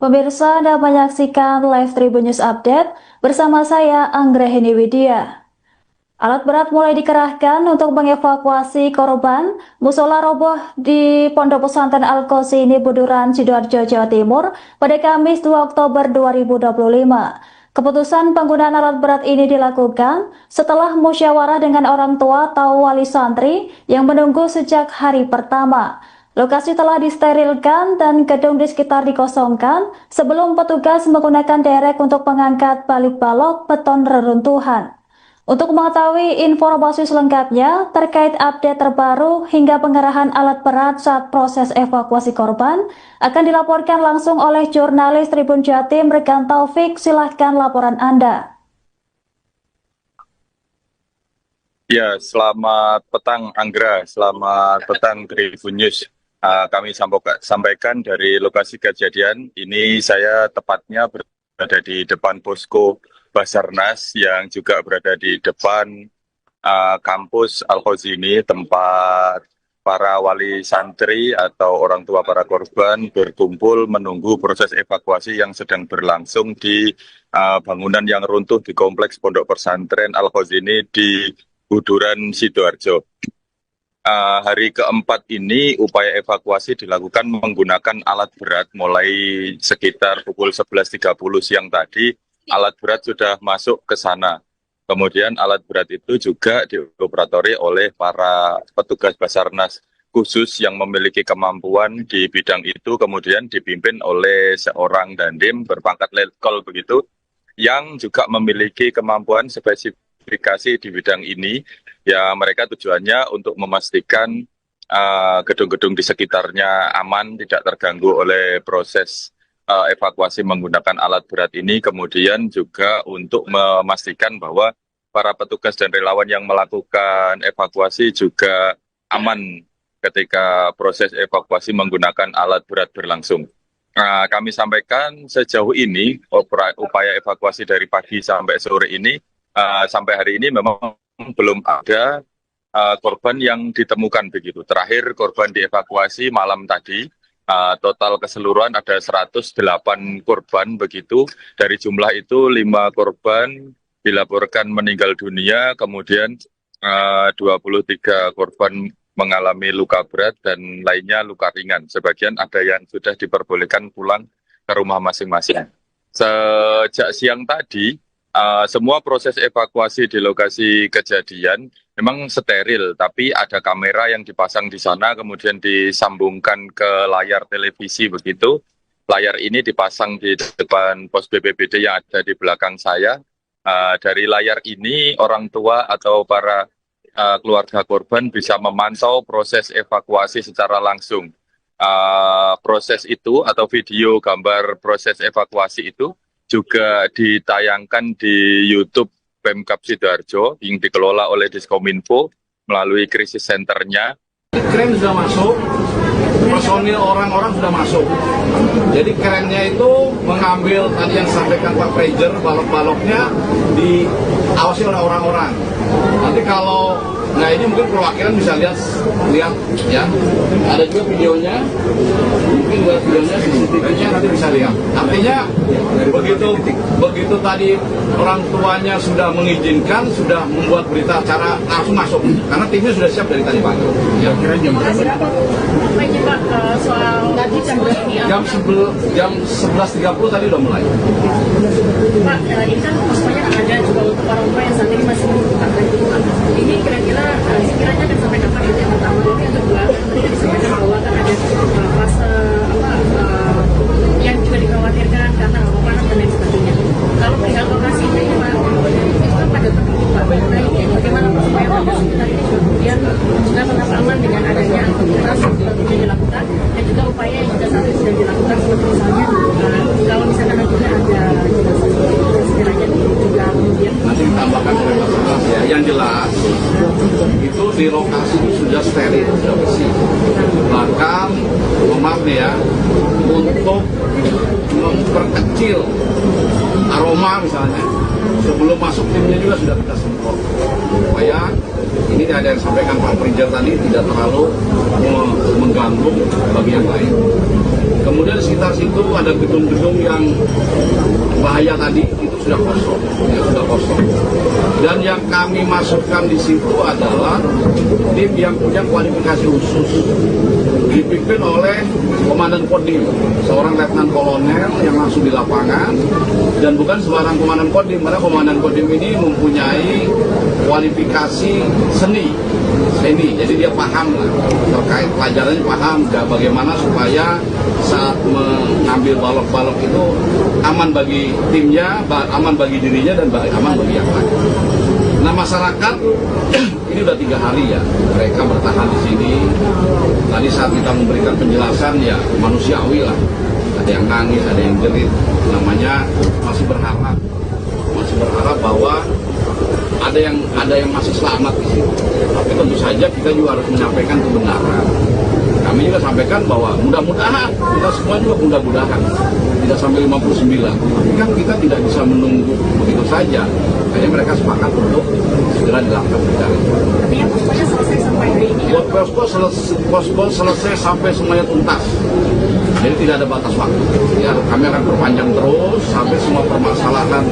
Pemirsa, Anda menyaksikan live Tribun News Update bersama saya, Anggrahini Widya. Alat berat mulai dikerahkan untuk mengevakuasi korban musola roboh di Pondok Pesantren Al-Qasim Buduran, Sidoarjo, Jawa Timur pada Kamis 2 Oktober 2025. Keputusan penggunaan alat berat ini dilakukan setelah musyawarah dengan orang tua atau wali santri yang menunggu sejak hari pertama. Lokasi telah disterilkan dan gedung di sekitar dikosongkan sebelum petugas menggunakan derek untuk mengangkat balik balok beton reruntuhan. Untuk mengetahui informasi selengkapnya terkait update terbaru hingga pengerahan alat berat saat proses evakuasi korban akan dilaporkan langsung oleh jurnalis Tribun Jatim Rekan Taufik. Silahkan laporan Anda. Ya, selamat petang Anggra, selamat petang Tribun News. Kami sampaikan dari lokasi kejadian. Ini saya tepatnya berada di depan posko Basarnas yang juga berada di depan kampus Al-Qasim, tempat para wali santri atau orang tua para korban berkumpul menunggu proses evakuasi yang sedang berlangsung di bangunan yang runtuh di kompleks Pondok Pesantren Al-Qasim di Buduran, Sidoarjo. Hari keempat ini upaya evakuasi dilakukan menggunakan alat berat mulai sekitar pukul 11.30 siang tadi. Alat berat sudah masuk ke sana. Kemudian alat berat itu juga dioperatori oleh para petugas Basarnas khusus yang memiliki kemampuan di bidang itu, kemudian dipimpin oleh seorang dandim berpangkat letkol begitu, yang juga memiliki kemampuan spesifikasi di bidang ini. Ya, mereka tujuannya untuk memastikan gedung-gedung di sekitarnya aman, tidak terganggu oleh proses evakuasi menggunakan alat berat ini, kemudian juga untuk memastikan bahwa para petugas dan relawan yang melakukan evakuasi juga aman ketika proses evakuasi menggunakan alat berat berlangsung. Kami sampaikan sejauh ini upaya evakuasi dari pagi sampai sore ini, sampai hari ini memang belum ada korban yang ditemukan begitu. Terakhir korban dievakuasi malam tadi. Total keseluruhan ada 108 korban begitu. Dari jumlah itu 5 korban dilaporkan meninggal dunia, kemudian 23 korban mengalami luka berat dan lainnya luka ringan. Sebagian ada yang sudah diperbolehkan pulang ke rumah masing-masing. Sejak siang tadi, semua proses evakuasi di lokasi kejadian memang steril, tapi ada kamera yang dipasang di sana, kemudian disambungkan ke layar televisi begitu. Layar ini dipasang di depan pos BPBD yang ada di belakang saya. Dari layar ini, orang tua atau para keluarga korban bisa memantau proses evakuasi secara langsung. Proses itu atau video gambar proses evakuasi itu juga ditayangkan di YouTube Pemkab Sidoarjo yang dikelola oleh Diskominfo melalui krisis centernya. Kren sudah masuk, personil orang-orang sudah masuk. Jadi kerennya itu mengambil tadi yang disampaikan Pak Prejer, balok-baloknya diawasi oleh orang-orang. Nanti kalau, nah ini mungkin perwakilan bisa lihat ya. Ada juga videonya, mungkin buat videonya, CCTV-nya nanti bisa lihat. Artinya begitu tadi orang tuanya sudah mengizinkan, sudah membuat berita acara langsung masuk. Karena timnya sudah siap dari tadi pagi. Ya, kira jam berapa? Pak, soal tadi jam 11.30 tadi udah mulai. Pak, ini kan semuanya ada juga untuk orang tua yang saat ini masih membutuhkan bantuan. Ini kira-kira sekiranya akan sampai kapan itu yang pertama? Yang kedua, tadi disampaikan bahwa kan ada fase yang juga dikhawatirkan karena hawa panas dan lain sebagainya. Kalau perihal lokasi ini Pak, itu kan pada tertutup Pak. Nah ini bagaimana Pak supaya warga sekitar ini juga kemudian juga tetap aman dengan adanya aktivitas yang tentunya dilakukan dan juga upaya yang juga saat ini sudah dilakukan seperti misalnya kalau misalkan nantinya ada sekiranya juga kemudian nanti ditambahkan oleh Basarnas ya. Yang jelas itu di lokasi itu sudah steril, sudah bersih. Bahkan maaf nih ya, untuk memperkecil aroma misalnya, sebelum masuk timnya juga sudah kita semprot supaya ini ada yang sampaikan Pak Prejer tadi tidak terlalu mengganggu bagi yang lain. Kemudian di sekitar situ ada gedung-gedung yang bahaya tadi itu sudah kosong, ya, sudah kosong. Dan yang kami masukkan di situ adalah tim yang punya kualifikasi khusus, dipimpin oleh Komandan Kodim, seorang Letnan Kolonel yang langsung di lapangan, dan bukan sembarang Komandan Kodim, karena Komandan Kodim ini mempunyai kualifikasi seni, jadi dia paham lah terkait pelajarannya, paham bagaimana supaya saat mengambil balok-balok itu aman bagi timnya, aman bagi dirinya, dan aman bagi yang lain. Nah, masyarakat ini udah 3 hari ya mereka bertahan di sini. Tadi saat kita memberikan penjelasan ya manusiawi lah, ada yang nangis, ada yang jerit, namanya masih berharap bahwa ada yang masih selamat di sini. Tapi tentu saja kita juga harus menyampaikan kebenaran. Kami juga sampaikan bahwa mudah-mudahan, kita semua juga mudah-mudahan tidak sampai 59. Tapi kan kita tidak bisa menunggu begitu saja. Kayaknya mereka sepakat untuk segera dilakukan pencarian. Artinya poskonya selesai sampai hari ini. Posko selesai sampai semuanya tuntas. Jadi tidak ada batas waktu. Ya, kami akan perpanjang terus sampai semua permasalahan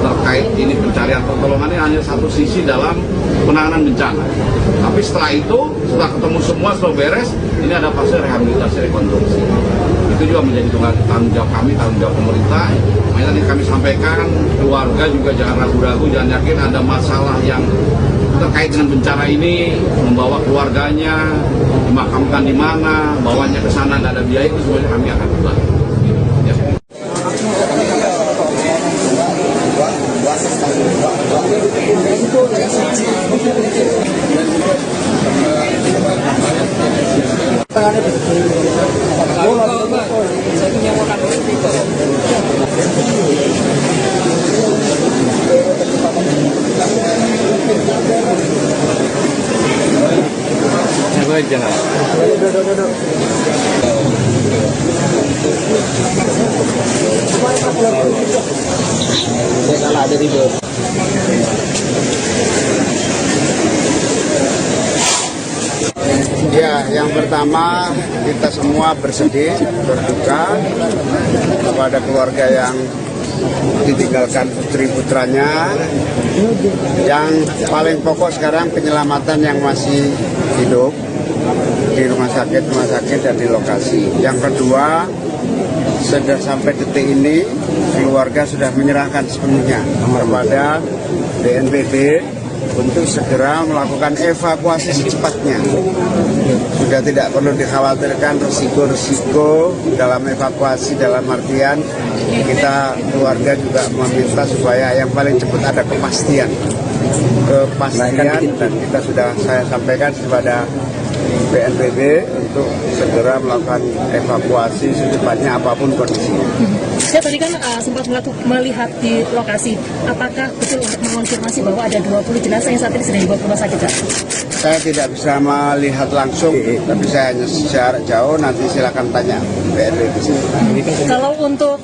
terkait ini pencarian pertolongan ini hanya satu sisi dalam penanganan bencana. Tapi setelah itu, setelah ketemu semua, setelah beres, ini ada fase rehabilitasi rekonstruksi. Itu juga menjadi tanggung jawab kami, tanggung jawab pemerintah. Makanya tadi kami sampaikan, keluarga juga jangan ragu-ragu, jangan yakin ada masalah yang terkait dengan bencana ini, membawa keluarganya, dimakamkan di mana, bawanya ke sana, tidak ada biaya, itu semuanya kami akan bantu. Ya. Ya, yang pertama kita semua bersedih, berduka kepada keluarga yang ditinggalkan putri-putranya. Yang paling pokok sekarang penyelamatan yang masih hidup di rumah sakit dan di lokasi. Yang kedua, sudah sampai detik ini keluarga sudah menyerahkan sepenuhnya kepada BNPB untuk segera melakukan evakuasi secepatnya. Sudah tidak perlu dikhawatirkan risiko-risiko dalam evakuasi, dalam artian kita keluarga juga meminta supaya yang paling cepat ada kepastian, dan kita sudah saya sampaikan kepada BNPB untuk segera melakukan evakuasi secepatnya apapun kondisinya. Saya tadi kan sempat melihat di lokasi, apakah betul untuk mengonfirmasi bahwa ada 20 jenazah yang saat ini sedang dibawa ke rumah sakit, Pak? Saya tidak bisa melihat langsung, tapi saya hanya secara jauh, nanti silakan tanya BNPB. Kalau untuk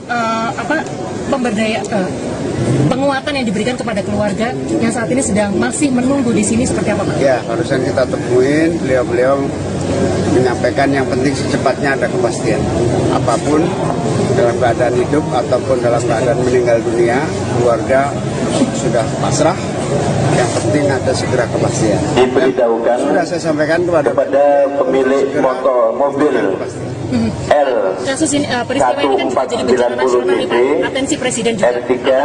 penguatan yang diberikan kepada keluarga yang saat ini masih menunggu di sini seperti apa, Pak? Ya, barusan kita temuin, beliau menyampaikan yang penting secepatnya ada kepastian. Apapun dalam keadaan hidup ataupun dalam keadaan meninggal dunia, keluarga sudah pasrah. Yang penting ada segera kepastian. Diberitahukan sudah saya sampaikan kepada pemilik mobil L Kasus ini, peristiwa ini kan juga jadi bencana nasional nih, Pak. Atensi Presiden juga.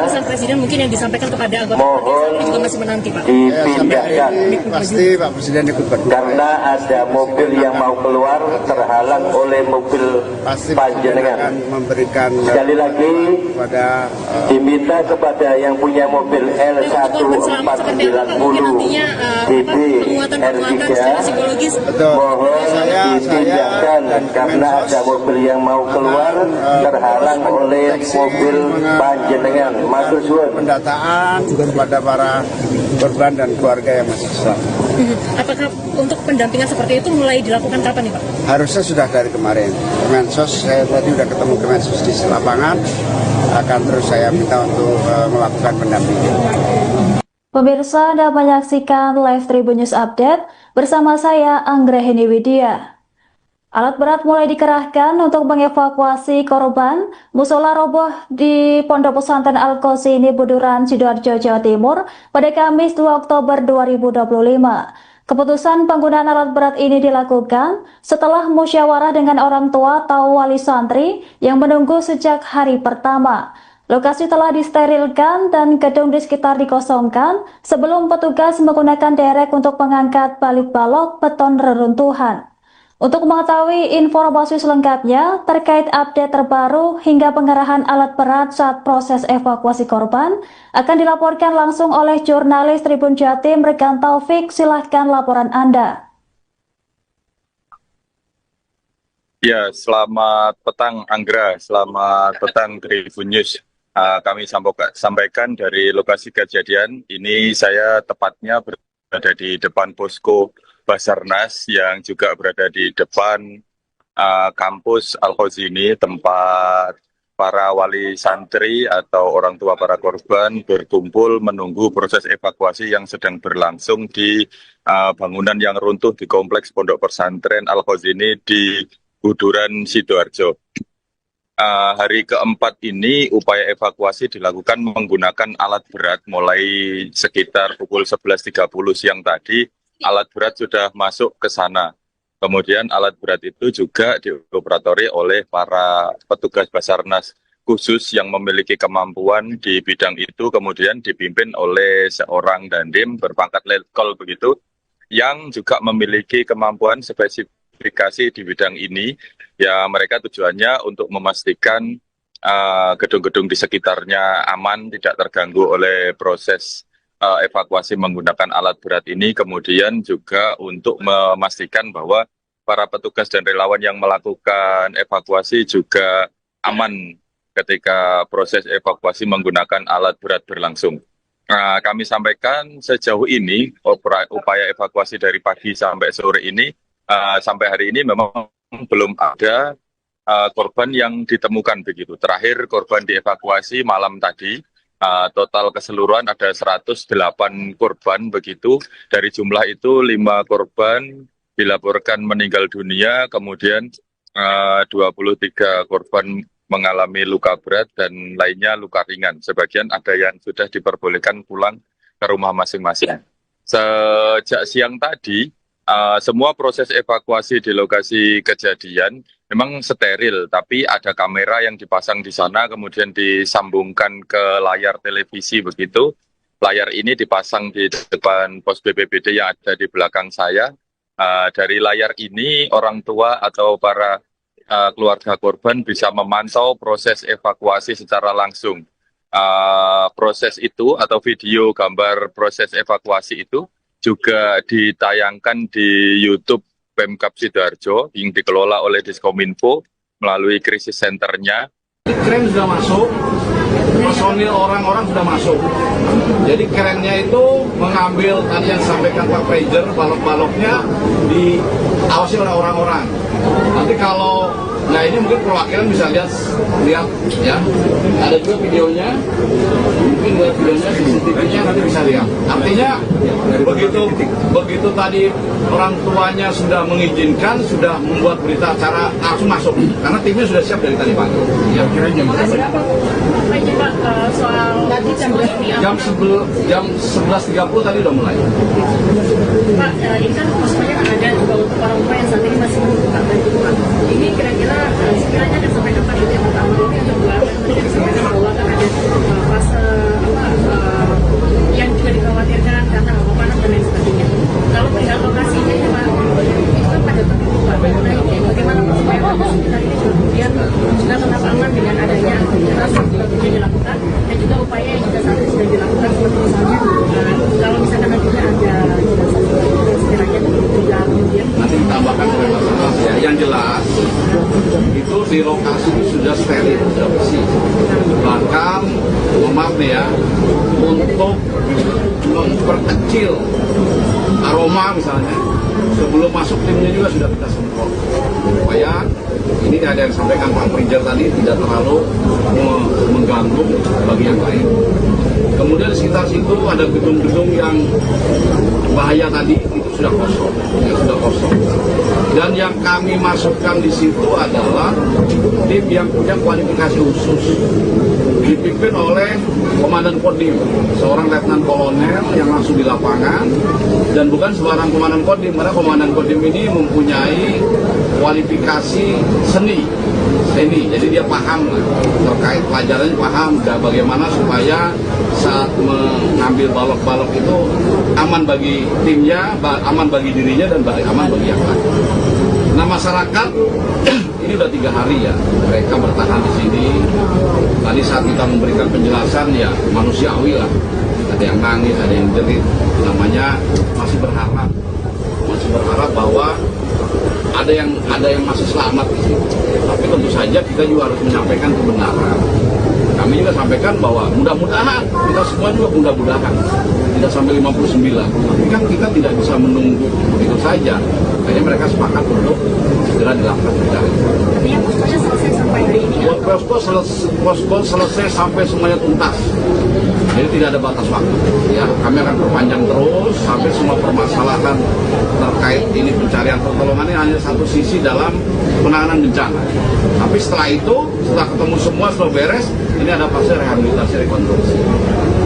Pesan Presiden mungkin yang disampaikan kepada anggota ini juga masih menanti, Pak. dipindahkan pasti Pak Presiden ikut berdoa. karena ada mobil yang mau keluar terhalang oleh mobil Pasti panjenengan. akan memberikan Sekali lagi kepada diminta kepada yang punya mobil Seperti apa, Pak? Mungkin nantinya L1490 penguatan secara psikologis. betul. mohon dipindahkan karena ada mobil yang mau keluar terhalang oleh mobil panjenengan. Matur suwun. Pendataan kepada para korban dan keluarga yang masih selamat. Apakah untuk pendampingan seperti itu mulai dilakukan kapan nih, Pak? Harusnya sudah dari kemarin. Kemensos, saya tadi sudah ketemu Kemensos di lapangan, akan terus saya minta untuk melakukan pendampingan. Pemirsa, Anda menyaksikan Live Tribun News Update bersama saya Anggrahini Widya. Alat berat mulai dikerahkan untuk mengevakuasi korban musola roboh di Pondok Pesantren Al-Qasyini Buduran, Sidoarjo, Jawa Timur pada Kamis 2 Oktober 2025. Keputusan penggunaan alat berat ini dilakukan setelah musyawarah dengan orang tua atau wali santri yang menunggu sejak hari pertama. Lokasi telah disterilkan dan gedung di sekitar dikosongkan sebelum petugas menggunakan derek untuk mengangkat balik balok beton reruntuhan. Untuk mengetahui informasi selengkapnya terkait update terbaru hingga pengerahan alat berat saat proses evakuasi korban akan dilaporkan langsung oleh jurnalis Tribun Jatim Rekan Taufik. Silahkan laporan Anda. Ya, selamat petang Anggra, selamat petang Tribun News. Kami sampaikan dari lokasi kejadian. Ini saya tepatnya berada di depan posko Basarnas yang juga berada di depan kampus Al-Qasyini, tempat para wali santri atau orang tua para korban berkumpul menunggu proses evakuasi yang sedang berlangsung di bangunan yang runtuh di kompleks Pondok Pesantren Al-Qasyini di Buduran, Sidoarjo. Hari keempat ini upaya evakuasi dilakukan menggunakan alat berat mulai sekitar pukul 11.30 siang tadi. Alat berat sudah masuk ke sana. Kemudian alat berat itu juga dioperatori oleh para petugas Basarnas khusus yang memiliki kemampuan di bidang itu, kemudian dipimpin oleh seorang dandim berpangkat letkol begitu, yang juga memiliki kemampuan spesifikasi di bidang ini. Ya, mereka tujuannya untuk memastikan gedung-gedung di sekitarnya aman, tidak terganggu oleh proses evakuasi menggunakan alat berat ini, kemudian juga untuk memastikan bahwa para petugas dan relawan yang melakukan evakuasi juga aman ketika proses evakuasi menggunakan alat berat berlangsung. Kami sampaikan sejauh ini upaya evakuasi dari pagi sampai sore ini, sampai hari ini memang belum ada korban yang ditemukan begitu. Terakhir korban dievakuasi malam tadi. Total keseluruhan ada 108 korban begitu. Dari jumlah itu 5 korban dilaporkan meninggal dunia, kemudian 23 korban mengalami luka berat dan lainnya luka ringan. Sebagian ada yang sudah diperbolehkan pulang ke rumah masing-masing. Sejak siang tadi, semua proses evakuasi di lokasi kejadian memang steril, tapi ada kamera yang dipasang di sana, kemudian disambungkan ke layar televisi begitu. Layar ini dipasang di depan pos BPBD yang ada di belakang saya. Dari layar ini, orang tua atau para keluarga korban bisa memantau proses evakuasi secara langsung. Proses itu atau video gambar proses evakuasi itu juga ditayangkan di YouTube Pemkab Sidoarjo yang dikelola oleh Diskominfo melalui krisis centernya. Kren sudah masuk, personil orang-orang sudah masuk. Jadi kerennya itu mengambil tadi yang disampaikan Pak Prejer, balok-baloknya diawasi oleh orang-orang. Nanti kalau, nah ini mungkin perwakilan bisa lihat ya. Ada juga videonya, mungkin lihat videonya, CCTV-nya nanti bisa lihat. Artinya begitu tadi orang tuanya sudah mengizinkan, sudah membuat berita acara langsung masuk. Karena timnya sudah siap dari tadi pagi. Ya, kira jam soal jam 11.30 tadi udah mulai. Pak, ini kan maksudnya kan ada juga untuk orang tua yang saat ini masih membuka bantu. Ini kira-kira sekiranya akan sampai kapan itu yang pertama ini yang kedua kan tadi kan disampaikan bahwa kan ada fase yang juga dikhawatirkan karena hava panas dan lain sebagainya. Kalau perihal lokasinya ya Pak, itu kan pada tertutup Pak. Nah ini bagaimana supaya kita ini juga kemudian juga tetap aman dengan adanya aktivitas yang juga dilakukan dan juga upaya yang juga saat ini sudah dilakukan seperti misalnya kalau misalkan nantinya ada sekiranya juga kemudian Nanti ditambahkan oleh Mas ya. Yang jelas itu di lokasi sudah steril, sudah bersih. Bahkan, maaf nih ya, untuk memperkecil aroma misalnya, sebelum masuk timnya juga sudah kita semprot. Supaya ini ada yang sampaikan Pak Prejer tadi tidak terlalu mengganggu bagi yang lain. Kemudian di sekitar situ ada gedung-gedung yang bahaya tadi, itu sudah kosong, Dan yang kami masukkan di situ adalah tim yang punya kualifikasi khusus, dipimpin oleh Komandan Kodim, seorang Letnan Kolonel yang langsung di lapangan, dan bukan sembarang Komandan Kodim, karena Komandan Kodim ini mempunyai kualifikasi seni, jadi dia paham lah, terkait pelajarannya paham, dan bagaimana supaya saat mengambil balok-balok itu aman bagi timnya, aman bagi dirinya, dan aman bagi yang lain. Nah, masyarakat ini udah 3 hari ya mereka bertahan di sini. Tadi saat kita memberikan penjelasan ya manusiawi lah, ada yang nangis, ada yang jerit, namanya masih berharap bahwa ada yang masih selamat di sini. Tapi tentu saja kita juga harus menyampaikan kebenaran. Kami juga sampaikan bahwa mudah-mudahan, kita semua juga mudah-mudahan tidak sampai 59. Tapi kan kita tidak bisa menunggu begitu saja. Kayaknya mereka sepakat untuk segera dilakukan pencarian. Artinya poskonya selesai sampai hari ini ya? Posko selesai sampai semuanya tuntas. Jadi tidak ada batas waktu. Ya, kami akan perpanjang terus sampai semua permasalahan terkait ini pencarian pertolongan ini hanya satu sisi dalam penanganan bencana. Tapi setelah itu, setelah ketemu semua, setelah beres, ini ada fase rehabilitasi rekonstruksi.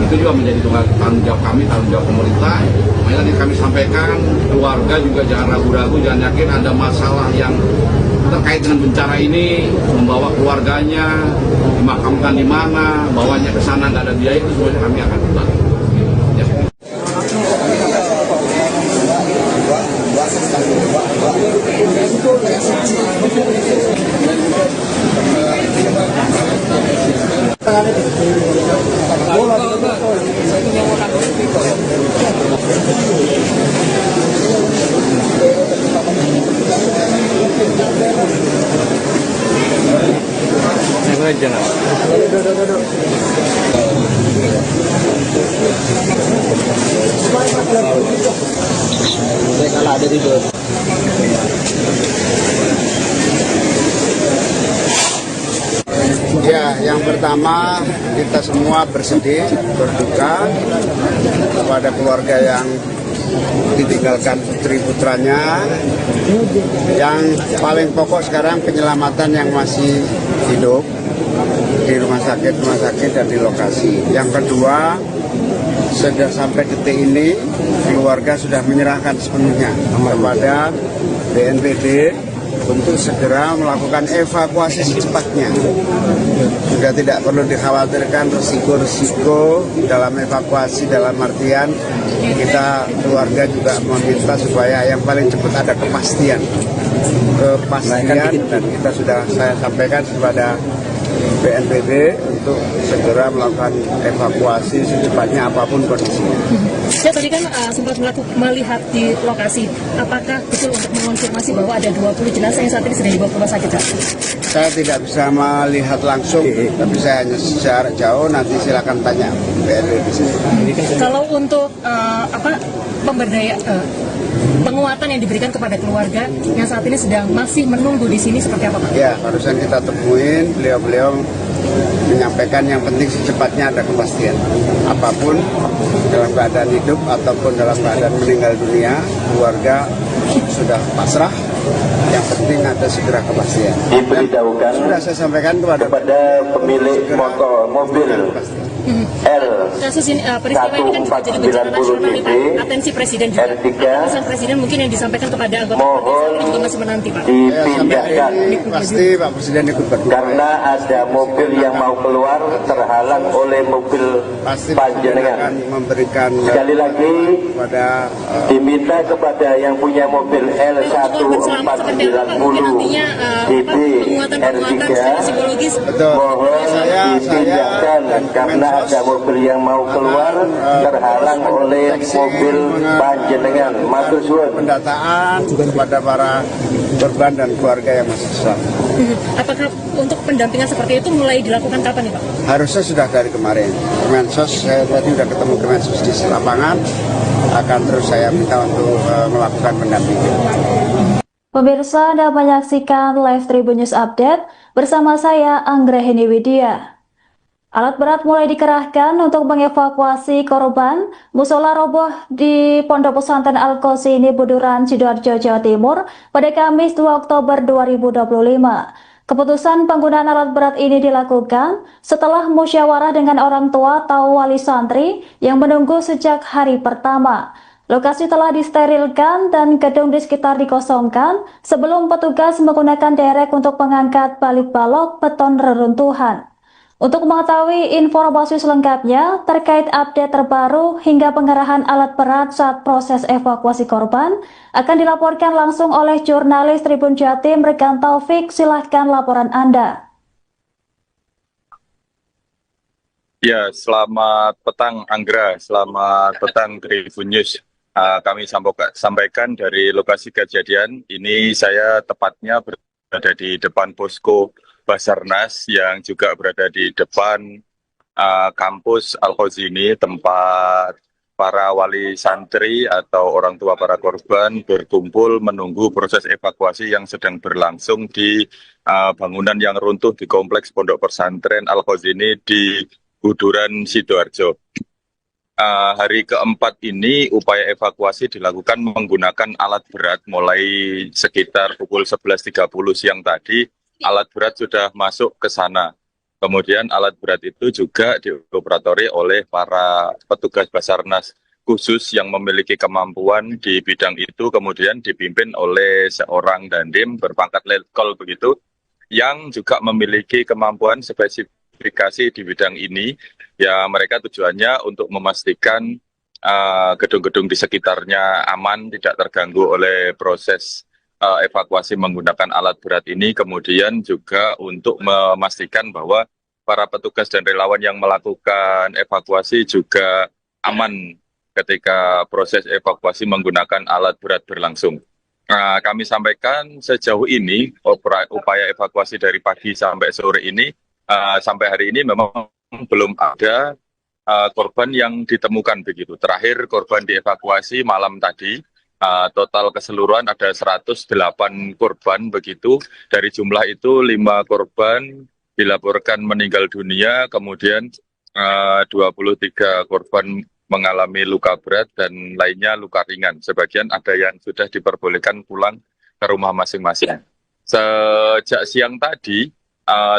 Itu juga menjadi tanggung jawab kami, tanggung jawab pemerintah. Makanya tadi kami sampaikan, keluarga juga jangan ragu-ragu, jangan yakin ada masalah yang terkait dengan bencana ini, membawa keluarganya, dimakamkan di mana, bawanya ke sana nggak ada biaya, itu semuanya kami akan bantu. Ya. Ya, yang pertama kita semua bersedih, berduka kepada keluarga yang ditinggalkan putri-putranya. Yang paling pokok sekarang penyelamatan yang masih hidup di rumah sakit dan di lokasi. Yang kedua, sudah sampai detik ini keluarga sudah menyerahkan sepenuhnya kepada BNPB untuk segera melakukan evakuasi secepatnya. Sudah tidak perlu dikhawatirkan risiko-risiko dalam evakuasi, dalam artian kita keluarga juga meminta supaya yang paling cepat ada kepastian dan kita sudah saya sampaikan kepada BNPB untuk segera melakukan evakuasi secepatnya apapun kondisinya. Saya tadi kan sempat melihat di lokasi, apakah betul untuk mengonfirmasi bahwa ada 20 jenazah yang saat ini sedang dibawa ke rumah sakit? Saya tidak bisa melihat langsung, tapi saya hanya secara jauh, nanti silakan tanya BNPB. Kalau untuk penguatan yang diberikan kepada keluarga yang saat ini masih menunggu di sini seperti apa Pak? Ya, barusan kita temuin, beliau menyampaikan yang penting secepatnya ada kepastian. Apapun dalam keadaan hidup ataupun dalam keadaan meninggal dunia, keluarga sudah pasrah. Yang penting ada segera kepastian. Diberitahukan sudah saya sampaikan kepada pemilik mobil L kasus ini, peristiwa ini kan juga jadi bencana nasional nih Pak. Atensi Presiden juga. Keputusan Presiden mungkin yang disampaikan kepada anggota mohon juga masih menanti Pak. dipindahkan pasti Pak Presiden ikut berdoa. karena ada mobil yang mau keluar terhalang oleh mobil Pasti Presiden akan panjenengan. memberikan Sekali lagi kepada diminta kepada yang punya mobil Korban selamat seperti apa Pak? Mungkin nantinya DB penguatan secara psikologis. betul. mohon Saya dipindahkan dan karena ada mobil yang mau keluar terhalang oleh mobil panjenengan. Matur suwun. pendataan kepada para korban dan keluarga yang masih selamat. Apakah untuk pendampingan seperti itu mulai dilakukan kapan nih Pak? Harusnya sudah dari kemarin. Kemensos, saya tadi sudah ketemu Kemensos di lapangan, akan terus saya minta untuk melakukan pendampingan. Pemirsa, Anda menyaksikan live Tribun News Update bersama saya Anggrahini Widya. Alat berat mulai dikerahkan untuk mengevakuasi korban musola roboh di Pondok Pesantren Al-Qasimi Buduran, Sidoarjo, Jawa Timur pada Kamis 2 Oktober 2025. Keputusan penggunaan alat berat ini dilakukan setelah musyawarah dengan orang tua atau wali santri yang menunggu sejak hari pertama. Lokasi telah disterilkan dan gedung di sekitar dikosongkan sebelum petugas menggunakan derek untuk mengangkat balik balok beton reruntuhan. Untuk mengetahui informasi selengkapnya terkait update terbaru hingga pengerahan alat berat saat proses evakuasi korban akan dilaporkan langsung oleh jurnalis Tribun Jatim Rekan Taufik. Silahkan laporan Anda. Ya, selamat petang Anggra, selamat petang Tribun News. Kami sampaikan dari lokasi kejadian. Ini saya tepatnya berada di depan posko Basarnas yang juga berada di depan kampus Al-Qasimi, tempat para wali santri atau orang tua para korban berkumpul menunggu proses evakuasi yang sedang berlangsung di bangunan yang runtuh di kompleks Pondok Pesantren Al-Qasimi di Buduran, Sidoarjo. Hari keempat ini upaya evakuasi dilakukan menggunakan alat berat mulai sekitar pukul 11.30 siang tadi. Alat berat sudah masuk ke sana. Kemudian alat berat itu juga dioperatori oleh para petugas Basarnas khusus yang memiliki kemampuan di bidang itu, kemudian dipimpin oleh seorang dandim berpangkat letkol begitu, yang juga memiliki kemampuan spesifikasi di bidang ini. Ya, mereka tujuannya untuk memastikan gedung-gedung di sekitarnya aman, tidak terganggu oleh proses evakuasi menggunakan alat berat ini, kemudian juga untuk memastikan bahwa para petugas dan relawan yang melakukan evakuasi juga aman ketika proses evakuasi menggunakan alat berat berlangsung. Kami sampaikan sejauh ini upaya evakuasi dari pagi sampai sore ini, sampai hari ini memang belum ada korban yang ditemukan begitu. Terakhir korban dievakuasi malam tadi. Total keseluruhan ada 108 korban begitu. Dari jumlah itu 5 korban dilaporkan meninggal dunia, kemudian 23 korban mengalami luka berat dan lainnya luka ringan. Sebagian ada yang sudah diperbolehkan pulang ke rumah masing-masing. Sejak siang tadi,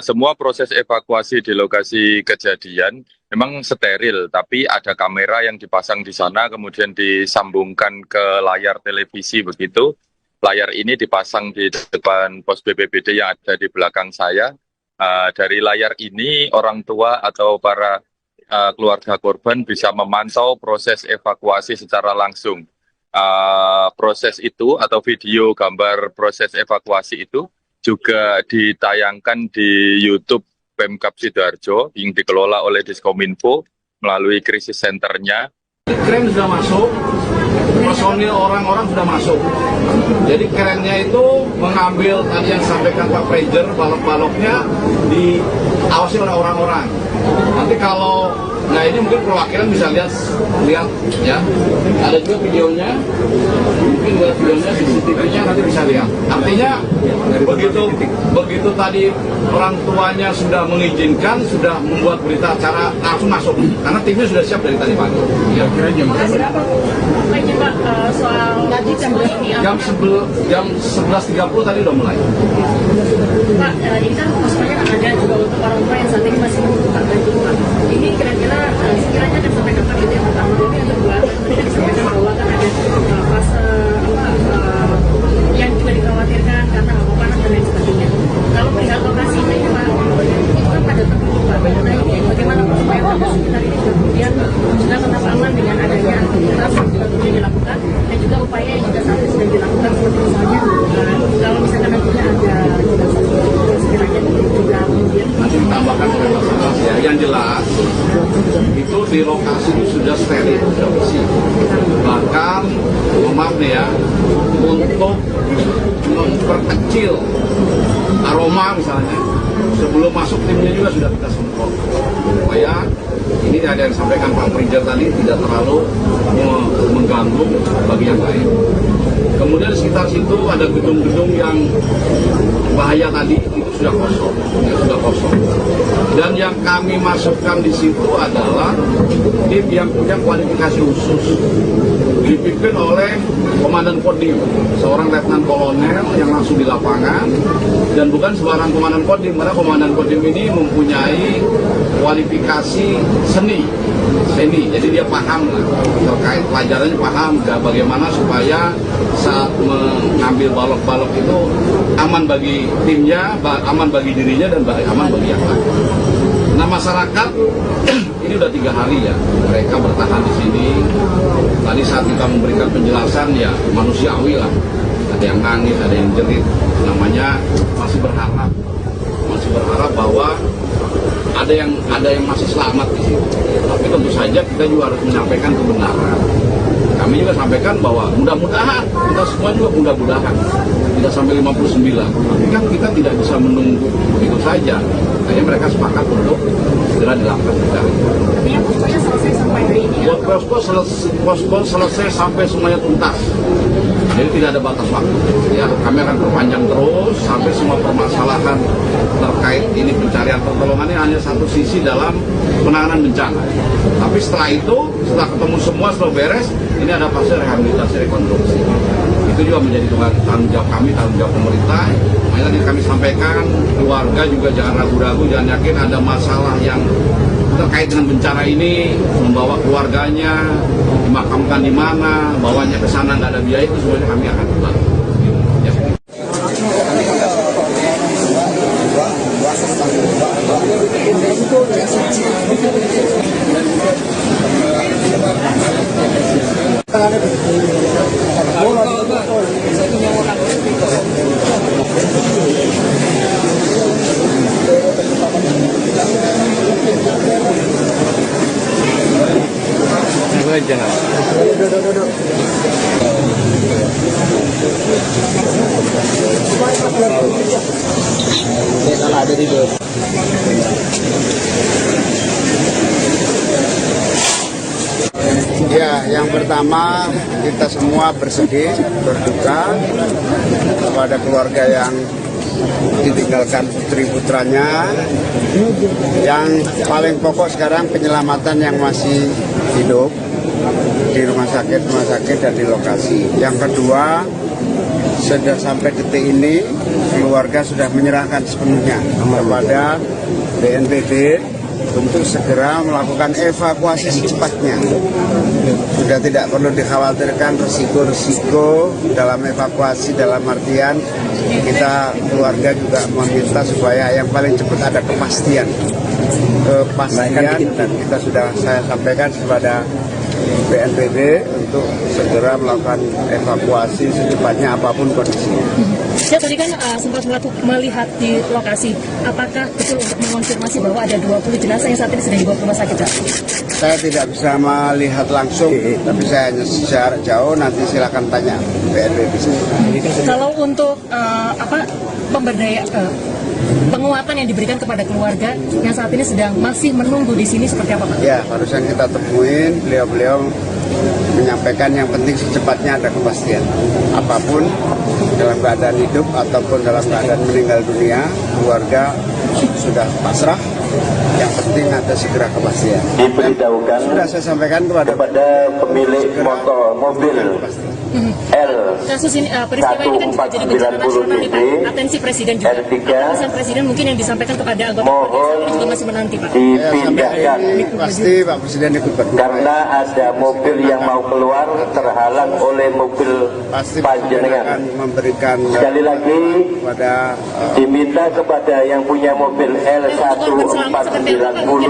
semua proses evakuasi di lokasi kejadian memang steril, tapi ada kamera yang dipasang di sana, kemudian disambungkan ke layar televisi begitu. Layar ini dipasang di depan pos BPBD yang ada di belakang saya. Dari layar ini orang tua atau para keluarga korban bisa memantau proses evakuasi secara langsung. Proses itu atau video gambar proses evakuasi itu juga ditayangkan di YouTube Pemkab Sidoarjo yang dikelola oleh Diskominfo melalui krisis centernya. Kren sudah masuk, personil orang-orang sudah masuk. Jadi kerennya itu mengambil tadi yang disampaikan Pak Prejer, balok-baloknya diawasi oleh orang-orang. Nanti kalau, nah ini mungkin perwakilan bisa lihat ya. Ada juga videonya, mungkin videonya, CCTV-nya nanti bisa lihat. Artinya begitu tadi orang tuanya sudah mengizinkan, sudah membuat berita acara langsung masuk. Karena timnya sudah siap dari tadi pagi. Ya. Soal jam 11.30 tadi udah mulai. Pak, ini kan maksudnya kan ada juga untuk orang tua yang saat ini masih membutuhkan bantuan. Ini kira-kira sekiranya akan sampai kapan gitu yang pertama, ini yang kedua, tadi kan disampaikan bahwa kan ada fase yang juga dikhawatirkan karena hawa panas dan lain sebagainya. Kalau perihal lokasi ini Pak, itu kan pada tertutup Pak. Nah ini bagaimana supaya warga sekitar ini juga kemudian juga tetap aman dengan adanya aktivitas yang juga kemudian dilakukan dan juga upaya yang juga saat ini sedang dilakukan seperti misalnya kalau misalkan nantinya ada sekiranya juga kemudian Nanti ditambahkan oleh Basarnas ya. Yang jelas itu di lokasi itu sudah steril, sudah bersih. Bahkan, maaf nih ya, untuk memperkecil aroma misalnya, sebelum masuk timnya juga sudah kita semprot. Supaya ini ada yang disampaikan Pak Prejer tadi tidak terlalu mengganggu bagi yang lain. Kemudian di sekitar situ ada gedung-gedung yang bahaya tadi, itu sudah kosong, Dan yang kami masukkan di situ adalah tim yang punya kualifikasi khusus, dipimpin oleh Komandan Kodim, seorang Letnan Kolonel yang langsung di lapangan, dan bukan sembarang Komandan Kodim, karena Komandan Kodim ini mempunyai kualifikasi seni, jadi dia paham lah terkait pelajarannya, paham bagaimana supaya saat mengambil balok-balok itu aman bagi timnya, aman bagi dirinya, dan aman bagi yang lain. Nah, masyarakat ini udah 3 hari ya mereka bertahan di sini. Tadi saat kita memberikan penjelasan ya manusiawi lah, ada yang nangis, ada yang jerit, namanya masih berharap bahwa ada yang masih selamat di sini. Tapi tentu saja kita juga harus menyampaikan kebenaran. Kami juga sampaikan bahwa mudah-mudahan, kita semua juga mudah-mudahan tidak sampai 59. Tapi kan kita tidak bisa menunggu begitu saja. Kayaknya mereka sepakat untuk segera dilakukan pencarian. Tapi yang pokoknya selesai sampai hari ini ya? Posko selesai sampai semuanya tuntas. Jadi tidak ada batas waktu. Ya, kami akan perpanjang terus sampai semua permasalahan terkait ini pencarian pertolongan ini hanya satu sisi dalam penanganan bencana. Tapi setelah itu, setelah ketemu semua, setelah beres, ini ada fase rehabilitasi rekonstruksi. Itu juga menjadi tanggung jawab kami, tanggung jawab pemerintah. Makanya tadi kami sampaikan, keluarga juga jangan ragu-ragu, jangan yakin ada masalah yang terkait dengan bencana ini, membawa keluarganya, dimakamkan di mana, bawanya ke sana nggak ada biaya, itu semuanya kami akan bantu. Ya. Ya, yang pertama kita semua bersedih, berduka kepada keluarga yang ditinggalkan putri putranya. Yang paling pokok sekarang penyelamatan yang masih hidup di rumah sakit dan di lokasi. Yang kedua, sudah sampai detik ini keluarga sudah menyerahkan sepenuhnya kepada BNPB untuk segera melakukan evakuasi secepatnya. Sudah tidak perlu dikhawatirkan risiko-risiko dalam evakuasi, dalam artian kita keluarga juga meminta supaya yang paling cepat ada kepastian, dan kita sudah saya sampaikan kepada BNPB untuk segera melakukan evakuasi secepatnya apapun kondisinya. Ya, tadi kan sempat melihat di lokasi, apakah betul untuk mengonfirmasi bahwa ada 20 jenazah yang saat ini sedang dibawa ke rumah sakit? Saya tidak bisa melihat langsung, tapi saya hanya secara jauh, nanti silakan tanya BNPB. Kalau untuk penguatan yang diberikan kepada keluarga yang saat ini masih menunggu di sini seperti apa, Pak? Ya, barusan kita temuin, beliau menyampaikan yang penting secepatnya ada kepastian. Apapun dalam keadaan hidup ataupun dalam keadaan meninggal dunia, keluarga sudah pasrah. Yang penting ada segera kepastian. Diberitahukan sudah saya sampaikan kepada pemilik mobil L kasus ini, peristiwa ini kan juga jadi bencana nasional nih, Pak. Atensi Presiden juga. Pesan Presiden mungkin yang disampaikan kepada anggota ini juga masih menanti, Pak. Dipindahkan pasti Pak Presiden ikut berdoa. karena ada mobil yang mau keluar terhalang oleh mobil Pasti panjenengan. akan memberikan Sekali lagi pada diminta kepada yang punya mobil L1490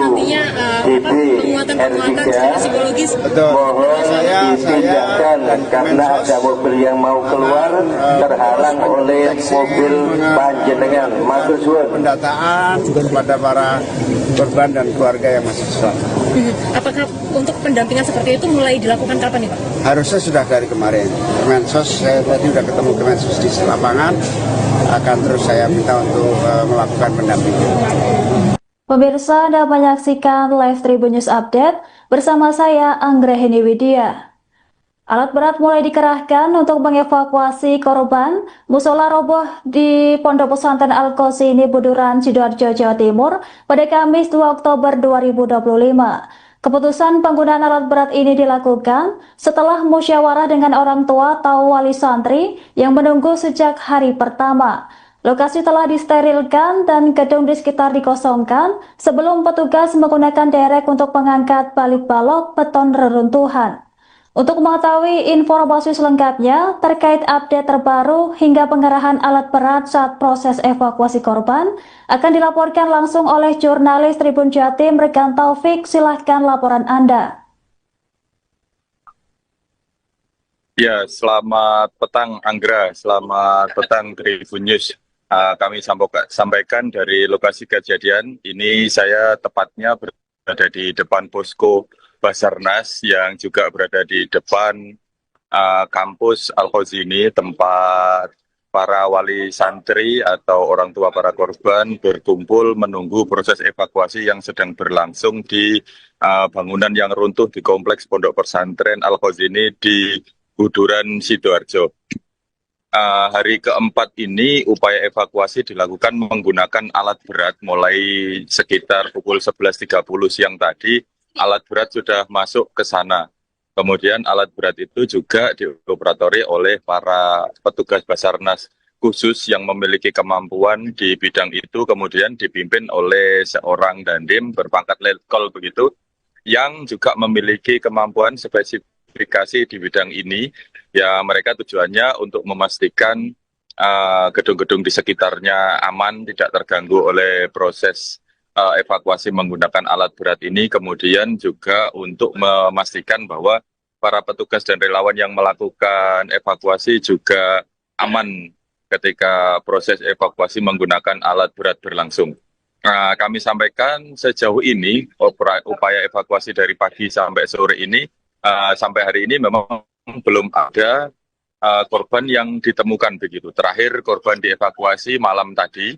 DB penguatan secara psikologis. betul. mohon Saya dipindahkan dan karena ada mobil yang mau keluar terhalang oleh mobil panjenengan. Matur suwun. pendataan kepada para korban dan keluarga yang masih selamat. Apakah untuk pendampingan seperti itu mulai dilakukan kapan nih, Pak? Harusnya sudah dari kemarin. Kemensos, saya tadi sudah ketemu Kemensos di lapangan, akan terus saya minta untuk melakukan pendampingan. Pemirsa, Anda menyaksikan Live Tribun News Update bersama saya Anggrahini Widya. Alat berat mulai dikerahkan untuk mengevakuasi korban musola roboh di Pondok Pesantren Al-Qasyini Buduran, Sidoarjo, Jawa Timur pada Kamis 2 Oktober 2025. Keputusan penggunaan alat berat ini dilakukan setelah musyawarah dengan orang tua atau wali santri yang menunggu sejak hari pertama. Lokasi telah disterilkan dan gedung di sekitar dikosongkan sebelum petugas menggunakan derek untuk mengangkat balik balok beton reruntuhan. Untuk mengetahui informasi selengkapnya terkait update terbaru hingga pengerahan alat berat saat proses evakuasi korban akan dilaporkan langsung oleh jurnalis Tribun Jatim Rekan Taufik. Silahkan laporan Anda. Ya, selamat petang Anggra, selamat petang Tribun News. Kami sampaikan dari lokasi kejadian. Ini saya tepatnya berada di depan posko Basarnas yang juga berada di depan kampus Al-Qasyini, tempat para wali santri atau orang tua para korban berkumpul menunggu proses evakuasi yang sedang berlangsung di bangunan yang runtuh di kompleks Pondok Pesantren Al-Qasyini di Buduran, Sidoarjo. Hari keempat ini upaya evakuasi dilakukan menggunakan alat berat mulai sekitar pukul 11.30 siang tadi. Alat berat sudah masuk ke sana. Kemudian alat berat itu juga dioperatori oleh para petugas Basarnas khusus yang memiliki kemampuan di bidang itu, kemudian dipimpin oleh seorang dandim berpangkat letkol begitu, yang juga memiliki kemampuan spesifikasi di bidang ini. Ya, mereka tujuannya untuk memastikan gedung-gedung di sekitarnya aman, tidak terganggu oleh proses evakuasi menggunakan alat berat ini, kemudian juga untuk memastikan bahwa para petugas dan relawan yang melakukan evakuasi juga aman ketika proses evakuasi menggunakan alat berat berlangsung. Kami sampaikan sejauh ini upaya evakuasi dari pagi sampai sore ini, sampai hari ini memang belum ada korban yang ditemukan begitu. Terakhir korban dievakuasi malam tadi.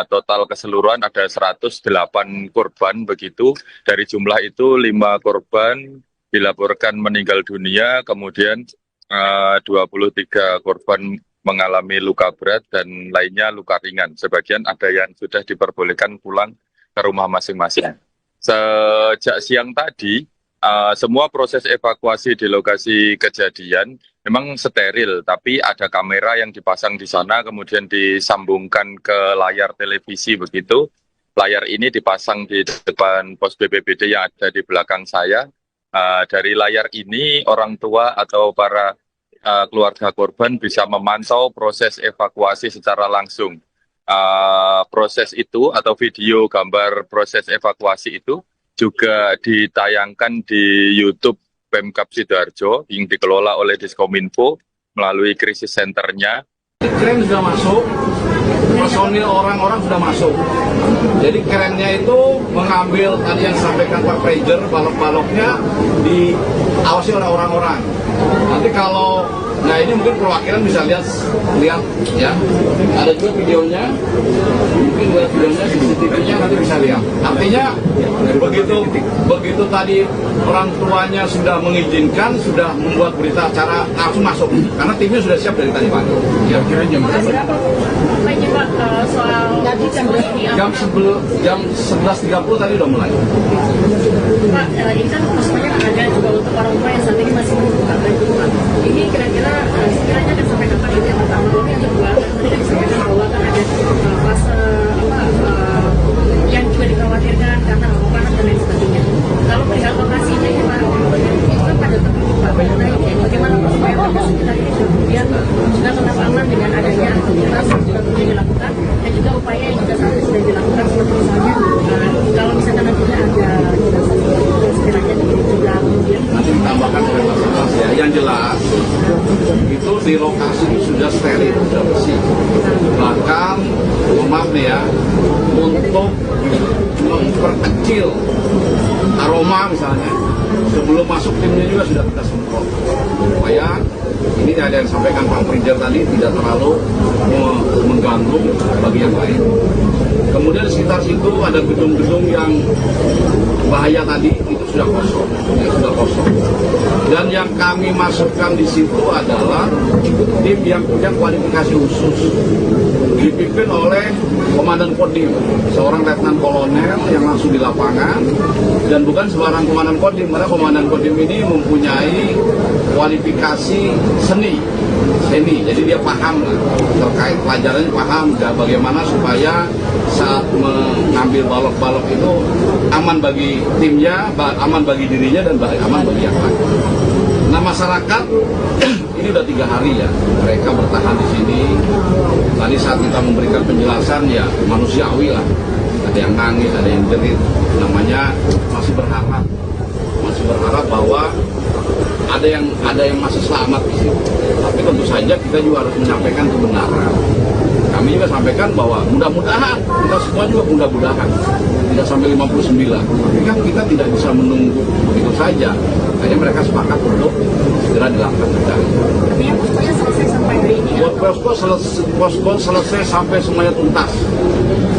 Total keseluruhan ada 108 korban begitu. Dari jumlah itu 5 korban dilaporkan meninggal dunia, kemudian 23 korban mengalami luka berat dan lainnya luka ringan. Sebagian ada yang sudah diperbolehkan pulang ke rumah masing-masing. Sejak siang tadi, semua proses evakuasi di lokasi kejadian memang steril, tapi ada kamera yang dipasang di sana, kemudian disambungkan ke layar televisi begitu. Layar ini dipasang di depan pos BPBD yang ada di belakang saya. Dari layar ini, orang tua atau para keluarga korban bisa memantau proses evakuasi secara langsung. Proses itu atau video gambar proses evakuasi itu juga ditayangkan di YouTube Pemkab Sidoarjo yang dikelola oleh Diskominfo melalui krisis centernya. Kren sudah masuk, personil orang-orang sudah masuk. Jadi kerennya itu mengambil tadi yang disampaikan Pak Prejer, balok-baloknya diawasi oleh orang-orang. Nanti kalau, nah ini mungkin perwakilan bisa lihat ya. Ada juga videonya, mungkin buat videonya, CCTV-nya nanti bisa lihat. Artinya begitu tadi orang tuanya sudah mengizinkan, sudah membuat berita acara langsung masuk. Karena timnya sudah siap dari tadi pagi. Ya kira jam berapa? Soal jam 11.30 tadi udah mulai. Pak, ini kan maksudnya ada juga untuk orang tua yang saat ini masih membuka bantuan. Ini kira-kira sekiranya akan sampai kapan itu yang pertama? Yang kedua, tadi kan disampaikan bahwa kan ada fase yang juga dikhawatirkan karena panas dan lain sebagainya. Kalau perihal lokasinya ya Pak, itu kan pada tertutup Pak. Nah ini bagaimana supaya warga sekitar ini kemudian juga tetap aman dengan adanya aktivitas yang juga sudah dilakukan dan juga upaya yang juga sudah dilakukan seperti misalnya kalau misalkan nantinya ada sekiranya juga kemudian Nanti ditambahkan oleh Mas ya. Yang jelas itu di lokasi itu sudah steril, sudah bersih. Bahkan maaf nih ya, untuk memperkecil aroma misalnya, sebelum masuk timnya juga sudah kita semprot supaya ini ada yang sampaikan Pak Prijer tadi tidak terlalu mengganggu bagi yang lain. Kemudian di sekitar situ ada gedung-gedung yang bahaya tadi, itu sudah kosong, Dan yang kami masukkan di situ adalah tim yang punya kualifikasi khusus, dipimpin oleh Komandan Kodim, seorang Letnan Kolonel yang langsung di lapangan, dan bukan sembarang Komandan Kodim, karena Komandan Kodim ini mempunyai kualifikasi seni, jadi dia paham lah, terkait pelajarannya paham, bagaimana supaya saat mengambil balok-balok itu aman bagi timnya, aman bagi dirinya, dan aman bagi yang lain. Nah, masyarakat ini udah 3 hari ya mereka bertahan di sini. Tadi saat kita memberikan penjelasan ya manusiawi lah, ada yang nangis, ada yang jerit, namanya masih berharap bahwa ada yang masih selamat di sini. Tapi tentu saja kita juga harus menyampaikan kebenaran. Kami juga sampaikan bahwa mudah-mudahan, kita semua juga mudah-mudahan tidak sampai 59. Tapi kan kita tidak bisa menunggu begitu saja. Akhirnya mereka sepakat untuk segera dilakukan pencarian. Tapi yang poskonya selesai sampai hari ini ya? Posko selesai sampai semuanya tuntas.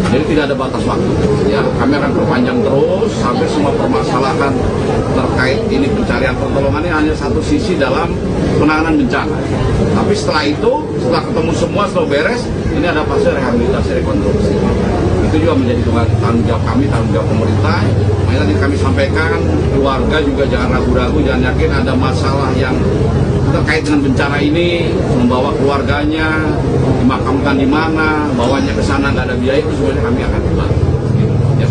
Jadi tidak ada batas waktu. Ya, kami akan perpanjang terus sampai semua permasalahan terkait ini pencarian pertolongan ini hanya satu sisi dalam penanganan bencana. Tapi setelah itu, setelah ketemu semua, setelah beres, ini ada fase rehabilitasi rekonstruksi. Itu juga menjadi tanggung jawab kami, tanggung jawab pemerintah. Makanya tadi kami sampaikan, keluarga juga jangan ragu-ragu, jangan yakin ada masalah yang terkait dengan bencana ini, membawa keluarganya, dimakamkan di mana, bawanya ke sana nggak ada biaya, itu semuanya kami akan bantu. Ya.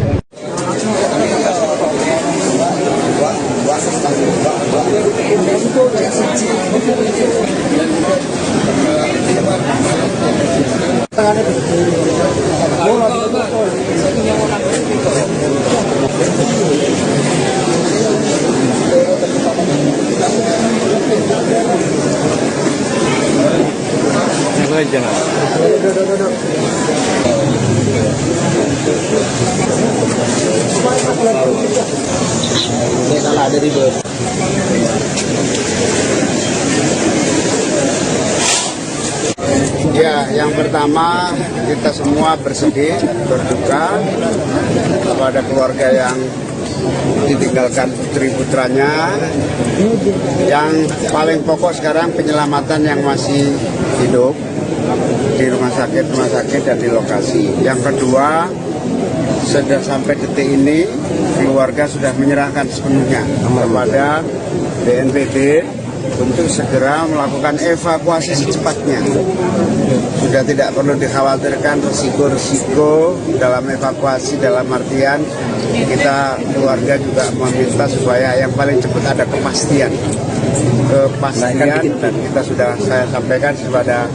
Ya, yang pertama kita semua bersedih, berduka kepada keluarga yang ditinggalkan putri-putranya. Yang paling pokok sekarang penyelamatan yang masih hidup di rumah sakit dan di lokasi. Yang kedua, sudah sampai detik ini keluarga sudah menyerahkan sepenuhnya kepada BNPB untuk segera melakukan evakuasi secepatnya. Sudah tidak perlu dikhawatirkan risiko-risiko dalam evakuasi, dalam artian kita keluarga juga meminta supaya yang paling cepat ada kepastian, dan kita sudah saya sampaikan kepada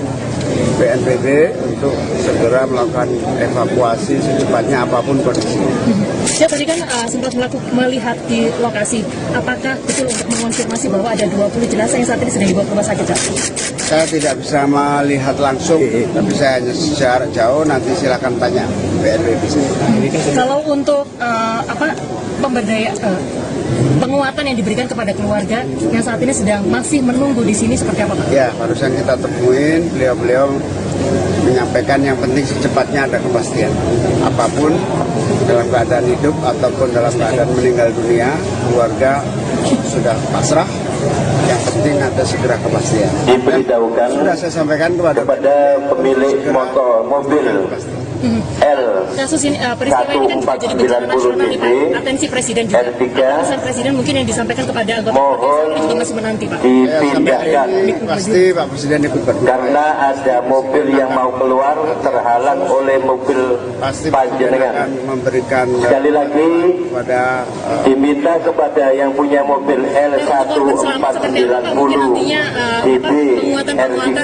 BNPB untuk segera melakukan evakuasi secepatnya apapun kondisinya. Saya tadi kan sempat melihat di lokasi, apakah betul untuk mengonfirmasi bahwa ada 20 jenazah yang saat ini sedang dibawa ke rumah sakit, Pak? Saya tidak bisa melihat langsung, tapi saya hanya secara jauh, nanti silakan tanya BNPB. Kalau untuk penguatan yang diberikan kepada keluarga yang saat ini sedang masih menunggu di sini seperti apa, Pak? Ya, barusan kita temuin, beliau menyampaikan yang penting secepatnya ada kepastian. Apapun dalam keadaan hidup ataupun dalam keadaan meninggal dunia, keluarga sudah pasrah. Yang penting ada segera kepastian. Diberitahukan sudah saya sampaikan kepada pemilik mobil L Kasus ini, peristiwa ini kan juga jadi bencana nasional nih, Pak. Atensi Presiden juga. Pesan Presiden mungkin yang disampaikan kepada anggota mohon juga masih menanti, Pak. dipindahkan pasti Pak Presiden ikut berdoa. karena ada mobil yang mau keluar terhalang oleh mobil Pasti Presiden akan panjenengan. memberikan Sekali lagi kepada diminta kepada yang punya mobil Korban selamat seperti apa, Pak? Mungkin nantinya DB penguatan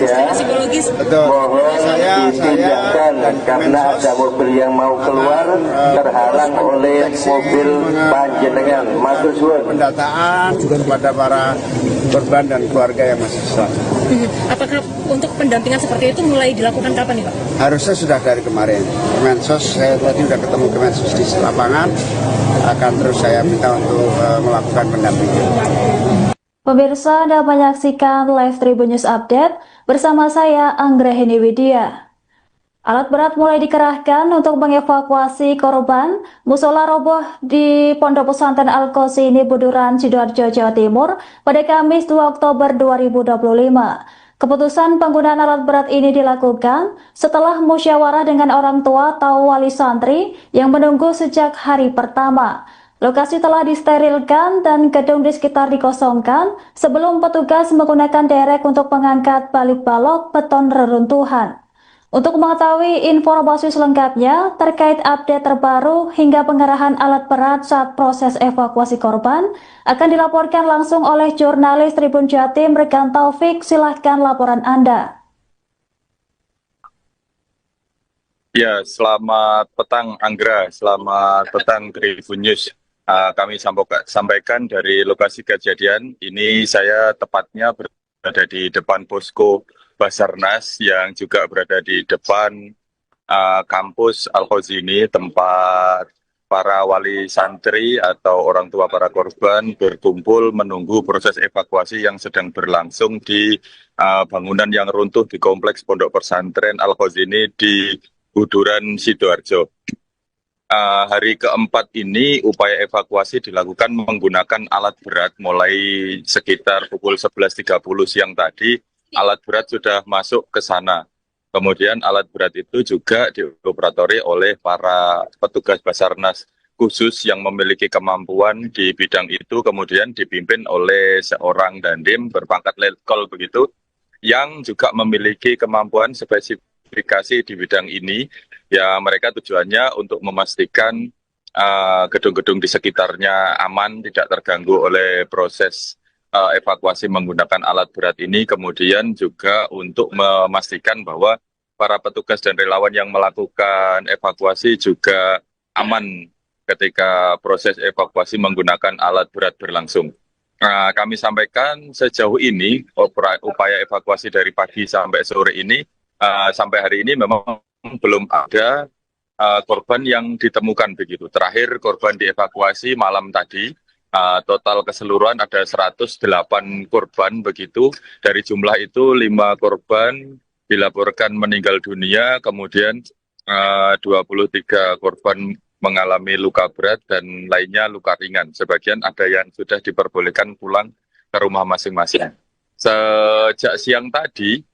secara psikologis. betul. mohon Saya dipindahkan dan karena ada mobil yang mau keluar terhalang oleh mobil panjenengan. Matur suwun. pendataan kepada para korban dan keluarga yang masih selamat. Apakah untuk pendampingan seperti itu mulai dilakukan kapan nih, Pak? Harusnya sudah dari kemarin. Kemensos, saya tadi sudah ketemu Kemensos di lapangan, akan terus saya minta untuk melakukan pendampingan. Pemirsa, Anda menyaksikan live Tribun News Update bersama saya Anggrahini Widya. Alat berat mulai dikerahkan untuk mengevakuasi korban musola roboh di Pondok Pesantren Al-Qasimi Buduran, Sidoarjo, Jawa Timur pada Kamis 2 Oktober 2025. Keputusan penggunaan alat berat ini dilakukan setelah musyawarah dengan orang tua atau wali santri yang menunggu sejak hari pertama. Lokasi telah disterilkan dan gedung di sekitar dikosongkan sebelum petugas menggunakan derek untuk mengangkat balik balok beton reruntuhan. Untuk mengetahui informasi selengkapnya terkait update terbaru hingga pengerahan alat berat saat proses evakuasi korban akan dilaporkan langsung oleh jurnalis Tribun Jatim Rekan Taufik. Silahkan laporan Anda. Ya, selamat petang Anggra, selamat petang Tribun News. Kami sampaikan dari lokasi kejadian. Ini saya tepatnya berada di depan posko Basarnas yang juga berada di depan kampus Al-Qasimi, tempat para wali santri atau orang tua para korban berkumpul menunggu proses evakuasi yang sedang berlangsung di bangunan yang runtuh di kompleks Pondok Pesantren Al-Qasimi di Buduran, Sidoarjo. Hari keempat ini upaya evakuasi dilakukan menggunakan alat berat mulai sekitar pukul 11.30 siang tadi. Alat berat sudah masuk ke sana. Kemudian alat berat itu juga dioperatori oleh para petugas Basarnas khusus yang memiliki kemampuan di bidang itu, kemudian dipimpin oleh seorang dandim berpangkat letkol begitu, yang juga memiliki kemampuan spesifikasi di bidang ini. Ya, mereka tujuannya untuk memastikan gedung-gedung di sekitarnya aman, tidak terganggu oleh proses evakuasi menggunakan alat berat ini, kemudian juga untuk memastikan bahwa para petugas dan relawan yang melakukan evakuasi juga aman ketika proses evakuasi menggunakan alat berat berlangsung. Kami sampaikan sejauh ini upaya evakuasi dari pagi sampai sore ini, sampai hari ini memang belum ada korban yang ditemukan begitu. Terakhir korban dievakuasi malam tadi. Total keseluruhan ada 108 korban begitu. Dari jumlah itu 5 korban dilaporkan meninggal dunia, kemudian 23 korban mengalami luka berat dan lainnya luka ringan. Sebagian ada yang sudah diperbolehkan pulang ke rumah masing-masing. Sejak siang tadi,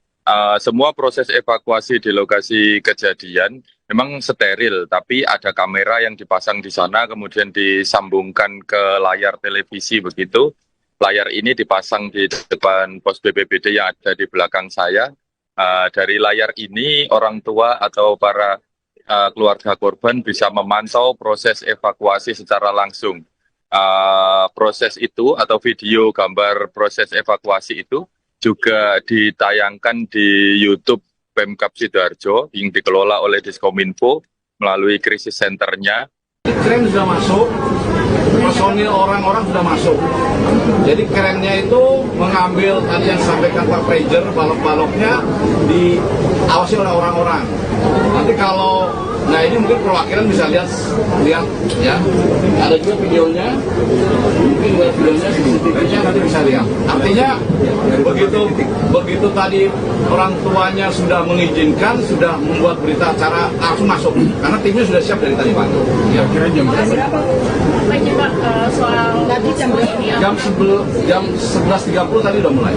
semua proses evakuasi di lokasi kejadian memang steril, tapi ada kamera yang dipasang di sana, kemudian disambungkan ke layar televisi begitu. Layar ini dipasang di depan pos BPBD yang ada di belakang saya. Dari layar ini orang tua atau para keluarga korban bisa memantau proses evakuasi secara langsung. Proses itu atau video gambar proses evakuasi itu juga ditayangkan di YouTube Pemkab Sidoarjo yang dikelola oleh Diskominfo melalui krisis centernya. Kren sudah masuk, personil orang-orang sudah masuk. Jadi kerennya itu mengambil tadi yang disampaikan Pak Prejer, balok-baloknya diawasi oleh orang-orang. Nanti kalau, nah ini mungkin perwakilan bisa lihat ya. Ada juga videonya, mungkin videonya CCTV-nya nanti bisa lihat. Artinya begitu tadi orang tuanya sudah mengizinkan, sudah membuat berita acara langsung masuk, karena timnya sudah siap dari tadi pagi. Ya, kira jam berapa? Pak, soal nanti jam 11.30 tadi udah mulai.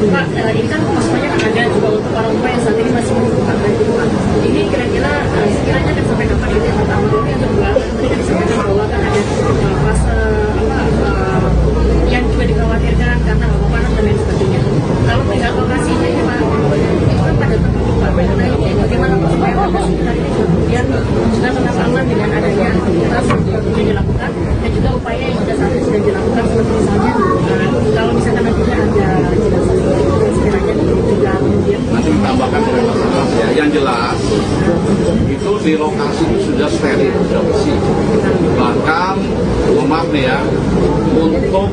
Pak, ini kan maksudnya kan ada juga untuk orang tua yang saat ini masih membutuhkan bantuan. Ini kira-kira sekiranya akan sampai kapan itu yang pertama, yang kedua tadi kan disampaikan bahwa kan ada fase yang juga dikhawatirkan karena panas dan lain sebagainya. Kalau pihak lokasinya ini Pak, itu kan pada tempatnya Pak. Nah ini bagaimana Pak supaya warga sekitar ini kemudian juga tetap aman dengan adanya aktivitas yang dilakukan dan juga upaya yang sudah saat ini sedang dilakukan seperti misalnya kalau misalkan nantinya ada jenazah sekiranya juga kemudian nanti ditambahkan oleh Basarnas ya. Yang jelas itu di lokasi itu sudah steril, sudah bersih. Bahkan maaf nih ya, untuk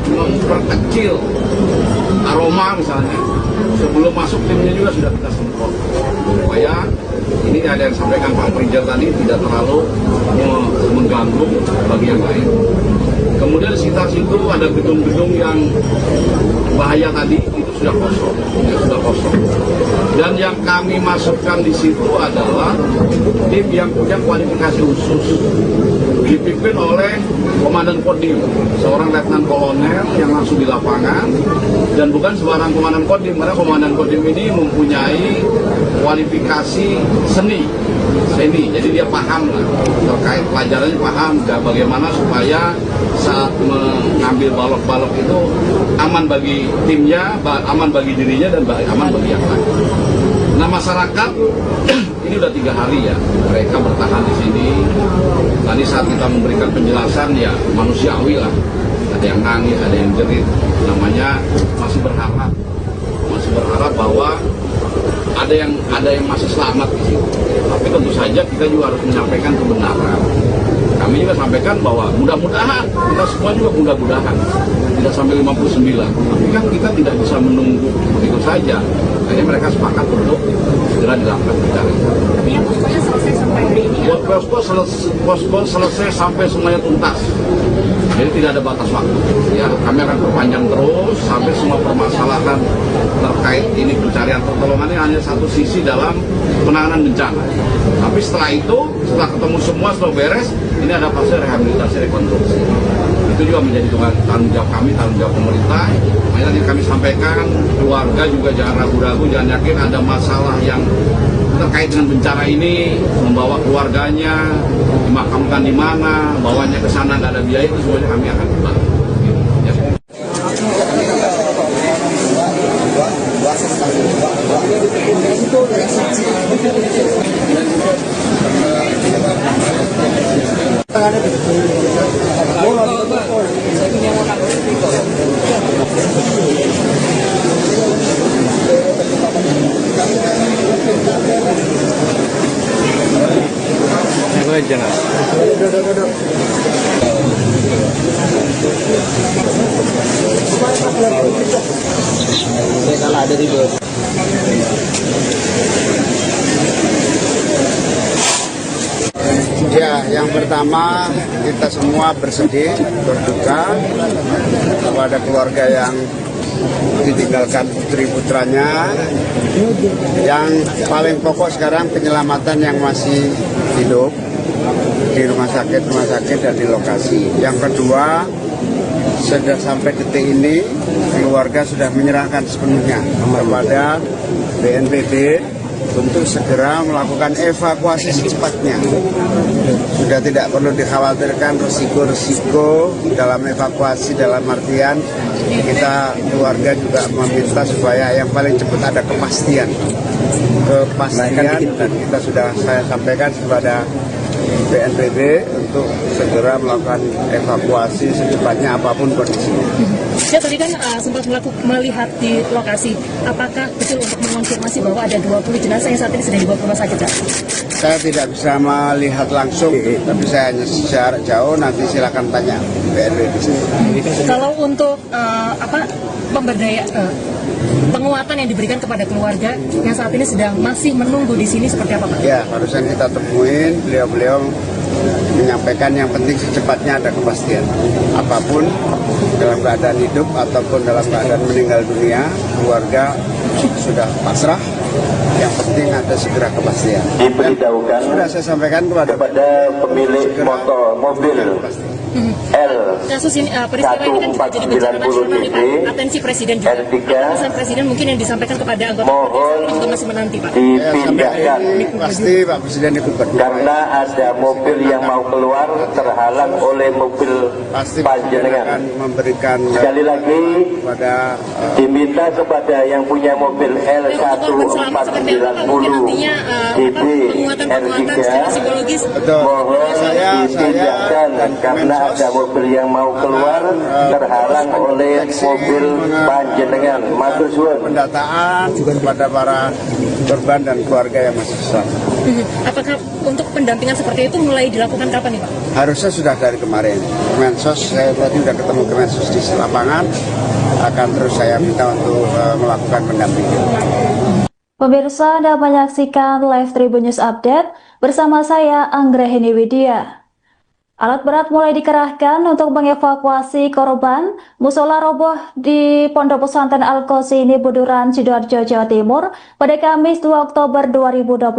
memperkecil aroma misalnya, sebelum masuk timnya juga sudah kita semprot supaya ini ada yang sampaikan Pak Prejer tadi tidak terlalu mengganggu bagi yang lain. Kemudian di sekitar situ ada gedung-gedung yang bahaya tadi, itu sudah kosong, Dan yang kami masukkan di situ adalah tim yang punya kualifikasi khusus, dipimpin oleh Komandan Kodim, seorang Letnan Kolonel yang langsung di lapangan, dan bukan sembarang Komandan Kodim, karena Komandan Kodim ini mempunyai kualifikasi seni, jadi dia paham lah terkait pelajarannya, paham bagaimana supaya saat mengambil balok-balok itu aman bagi timnya, aman bagi dirinya, dan aman bagi yang lain. Nah, masyarakat ini udah 3 hari ya mereka bertahan di sini. Tadi saat kita memberikan penjelasan ya manusiawi lah, ada yang nangis, ada yang jerit, namanya masih berharap bahwa ada yang masih selamat di sini. Tapi tentu saja kita juga harus menyampaikan kebenaran. Kami juga sampaikan bahwa mudah-mudahan, kita semua juga mudah-mudahan tidak sampai 59. Tapi kan kita tidak bisa menunggu begitu saja. Akhirnya mereka sepakat untuk segera dilakukan pencarian. Poskonya selesai sampai hari ini. Posko selesai sampai semuanya tuntas. Jadi tidak ada batas waktu. Ya, kami akan perpanjang terus sampai semua permasalahan terkait ini pencarian pertolongan ini hanya satu sisi dalam penanganan bencana. Tapi setelah itu, setelah ketemu semua, setelah beres, ini ada fase rehabilitasi rekonstruksi. Itu juga menjadi tanggung jawab kami, tanggung jawab pemerintah. Makanya tadi kami sampaikan, keluarga juga jangan ragu-ragu, jangan yakin ada masalah yang terkait dengan bencana ini, membawa keluarganya, dimakamkan di mana, bawanya ke sana nggak ada biaya, itu semuanya kami akan bantu. Ya. Ya, yang pertama kita semua bersedih, berduka kepada keluarga yang ditinggalkan putri putranya. Yang paling pokok sekarang penyelamatan yang masih hidup di rumah sakit dan di lokasi. Yang kedua, sudah sampai detik ini keluarga sudah menyerahkan sepenuhnya kepada BNPB untuk segera melakukan evakuasi secepatnya. Sudah tidak perlu dikhawatirkan risiko-risiko dalam evakuasi, dalam artian kita keluarga juga meminta supaya yang paling cepat ada kepastian. Dan kita sudah saya sampaikan kepada BNPB untuk segera melakukan evakuasi secepatnya apapun kondisinya. Ya, tadi kan sempat melihat di lokasi, apakah betul untuk mengonfirmasi bahwa ada 20 jenazah yang saat ini sedang dibawa ke rumah sakit? Saya tidak bisa melihat langsung, tapi saya hanya secara jauh, nanti silakan tanya BNPB. Kalau untuk penguatan yang diberikan kepada keluarga yang saat ini masih menunggu di sini seperti apa, Pak? Ya, barusan kita temuin, beliau menyampaikan yang penting secepatnya ada kepastian. Apapun dalam keadaan hidup ataupun dalam keadaan meninggal dunia, keluarga sudah pasrah. Yang penting ada segera kepastian. Diberitahukan sudah saya sampaikan kepada pemilik mobil L kasus ini, peristiwa ini kan juga jadi bencana nasional nih, Pak. Atensi Presiden juga. Pesan Presiden mungkin yang disampaikan kepada anggota mohon juga masih menanti, Pak. dipindahkan pasti Pak Presiden ikut berdua. karena ada mobil yang mau keluar terhalang oleh mobil Pasti Presiden akan panjenengan. memberikan Sekali lagi pada diminta kepada yang punya mobil L1490 DB penguatan secara psikologis. betul. mohon Saya dipindahkan dan karena ada mobil yang mau keluar terhalang oleh mobil panjenengan. Matur suwun. pendataan kepada para korban dan keluarga yang masih selamat. Apakah untuk pendampingan seperti itu mulai dilakukan kapan nih, Pak? Harusnya sudah dari kemarin. Kemensos, saya tadi sudah ketemu Kemensos di lapangan, akan terus saya minta untuk melakukan pendampingan. Pemirsa, Anda menyaksikan Live Tribun News Update bersama saya Anggrahini Widya. Alat berat mulai dikerahkan untuk mengevakuasi korban musola roboh di Pondok Pesantren Al-Qasimi Buduran, Sidoarjo, Jawa Timur pada Kamis 2 Oktober 2025.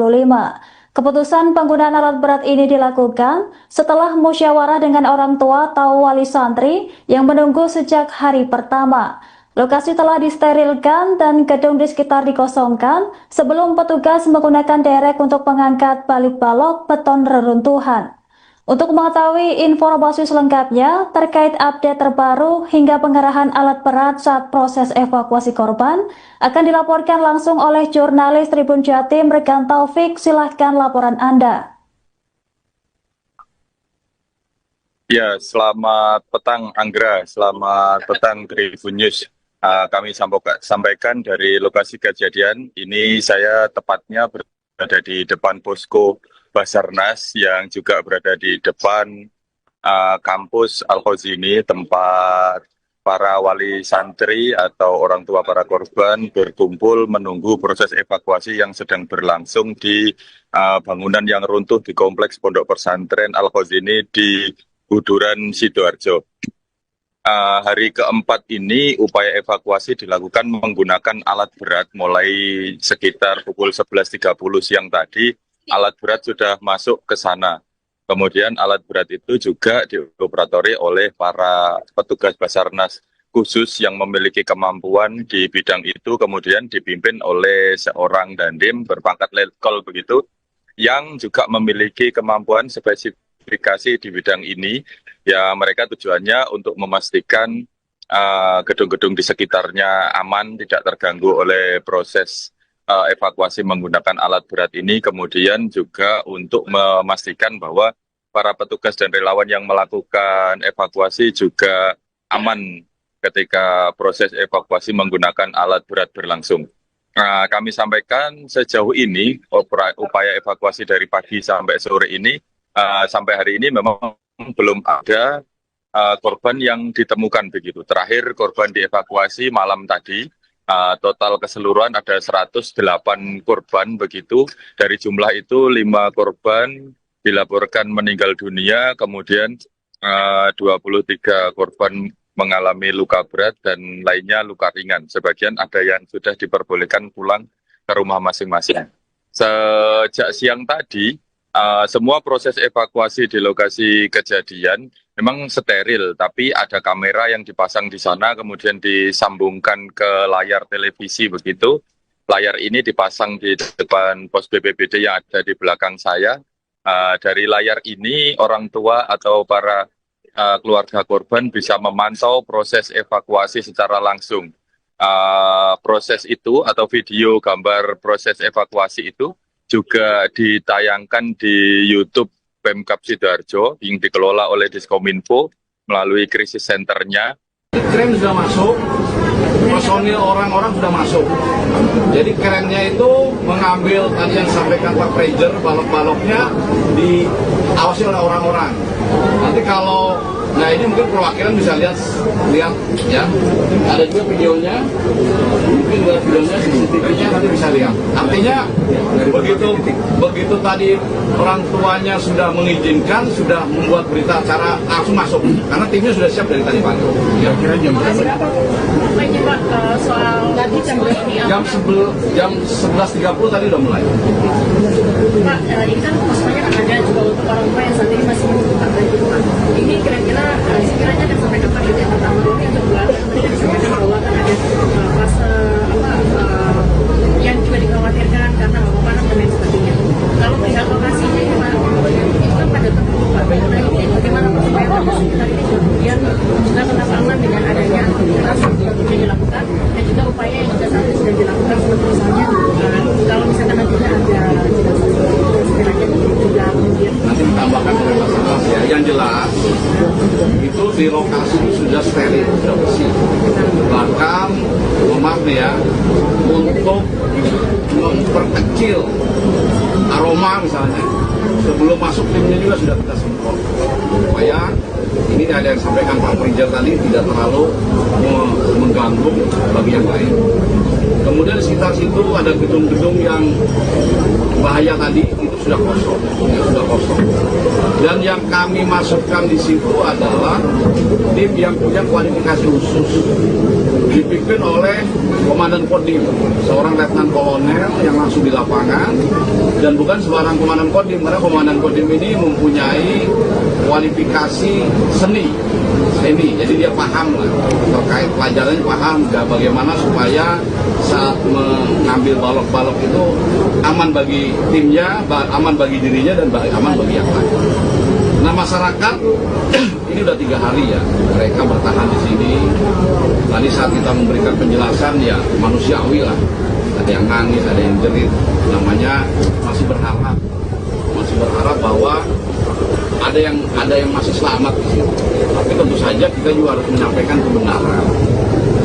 Keputusan penggunaan alat berat ini dilakukan setelah musyawarah dengan orang tua atau wali santri yang menunggu sejak hari pertama. Lokasi telah disterilkan dan gedung di sekitar dikosongkan sebelum petugas menggunakan derek untuk mengangkat balik balok beton reruntuhan. Untuk mengetahui informasi selengkapnya terkait update terbaru hingga pengerahan alat berat saat proses evakuasi korban akan dilaporkan langsung oleh jurnalis Tribun Jatim Rekan Taufik. Silahkan laporan Anda. Ya, selamat petang Anggra, selamat petang Tribun News. Kami sampaikan dari lokasi kejadian. Ini saya tepatnya berada di depan posko Basarnas yang juga berada di depan kampus Al-Qasimi, tempat para wali santri atau orang tua para korban berkumpul menunggu proses evakuasi yang sedang berlangsung di bangunan yang runtuh di kompleks Pondok Pesantren Al-Qasimi di Buduran, Sidoarjo. Hari keempat ini upaya evakuasi dilakukan menggunakan alat berat mulai sekitar pukul 11.30 siang tadi. Alat berat sudah masuk ke sana. Kemudian alat berat itu juga dioperatori oleh para petugas Basarnas khusus yang memiliki kemampuan di bidang itu, kemudian dipimpin oleh seorang dandim berpangkat letkol begitu, yang juga memiliki kemampuan spesifikasi di bidang ini. Ya, mereka tujuannya untuk memastikan gedung-gedung di sekitarnya aman, tidak terganggu oleh proses evakuasi menggunakan alat berat ini, kemudian juga untuk memastikan bahwa para petugas dan relawan yang melakukan evakuasi juga aman ketika proses evakuasi menggunakan alat berat berlangsung. Kami sampaikan sejauh ini upaya evakuasi dari pagi sampai sore ini, sampai hari ini memang belum ada korban yang ditemukan begitu. Terakhir korban dievakuasi malam tadi. Total keseluruhan ada 108 korban begitu. Dari jumlah itu 5 korban dilaporkan meninggal dunia, kemudian 23 korban mengalami luka berat dan lainnya luka ringan. Sebagian ada yang sudah diperbolehkan pulang ke rumah masing-masing. Sejak siang tadi, semua proses evakuasi di lokasi kejadian memang steril, tapi ada kamera yang dipasang di sana, kemudian disambungkan ke layar televisi begitu. Layar ini dipasang di depan pos BPBD yang ada di belakang saya. Dari layar ini, orang tua atau para keluarga korban bisa memantau proses evakuasi secara langsung. Proses itu atau video gambar proses evakuasi itu juga ditayangkan di YouTube Pemkab Sidoarjo yang dikelola oleh Diskominfo melalui krisis centernya. Kren sudah masuk, personil orang-orang sudah masuk. Jadi kerennya itu mengambil tadi yang disampaikan Pak Prejer, balok-baloknya diawasi oleh orang-orang. Nanti kalau, nah ini mungkin perwakilan bisa lihat ya, ada juga videonya, mungkin ada videonya, CCTV-nya nanti bisa lihat. Artinya begitu tadi orang tuanya sudah mengizinkan, sudah membuat berita acara langsung masuk, karena timnya sudah siap dari tadi pagi. Ya, kira jam berapa? Pak, soal tadi jam 11.30 tadi udah mulai. Pak, ini kan maksudnya kan ada juga untuk orang tua yang saat ini masih membutuhkan bantuan Pak. Ini kira-kira sekiranya akan sampai kapan itu yang pertama dulu, yang kedua tadi kan disampaikan bahwa kan ada fase yang juga dikhawatirkan karena bau panas dan lain sebagainya. Kalau pihak lokasinya ini Pak, itu kan pada tertutup Pak. Nah ini bagaimana supaya warga sekitar ini kemudian juga tetap aman dengan adanya aktivitas yang dilakukan dan juga upaya yang juga saat ini sudah dilakukan seperti misalnya kalau misalkan nantinya ada jenazah sekiranya juga kemudian nanti ditambahkan oleh Basarnas ya. Yang jelas itu di lokasi sudah steril, sudah bersih. Bahkan maaf nih ya, untuk memperkecil aroma misalnya, sebelum masuk timnya juga sudah kita semprot supaya ini ada yang sampaikan Pak Prejer tadi tidak terlalu mengganggu bagi yang lain. Kemudian di sekitar situ ada gedung-gedung yang bahaya tadi, itu sudah kosong, Dan yang kami masukkan di situ adalah tim yang punya kualifikasi khusus, dipimpin oleh Komandan Kodim, seorang Letnan Kolonel yang langsung di lapangan, dan bukan sembarang Komandan Kodim, karena Komandan Kodim ini mempunyai kualifikasi seni, jadi dia paham lah terkait pelajarannya, paham bagaimana supaya saat mengambil balok-balok itu aman bagi timnya, aman bagi dirinya, dan aman bagi yang lain. Nah, masyarakat ini udah 3 hari ya mereka bertahan di sini. Tadi saat kita memberikan penjelasan ya manusiawi lah, ada yang nangis, ada yang jerit, namanya masih berharap bahwa ada yang masih selamat di sini. Tapi tentu saja kita juga harus menyampaikan kebenaran.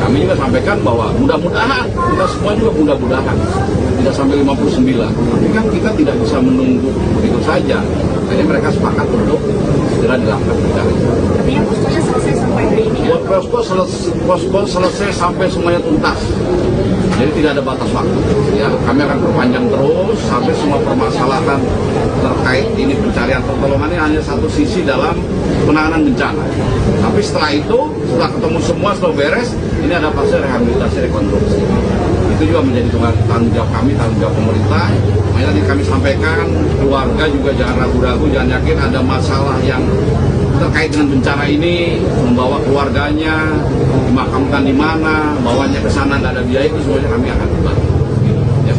Kami juga sampaikan bahwa mudah-mudahan, kita semua juga mudah-mudahan tidak sampai 59. Tapi kan kita tidak bisa menunggu begitu saja. Jadi mereka sepakat untuk segera dilakukan pencarian. Artinya poskonya selesai sampai hari ini ya? Posko selesai sampai semuanya tuntas. Jadi tidak ada batas waktu. Ya, kami akan perpanjang terus sampai semua permasalahan terkait ini pencarian pertolongan ini hanya satu sisi dalam penanganan bencana. Tapi setelah itu, setelah ketemu semua, setelah beres, ini ada fase rehabilitasi rekonstruksi. Itu juga menjadi tanggung jawab kami, tanggung jawab pemerintah. Makanya tadi kami sampaikan, keluarga juga jangan ragu-ragu, jangan yakin ada masalah yang terkait dengan bencana ini, membawa keluarganya, dimakamkan di mana, bawanya ke sana nggak ada biaya, itu semuanya kami akan bantu. Ya.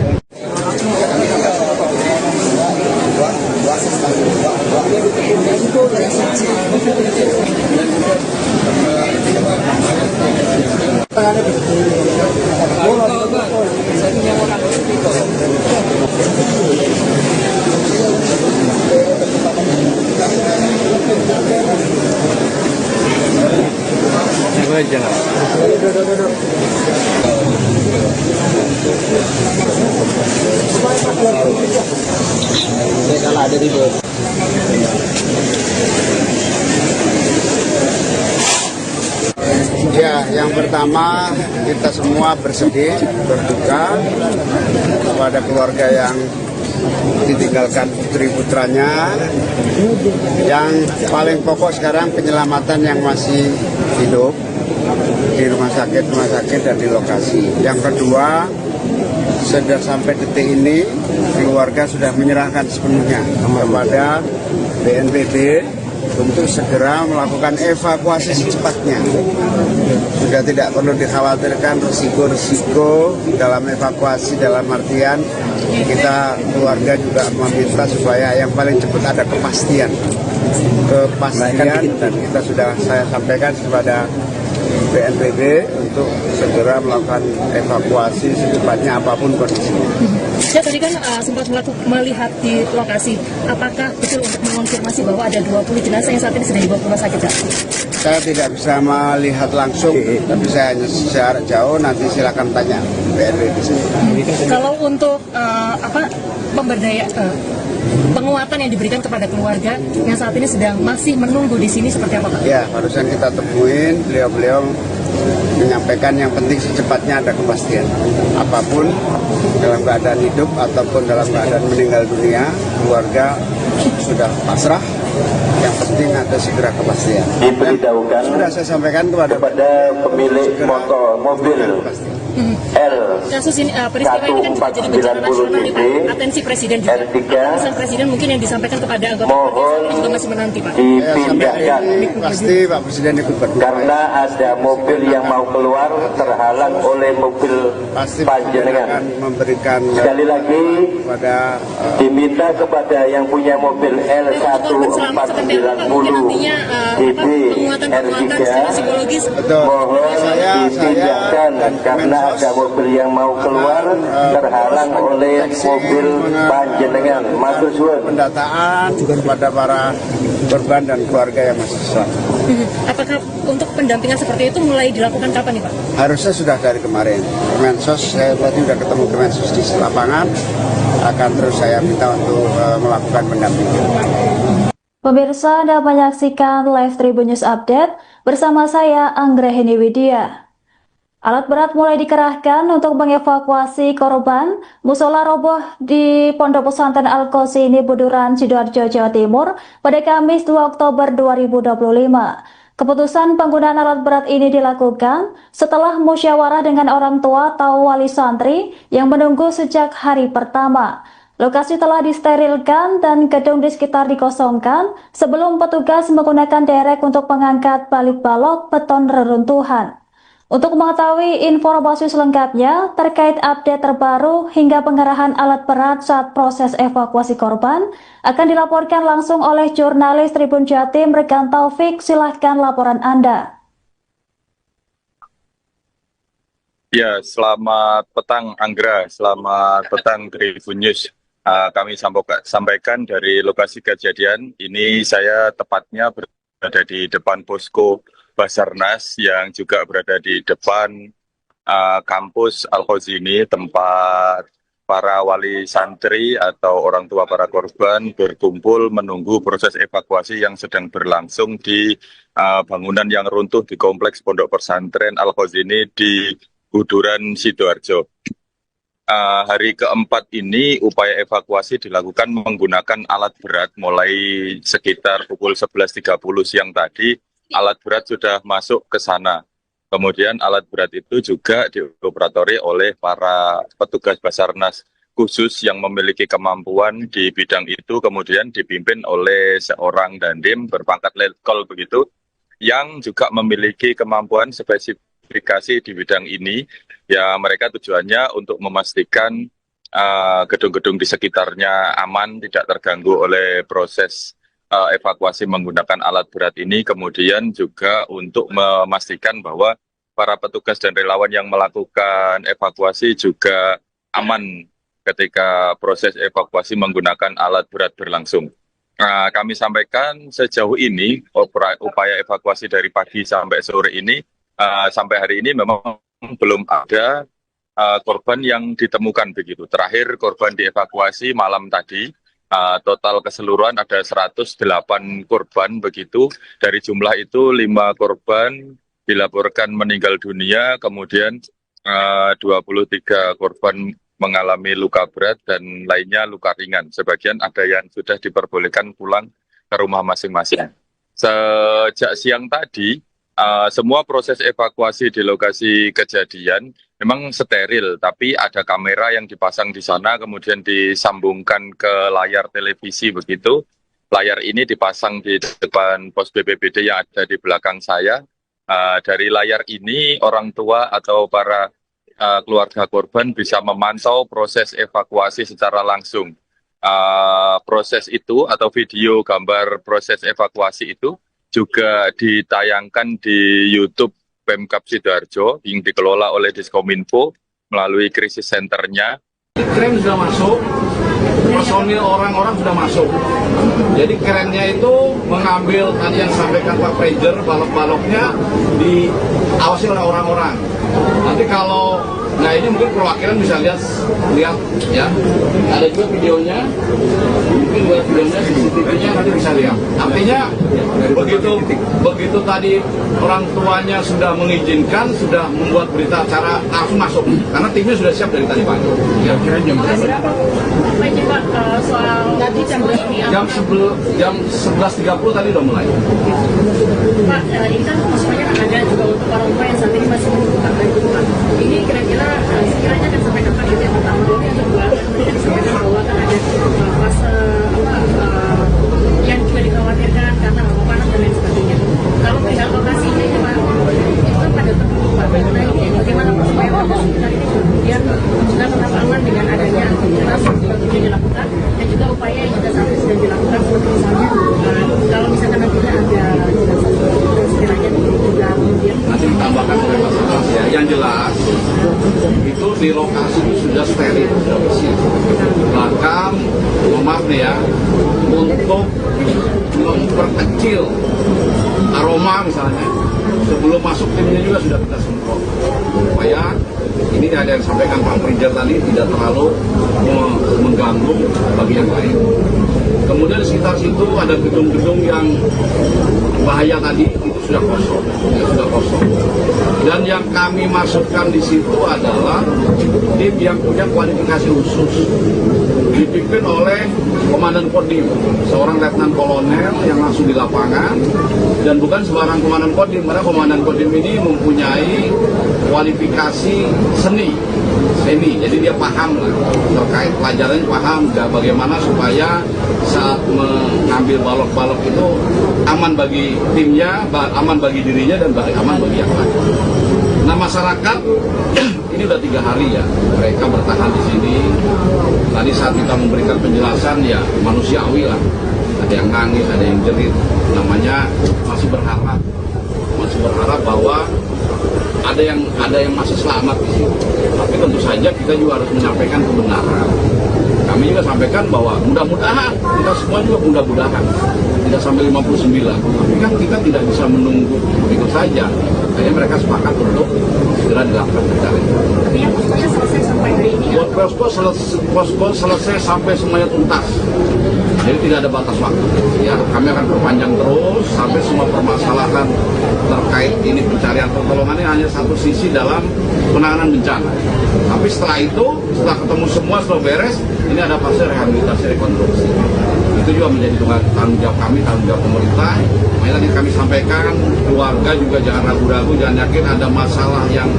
Ya, yang pertama kita semua bersedih, berduka kepada keluarga yang ditinggalkan putri-putranya. Yang paling pokok sekarang penyelamatan yang masih hidup di rumah sakit dan di lokasi. Yang kedua, sudah sampai detik ini keluarga sudah menyerahkan sepenuhnya kepada BNPB untuk segera melakukan evakuasi secepatnya. Sudah tidak perlu dikhawatirkan risiko-risiko dalam evakuasi, dalam artian kita keluarga juga meminta supaya yang paling cepat ada kepastian dan kita sudah saya sampaikan kepada BNPB untuk segera melakukan evakuasi secepatnya apapun kondisinya. Saya tadi kan sempat melihat di lokasi, apakah betul untuk mengonfirmasi bahwa ada 20 jenazah yang saat ini sedang dibawa ke rumah sakit? Saya tidak bisa melihat langsung, tapi saya hanya secara jauh, nanti silakan tanya BNPB. Kalau untuk penguatan yang diberikan kepada keluarga yang saat ini sedang masih menunggu di sini seperti apa, Pak? Ya, barusan kita temuin, beliau menyampaikan yang penting secepatnya ada kepastian. Apapun dalam keadaan hidup ataupun dalam keadaan meninggal dunia, keluarga sudah pasrah. Yang penting ada segera kepastian. Diberitahukan sudah saya sampaikan kepada pemilik mobil L kasus ini peristiwa ini kan juga jadi bencana nasional nih, Pak. Atensi Presiden juga. Pesan Presiden mungkin yang disampaikan kepada anggota mohon juga masih menanti, Pak. dipindahkan pasti Pak Presiden ikut berdoa. karena ada mobil yang mau keluar terhalang oleh mobil Pasti panjenengan. akan memberikan Sekali lagi kepada diminta kepada yang punya mobil Korban selamat seperti apa, Pak? Mungkin nantinya DB penguatan secara psikologis. betul. mohon Saya dipindahkan karena ada mobil yang mau keluar terhalang oleh mobil panjenengan. Matur suwun. pendataan kepada para korban dan keluarga yang masih selamat. Apakah untuk pendampingan seperti itu mulai dilakukan kapan nih, Pak? Harusnya sudah dari kemarin. Kemensos, saya tadi sudah ketemu Kemensos di lapangan, akan terus saya minta untuk melakukan pendampingan. Pemirsa, Anda menyaksikan live Tribun News Update bersama saya Anggrahini Widya. Alat berat mulai dikerahkan untuk mengevakuasi korban musola roboh di Pondok Pesantren Al-Qasimi Buduran, Sidoarjo, Jawa Timur pada Kamis 2 Oktober 2025. Keputusan penggunaan alat berat ini dilakukan setelah musyawarah dengan orang tua atau wali santri yang menunggu sejak hari pertama. Lokasi telah disterilkan dan gedung di sekitar dikosongkan sebelum petugas menggunakan derek untuk mengangkat balik balok beton reruntuhan. Untuk mengetahui informasi selengkapnya terkait update terbaru hingga pengerahan alat berat saat proses evakuasi korban akan dilaporkan langsung oleh jurnalis Tribun Jatim Rekan Taufik. Silahkan laporan Anda. Ya, selamat petang Anggra, selamat petang Tribun News. Kami sampaikan dari lokasi kejadian. Ini saya tepatnya berada di depan posko Basarnas yang juga berada di depan kampus Al-Qasimi, tempat para wali santri atau orang tua para korban berkumpul menunggu proses evakuasi yang sedang berlangsung di bangunan yang runtuh di kompleks Pondok Pesantren Al-Qasimi di Buduran, Sidoarjo. Hari keempat ini upaya evakuasi dilakukan menggunakan alat berat mulai sekitar pukul 11.30 siang tadi. Alat berat sudah masuk ke sana. Kemudian alat berat itu juga dioperatori oleh para petugas Basarnas khusus yang memiliki kemampuan di bidang itu, kemudian dipimpin oleh seorang dandim berpangkat letkol begitu, yang juga memiliki kemampuan spesifikasi di bidang ini. Ya, mereka tujuannya untuk memastikan gedung-gedung di sekitarnya aman, tidak terganggu oleh proses evakuasi menggunakan alat berat ini, kemudian juga untuk memastikan bahwa para petugas dan relawan yang melakukan evakuasi juga aman ketika proses evakuasi menggunakan alat berat berlangsung. Kami sampaikan sejauh ini upaya evakuasi dari pagi sampai sore ini, sampai hari ini memang belum ada korban yang ditemukan begitu. Terakhir korban dievakuasi malam tadi. Total keseluruhan ada 108 korban begitu. Dari jumlah itu 5 korban dilaporkan meninggal dunia, kemudian 23 korban mengalami luka berat dan lainnya luka ringan. Sebagian ada yang sudah diperbolehkan pulang ke rumah masing-masing. Sejak siang tadi, semua proses evakuasi di lokasi kejadian memang steril, tapi ada kamera yang dipasang di sana, kemudian disambungkan ke layar televisi begitu. Layar ini dipasang di depan pos BPBD yang ada di belakang saya. Dari layar ini orang tua atau para keluarga korban bisa memantau proses evakuasi secara langsung. Proses itu atau video gambar proses evakuasi itu juga ditayangkan di YouTube Pemkab Sidoarjo yang dikelola oleh Diskominfo melalui krisis centernya. Kren sudah masuk, personil orang-orang sudah masuk. Jadi kerennya itu mengambil tadi yang disampaikan Pak Prejer, balok-baloknya diawasi oleh orang-orang. Nanti kalau, nah ini mungkin perwakilan bisa lihat ya. Ada juga videonya, mungkin buat videonya, CCTV-nya nanti bisa lihat. Artinya begitu tadi orang tuanya sudah mengizinkan, sudah membuat berita acara langsung masuk. Karena timnya sudah siap dari tadi pagi. Ya, kira jam berapa? Soal nanti jam jam 11.30 tadi udah mulai. Pak, ini kan semuanya ada juga untuk orang tua yang saat ini masih membutuhkan bantuan. Ini kira-kira sekiranya akan sampai kapan itu yang pertama dulu, yang kedua kemudian disampaikan bahwa akan ada fase yang juga dikhawatirkan karena panas dan lain sebagainya. Kalau perihal lokasi ini Pak, itu kan pada tertutup Pak. Nah ini bagaimana supaya warga sekitar ini kemudian juga tetap aman dengan adanya aktivitas yang juga dilakukan dan juga upaya yang juga saat ini sedang dilakukan seperti misalnya kalau misalkan nantinya ada sekiranya juga kemudian nanti ditambahkan oleh Basarnas ya. Yang jelas itu di lokasi itu sudah steril, sudah bersih. Bahkan, maaf nih ya, untuk memperkecil aroma misalnya, sebelum masuk timnya juga sudah kita semprot supaya ini ada yang sampaikan Pak Prejer tadi tidak terlalu mengganggu bagi yang lain. Kemudian di sekitar situ ada gedung-gedung yang bahaya tadi, itu sudah kosong, Dan yang kami masukkan di situ adalah tim yang punya kualifikasi khusus, dipimpin oleh Komandan Kodim, seorang Letnan Kolonel yang langsung di lapangan, dan bukan sembarang Komandan Kodim, karena Komandan Kodim ini mempunyai kualifikasi seni, jadi dia paham lah terkait pelajarannya, paham bagaimana supaya saat mengambil balok-balok itu aman bagi timnya, aman bagi dirinya, dan aman bagi yang lain. Nah, masyarakat ini udah 3 hari ya mereka bertahan di sini. Tadi saat kita memberikan penjelasan ya manusiawi lah, ada yang nangis, ada yang jerit, namanya masih berharap bahwa ada yang masih selamat di sini. Tapi tentu saja kita juga harus menyampaikan kebenaran. Kami juga sampaikan bahwa mudah-mudahan, kita semua juga mudah-mudahan tidak sampai 59. Tapi kan kita tidak bisa menunggu begitu saja. Akhirnya mereka sepakat untuk segera dilakukan pencarian. Poskonya selesai sampai hari ini. Buat posko selesai sampai semuanya tuntas. Jadi tidak ada batas waktu. Ya, kami akan perpanjang terus sampai semua permasalahan terkait ini pencarian pertolongan ini hanya satu sisi dalam penanganan bencana. Tapi setelah itu, setelah ketemu semua, setelah beres, ini ada fase rehabilitasi rekonstruksi. Itu juga menjadi tanggung jawab kami, tanggung jawab pemerintah. Makanya tadi kami sampaikan, keluarga juga jangan ragu-ragu, jangan yakin ada masalah yang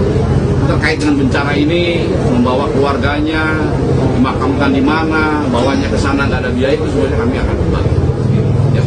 terkait dengan bencana ini, membawa keluarganya, dimakamkan di mana, bawanya ke sana nggak ada biaya, itu semuanya kami akan bantu. Ya.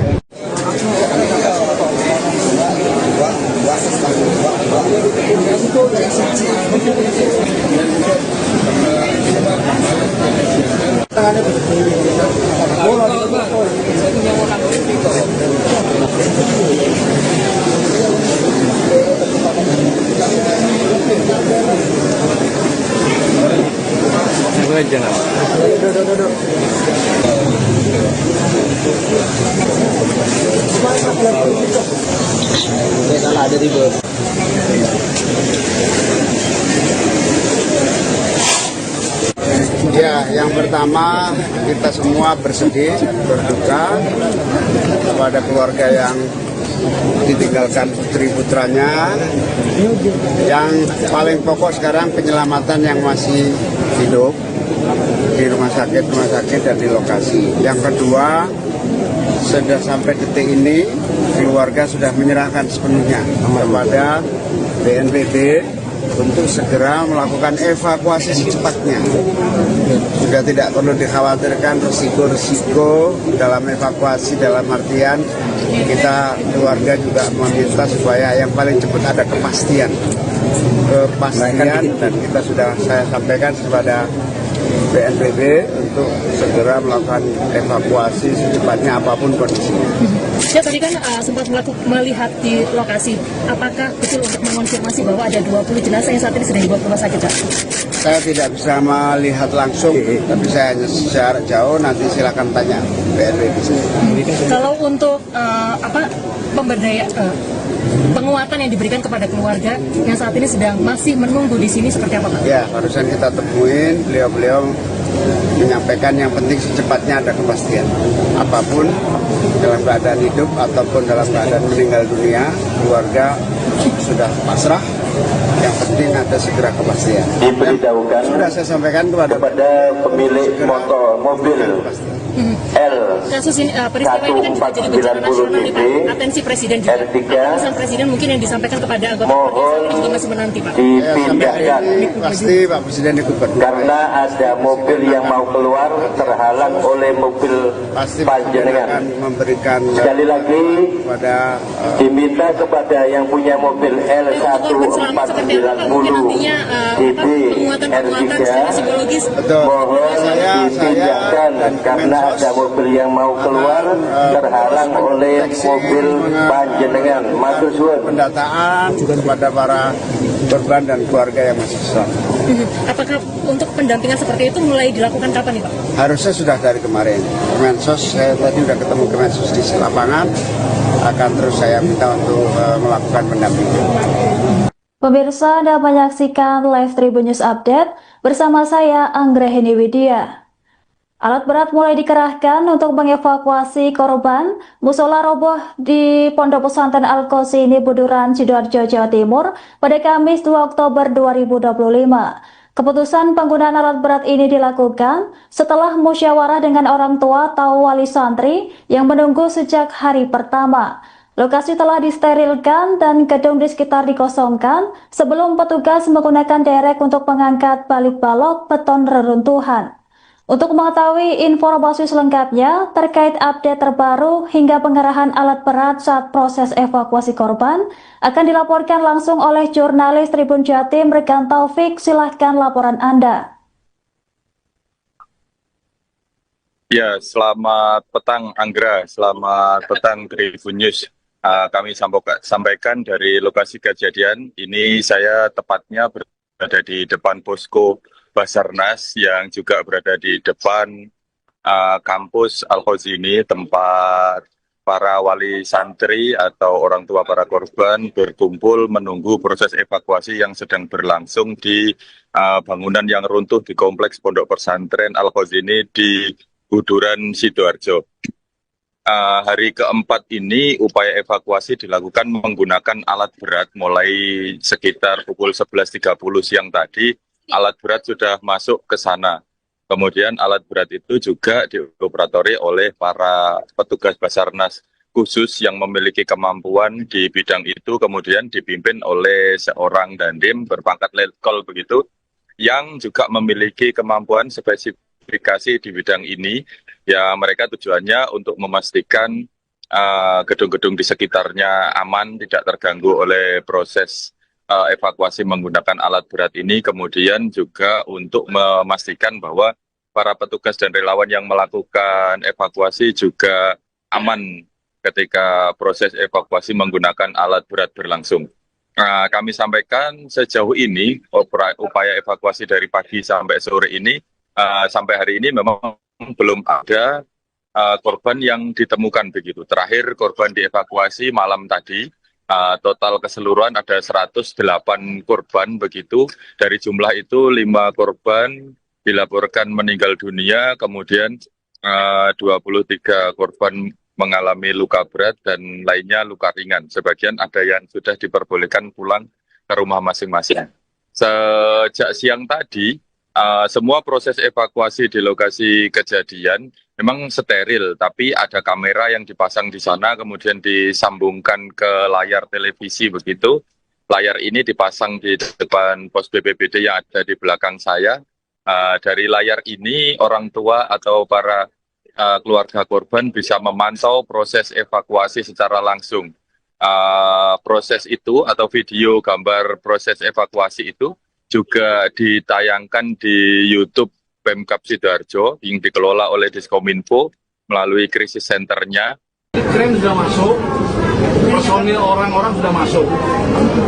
Ya, yang pertama kita semua bersedih, berduka kepada keluarga yang ditinggalkan putri putranya. Yang paling pokok sekarang penyelamatan yang masih hidup di rumah sakit dan di lokasi. Yang kedua, sudah sampai detik ini keluarga sudah menyerahkan sepenuhnya kepada BNPB untuk segera melakukan evakuasi secepatnya. Sudah tidak perlu dikhawatirkan risiko-risiko dalam evakuasi, dalam artian kita keluarga juga meminta supaya yang paling cepat ada kepastian, dan kita sudah saya sampaikan kepada BNPB untuk segera melakukan evakuasi secepatnya apapun kondisinya. Ya, tadi kan sempat melihat di lokasi, apakah betul untuk mengonfirmasi bahwa ada 20 jenazah yang saat ini sedang dibawa ke rumah sakit, Pak? Saya tidak bisa melihat langsung, tapi saya hanya secara jauh, nanti silakan tanya BNPB. Kalau untuk penguatan yang diberikan kepada keluarga yang saat ini sedang masih menunggu di sini seperti apa, Pak? Ya, barusan kita temuin, beliau menyampaikan yang penting secepatnya ada kepastian. Apapun dalam keadaan hidup ataupun dalam keadaan meninggal dunia, keluarga sudah pasrah. Yang penting ada segera kepastian. Diberitahukan sudah saya sampaikan kepada pemilik mobil L Kasus ini, peristiwa ini kan juga jadi bencana nasional nih, Pak. Atensi Presiden juga. Pesan Presiden mungkin yang disampaikan kepada anggota mohon juga masih menanti, Pak. dipindahkan pasti Pak Presiden ikut berdua. karena ada mobil yang mau keluar terhalang oleh mobil Pasti panjenengan. akan memberikan Sekali lagi pada diminta kepada yang punya mobil L1490 DB penguatan secara psikologis. betul. mohon dipindahkan karena ada mobil yang mau keluar terhalang oleh mobil panjenengan. Matur suwun. Pendataan kepada para korban dan keluarga yang masih selamat. Apakah untuk pendampingan seperti itu mulai dilakukan kapan nih, Pak? Harusnya sudah dari kemarin. Kemensos, saya tadi sudah ketemu Kemensos di lapangan, akan terus saya minta untuk melakukan pendampingan. Pemirsa, Anda menyaksikan Live Tribun News Update bersama saya Anggrahini Widya. Alat berat mulai dikerahkan untuk mengevakuasi korban musola roboh di Pondok Pesantren Al-Qasyini Buduran, Sidoarjo, Jawa Timur pada Kamis 2 Oktober 2025. Keputusan penggunaan alat berat ini dilakukan setelah musyawarah dengan orang tua atau wali santri yang menunggu sejak hari pertama. Lokasi telah disterilkan dan gedung di sekitar dikosongkan sebelum petugas menggunakan derek untuk mengangkat balik balok beton reruntuhan. Untuk mengetahui informasi selengkapnya terkait update terbaru hingga pengerahan alat berat saat proses evakuasi korban akan dilaporkan langsung oleh jurnalis Tribun Jatim Rekan Taufik. Silahkan laporan Anda. Ya, selamat petang Anggra, selamat petang Tribun News. Kami sampaikan dari lokasi kejadian. Ini saya tepatnya berada di depan posko Basarnas yang juga berada di depan kampus Al-Qasyini, tempat para wali santri atau orang tua para korban berkumpul menunggu proses evakuasi yang sedang berlangsung di bangunan yang runtuh di kompleks Pondok Pesantren Al-Qasyini di Buduran, Sidoarjo. Hari keempat ini upaya evakuasi dilakukan menggunakan alat berat mulai sekitar pukul 11.30 siang tadi. Alat berat sudah masuk ke sana. Kemudian alat berat itu juga dioperatori oleh para petugas Basarnas khusus yang memiliki kemampuan di bidang itu, kemudian dipimpin oleh seorang dandim berpangkat letkol begitu, yang juga memiliki kemampuan spesifikasi di bidang ini. Ya, mereka tujuannya untuk memastikan gedung-gedung di sekitarnya aman, tidak terganggu oleh proses evakuasi menggunakan alat berat ini, kemudian juga untuk memastikan bahwa para petugas dan relawan yang melakukan evakuasi juga aman ketika proses evakuasi menggunakan alat berat berlangsung. Kami sampaikan sejauh ini upaya evakuasi dari pagi sampai sore ini, sampai hari ini memang belum ada korban yang ditemukan begitu. Terakhir korban dievakuasi malam tadi. Total keseluruhan ada 108 korban begitu. Dari jumlah itu 5 korban dilaporkan meninggal dunia, kemudian 23 korban mengalami luka berat dan lainnya luka ringan. Sebagian ada yang sudah diperbolehkan pulang ke rumah masing-masing. Sejak siang tadi, semua proses evakuasi di lokasi kejadian memang steril, tapi ada kamera yang dipasang di sana, kemudian disambungkan ke layar televisi begitu. Layar ini dipasang di depan pos BPBD yang ada di belakang saya. Dari layar ini, orang tua atau para keluarga korban bisa memantau proses evakuasi secara langsung. Proses itu atau video gambar proses evakuasi itu juga ditayangkan di YouTube Pemkab Sidoarjo yang dikelola oleh Diskominfo melalui krisis centernya. Kren sudah masuk, personil orang-orang sudah masuk.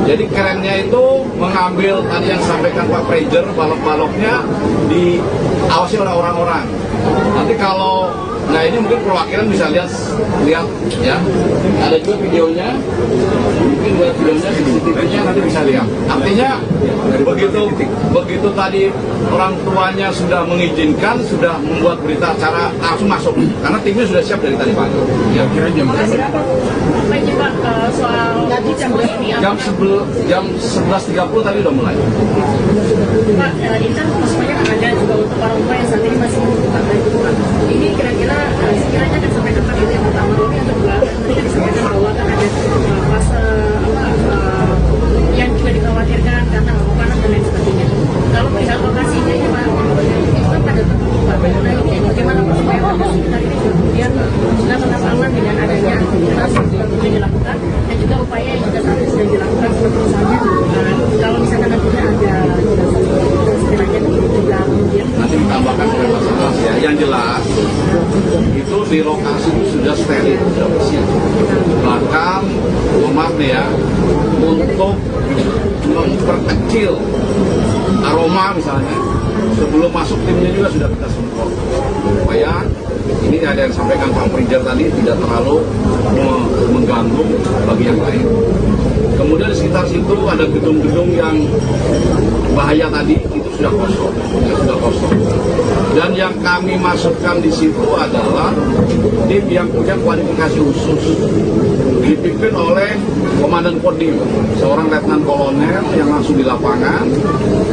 Jadi kerennya itu mengambil tadi yang disampaikan Pak Prejer, balok-baloknya diawasi oleh orang-orang. Nanti kalau, nah ini mungkin perwakilan bisa lihat ya. Ada juga videonya, mungkin buat videonya, CCTV-nya nanti bisa lihat. Artinya begitu tadi orang tuanya sudah mengizinkan, sudah membuat berita acara langsung masuk. Karena timnya sudah siap dari tadi pagi. Ya, kira jam soal ini jam 11.30 tadi udah mulai. Pak, ini kan semuanya ada juga untuk orang tua yang saat ini masih membutuhkan bantuan. Ini kira-kira sekiranya akan sampai kapan itu yang pertama dulu, yang kedua tadi kan disampaikan bahwa kan ada fase yang juga dikhawatirkan karena abu panas dan lain sebagainya. Kalau pihak lokasinya ini Pak, itu kan pada tertutup Pak. Nah ini bagaimana supaya warga sekitar ini juga kemudian juga tetap aman dengan adanya aktivitas yang dilakukan dan juga upaya yang juga saat ini sudah dilakukan seperti misalnya kalau misalkan nantinya ada sekiranya juga kemudian Nanti ditambahkan dengan ya. Yang jelas itu di lokasi itu sudah steril, sudah bersih. Bahkan, maaf nih ya, untuk memperkecil aroma misalnya, sebelum masuk timnya juga sudah kita semprot supaya ini ada yang sampaikan Pak Prijer tadi tidak terlalu mengganggu bagi yang lain. Kemudian di sekitar situ ada gedung-gedung yang bahaya tadi itu sudah kosong, Dan yang kami masukkan di situ adalah tim yang punya kualifikasi khusus, dipimpin oleh Komandan Kodim, seorang letnan kolonel yang langsung di lapangan,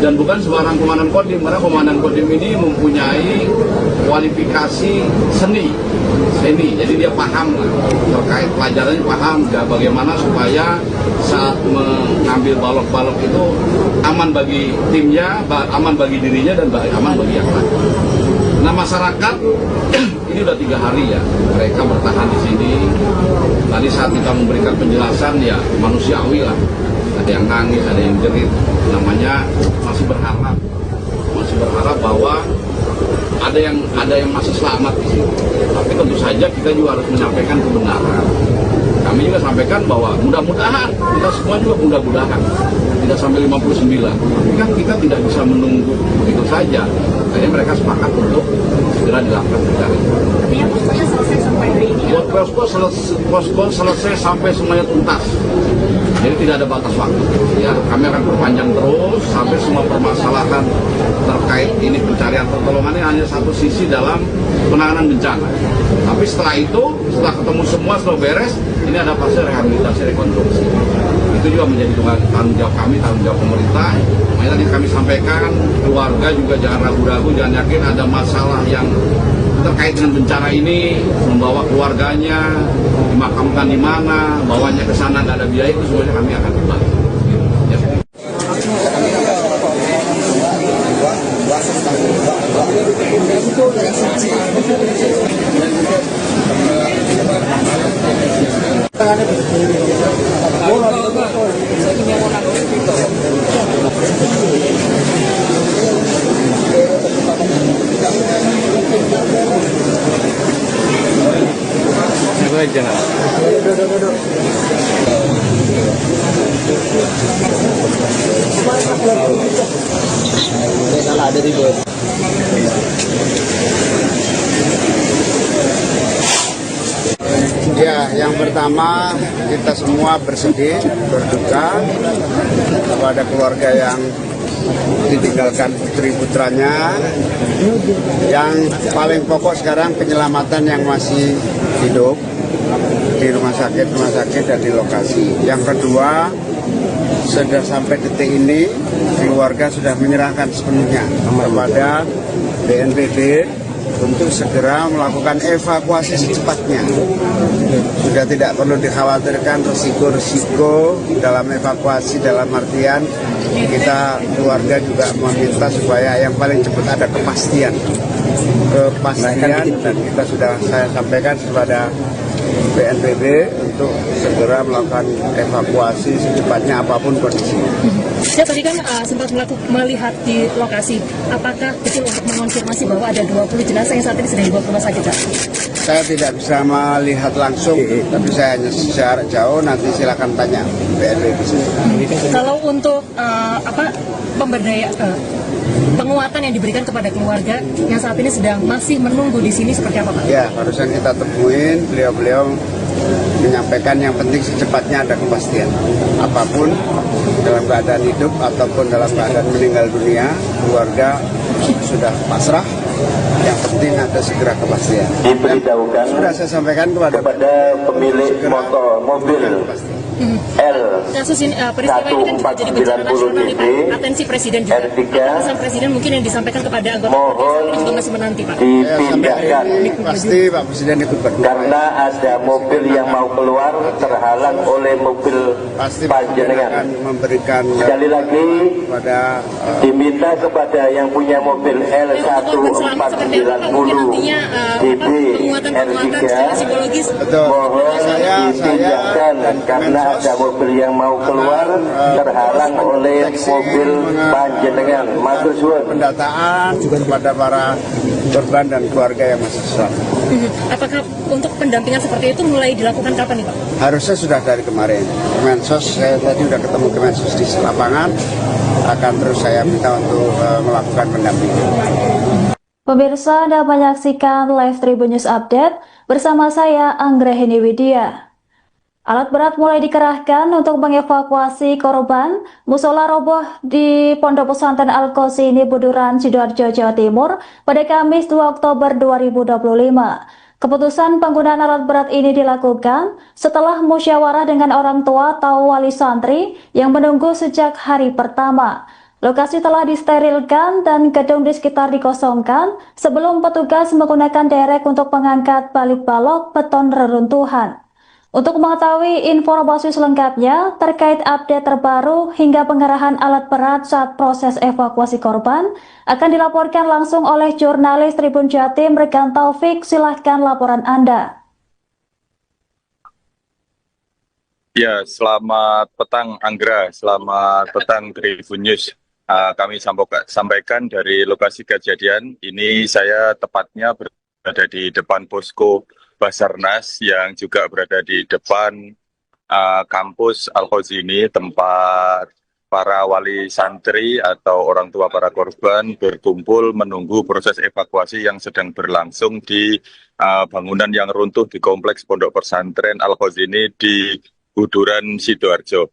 dan bukan sembarang Komandan Kodim, karena Komandan Kodim ini mempunyai kualifikasi seni, jadi dia paham lah, terkait pelajarannya paham, bagaimana supaya saat mengambil balok-balok itu aman bagi timnya, aman bagi dirinya, dan aman bagi yang lain. Nah, masyarakat ini udah 3 hari ya, mereka bertahan di sini. Tadi saat kita memberikan penjelasan ya manusiawi lah, ada yang nangis, ada yang jerit, namanya masih berharap bahwa ada yang masih selamat di sini. Tapi tentu saja kita juga harus menyampaikan kebenaran. Kami juga sampaikan bahwa mudah-mudahan, kita semua juga mudah-mudahan tidak sampai 59. Tapi kan kita tidak bisa menunggu begitu saja. Jadi mereka sepakat untuk segera dilakukan pencarian. Artinya poskonya selesai sampai hari ini ya? Posko selesai sampai semuanya tuntas. Jadi tidak ada batas waktu. Ya, kami akan perpanjang terus sampai semua permasalahan terkait ini pencarian pertolongan ini hanya satu sisi dalam penanganan bencana. Tapi setelah itu, setelah ketemu semua, setelah beres, ini ada fase rehabilitasi rekonstruksi. Itu juga menjadi tanggung jawab kami, tanggung jawab pemerintah. Makanya tadi kami sampaikan, keluarga juga jangan ragu-ragu, jangan yakin ada masalah yang terkait dengan bencana ini, membawa keluarganya, dimakamkan di mana, bawanya ke sana nggak ada biaya, itu semuanya kami akan bantu. Ya. Ya, yang pertama kita semua bersedih, berduka kepada keluarga yang ditinggalkan putri-putranya. Yang paling pokok sekarang penyelamatan yang masih hidup di rumah sakit dan di lokasi. Yang kedua, sudah sampai detik ini keluarga sudah menyerahkan sepenuhnya kepada BNPB untuk segera melakukan evakuasi secepatnya. Sudah tidak perlu dikhawatirkan risiko-risiko dalam evakuasi, dalam artian kita keluarga juga meminta supaya yang paling cepat ada kepastian, dan kita sudah saya sampaikan kepada BNPB untuk segera melakukan evakuasi secepatnya apapun kondisinya. Saya tadi kan sempat melihat di lokasi, apakah betul untuk mengonfirmasi bahwa ada 20 jenazah yang saat ini sedang dibawa ke rumah sakit, Pak? Saya tidak bisa melihat langsung, tapi saya hanya secara jauh, nanti silakan tanya BNPB. Kalau untuk penguatan yang diberikan kepada keluarga yang saat ini sedang masih menunggu di sini seperti apa, Pak? Ya, barusan kita temuin, beliau menyampaikan yang penting secepatnya ada kepastian. Apapun dalam keadaan hidup ataupun dalam keadaan meninggal dunia, keluarga sudah pasrah. Yang penting ada segera kepastian. Diberitahukan sudah saya sampaikan kepada pemilik mobil L Kasus ini, peristiwa ini kan juga jadi bencana nasional nih, Pak. Atensi Presiden juga. Apa pesan Presiden mungkin yang disampaikan kepada anggota mohon juga masih menanti, Pak? dipindahkan pasti Pak Presiden ikut berdoa. karena ada mobil yang mau keluar terhalang oleh mobil Pasti Presiden akan panjenengan. memberikan Sekali lagi pada diminta kepada yang punya mobil Seperti apa, Pak? Mungkin L140 nantinya DB penguatan secara R3 psikologis. betul. mohon Saya dipindahkan karena ada mobil yang mau keluar terhalang oleh mobil panjenengan. Matur suwun. pendataan kepada para korban dan keluarga yang masih selamat. Apakah untuk pendampingan seperti itu mulai dilakukan kapan nih, Pak? Harusnya sudah dari kemarin. Kemensos, saya tadi sudah ketemu Kemensos di lapangan, akan terus saya minta untuk melakukan pendampingan. Pemirsa, Anda menyaksikan live Tribun News Update bersama saya Anggrahini Widya. Alat berat mulai dikerahkan untuk mengevakuasi korban musola roboh di Pondok Pesantren Al-Qasimi Buduran, Sidoarjo, Jawa Timur pada Kamis 2 Oktober 2025. Keputusan penggunaan alat berat ini dilakukan setelah musyawarah dengan orang tua atau wali santri yang menunggu sejak hari pertama. Lokasi telah disterilkan dan gedung di sekitar dikosongkan sebelum petugas menggunakan derek untuk mengangkat balik balok beton reruntuhan. Untuk mengetahui informasi selengkapnya terkait update terbaru hingga pengerahan alat berat saat proses evakuasi korban akan dilaporkan langsung oleh jurnalis Tribun Jatim Rekan Taufik. Silahkan laporan Anda. Ya, selamat petang Anggra, selamat petang Tribun News. Kami sampaikan dari lokasi kejadian. Ini saya tepatnya berada di depan posko Basarnas yang juga berada di depan kampus Al-Qasimi, tempat para wali santri atau orang tua para korban berkumpul menunggu proses evakuasi yang sedang berlangsung di bangunan yang runtuh di kompleks Pondok Pesantren Al-Qasimi di Buduran, Sidoarjo.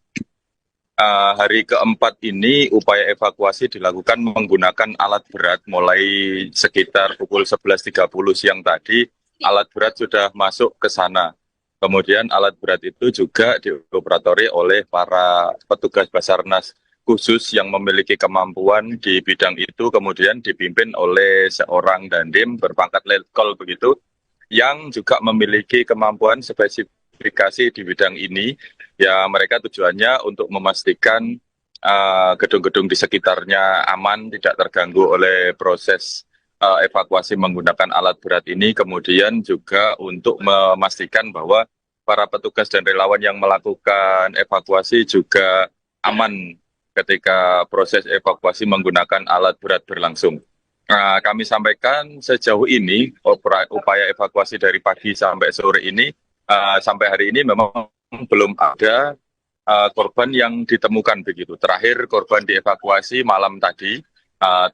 Hari keempat ini upaya evakuasi dilakukan menggunakan alat berat mulai sekitar pukul 11.30 siang tadi. Alat berat sudah masuk ke sana. Kemudian alat berat itu juga dioperatori oleh para petugas Basarnas khusus yang memiliki kemampuan di bidang itu, kemudian dipimpin oleh seorang dandim berpangkat letkol begitu, yang juga memiliki kemampuan spesifikasi di bidang ini. Ya, mereka tujuannya untuk memastikan gedung-gedung di sekitarnya aman, tidak terganggu oleh proses evakuasi menggunakan alat berat ini, kemudian juga untuk memastikan bahwa para petugas dan relawan yang melakukan evakuasi juga aman ketika proses evakuasi menggunakan alat berat berlangsung. Kami sampaikan sejauh ini upaya evakuasi dari pagi sampai sore ini, sampai hari ini memang belum ada korban yang ditemukan begitu. Terakhir korban dievakuasi malam tadi.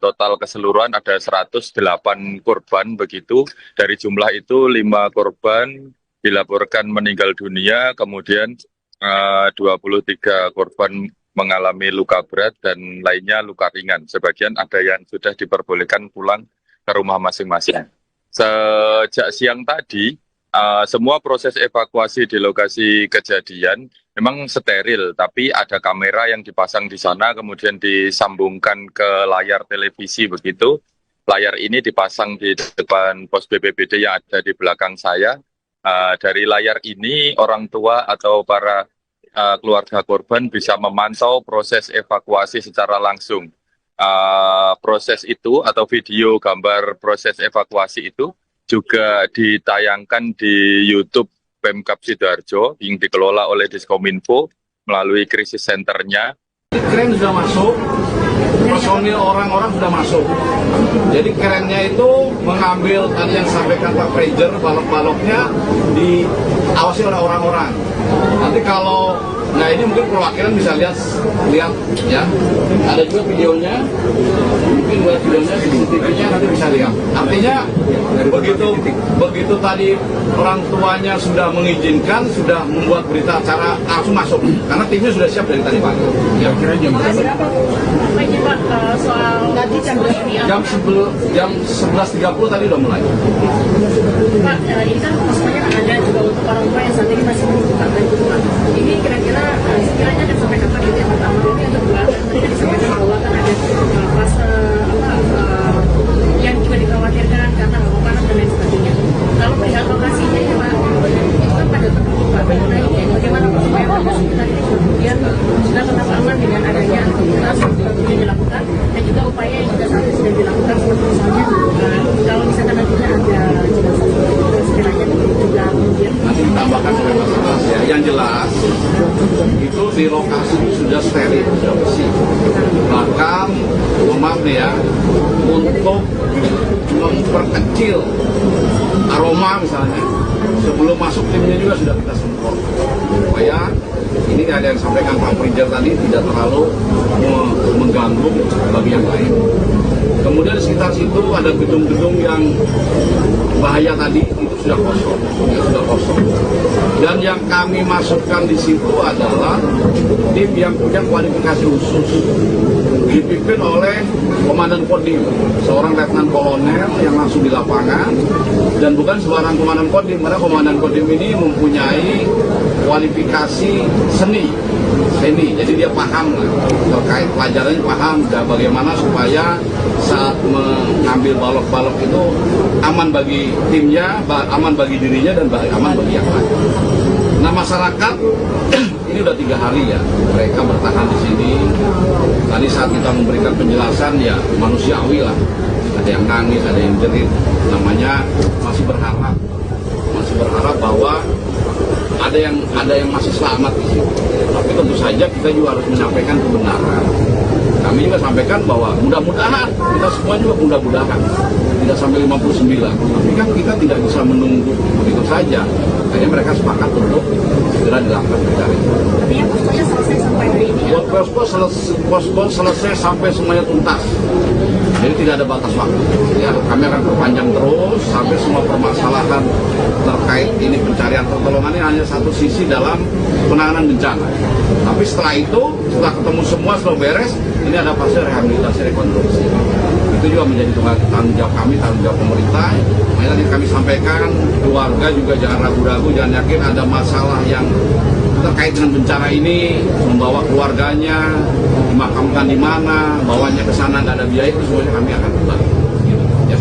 Total keseluruhan ada 108 korban begitu. Dari jumlah itu 5 korban dilaporkan meninggal dunia, kemudian 23 korban mengalami luka berat dan lainnya luka ringan. Sebagian ada yang sudah diperbolehkan pulang ke rumah masing-masing. Sejak siang tadi, semua proses evakuasi di lokasi kejadian memang steril, tapi ada kamera yang dipasang di sana, kemudian disambungkan ke layar televisi begitu. Layar ini dipasang di depan pos BPBD yang ada di belakang saya. Dari layar ini orang tua atau para keluarga korban bisa memantau proses evakuasi secara langsung. Proses itu atau video gambar proses evakuasi itu juga ditayangkan di YouTube Pemkab Sidoarjo yang dikelola oleh Diskominfo melalui krisis centernya. Kren sudah masuk, personil orang-orang sudah masuk. Jadi kerennya itu mengambil tadi yang disampaikan Pak Prejer, balok-baloknya diawasi oleh orang-orang. Nanti kalau, nah ini mungkin perwakilan bisa lihat ya. Ada juga videonya, mungkin buat videonya, CCTV-nya nanti bisa lihat. Artinya begitu tadi orang tuanya sudah mengizinkan, sudah membuat berita acara langsung masuk. Karena timnya sudah siap dari tadi pagi. Ya, kira jam berapa? Pak, soal nanti jam 11.30 tadi udah mulai. Pak, ini kan maksudnya ada juga untuk orang tua yang saat ini masih membutuhkan bantuan. Ini kira-kira sekiranya akan sampai kapan itu yang pertama, ini yang kedua, tadi kan disampaikan bahwa kan ada fase yang juga dikhawatirkan karena bau panas dan lain sebagainya. Kalau melihat lokasinya ya Pak, itu kan pada tertutup Pak. Nah ini bagaimana supaya warga sekitar ini kemudian sudah tetap aman dengan adanya aktivitas yang dilakukan dan juga upaya yang juga saat ini sedang dilakukan seperti misalnya kalau misalkan nantinya ada jenazah sekiranya juga kemudian Nanti ditambahkan oleh Basarnas ya. Yang jelas itu di lokasi sudah steril, sudah bersih. Bahkan, maaf nih ya, untuk memperkecil aroma misalnya, sebelum masuk timnya juga sudah kita semprot. Supaya ini ada yang sampaikan Pak Prejer tadi tidak terlalu mengganggu bagi yang lain. Kemudian di sekitar situ ada gedung-gedung yang bahaya tadi itu sudah kosong, Dan yang kami masukkan di situ adalah tim yang punya kualifikasi khusus, dipimpin oleh Komandan Kodim, seorang Letnan Kolonel yang langsung di lapangan, dan bukan sembarang Komandan Kodim, karena Komandan Kodim ini mempunyai kualifikasi seni, jadi dia paham lah, terkait pelajarannya paham, dan bagaimana supaya saat mengambil balok-balok itu aman bagi timnya, aman bagi dirinya, dan aman bagi yang lain. Nah masyarakat ini udah 3 hari ya mereka bertahan di sini. Tadi saat kita memberikan penjelasan ya manusiawi lah, ada yang nangis, ada yang jerit, namanya masih berharap bahwa ada yang masih selamat di sini. Tapi tentu saja kita juga harus menyampaikan kebenaran. Kami juga sampaikan bahwa mudah-mudahan, kita semua juga mudah-mudahan tidak sampai 59. Tapi kan kita tidak bisa menunggu begitu saja. Akhirnya mereka sepakat untuk segera dilakukan pencarian. Tapi ya poskonya selesai sampai hari ini ya? Posko selesai sampai semuanya tuntas. Jadi tidak ada batas waktu. Ya, kami akan perpanjang terus sampai semua permasalahan terkait ini pencarian pertolongan ini hanya satu sisi dalam penanganan bencana. Tapi setelah itu, setelah ketemu semua, setelah beres, ini ada fase rehabilitasi rekonstruksi. Itu juga menjadi tanggung jawab kami, tanggung jawab pemerintah. Makanya tadi kami sampaikan, keluarga juga jangan ragu-ragu, jangan yakin ada masalah yang terkait dengan bencana ini, membawa keluarganya, dimakamkan di mana, bawanya ke sana nggak ada biaya, itu semuanya kami akan bantu. Gitu. Ya.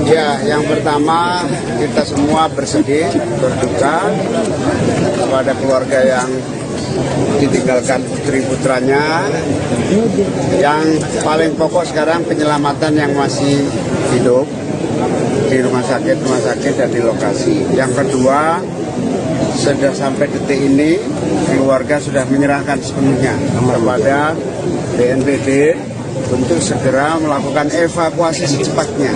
Ya, yang pertama kita semua bersedih, berduka kepada keluarga yang ditinggalkan putri putranya. Yang paling pokok sekarang penyelamatan yang masih hidup di rumah sakit dan di lokasi. Yang kedua, sudah sampai detik ini keluarga sudah menyerahkan sepenuhnya kepada BNPB untuk segera melakukan evakuasi secepatnya.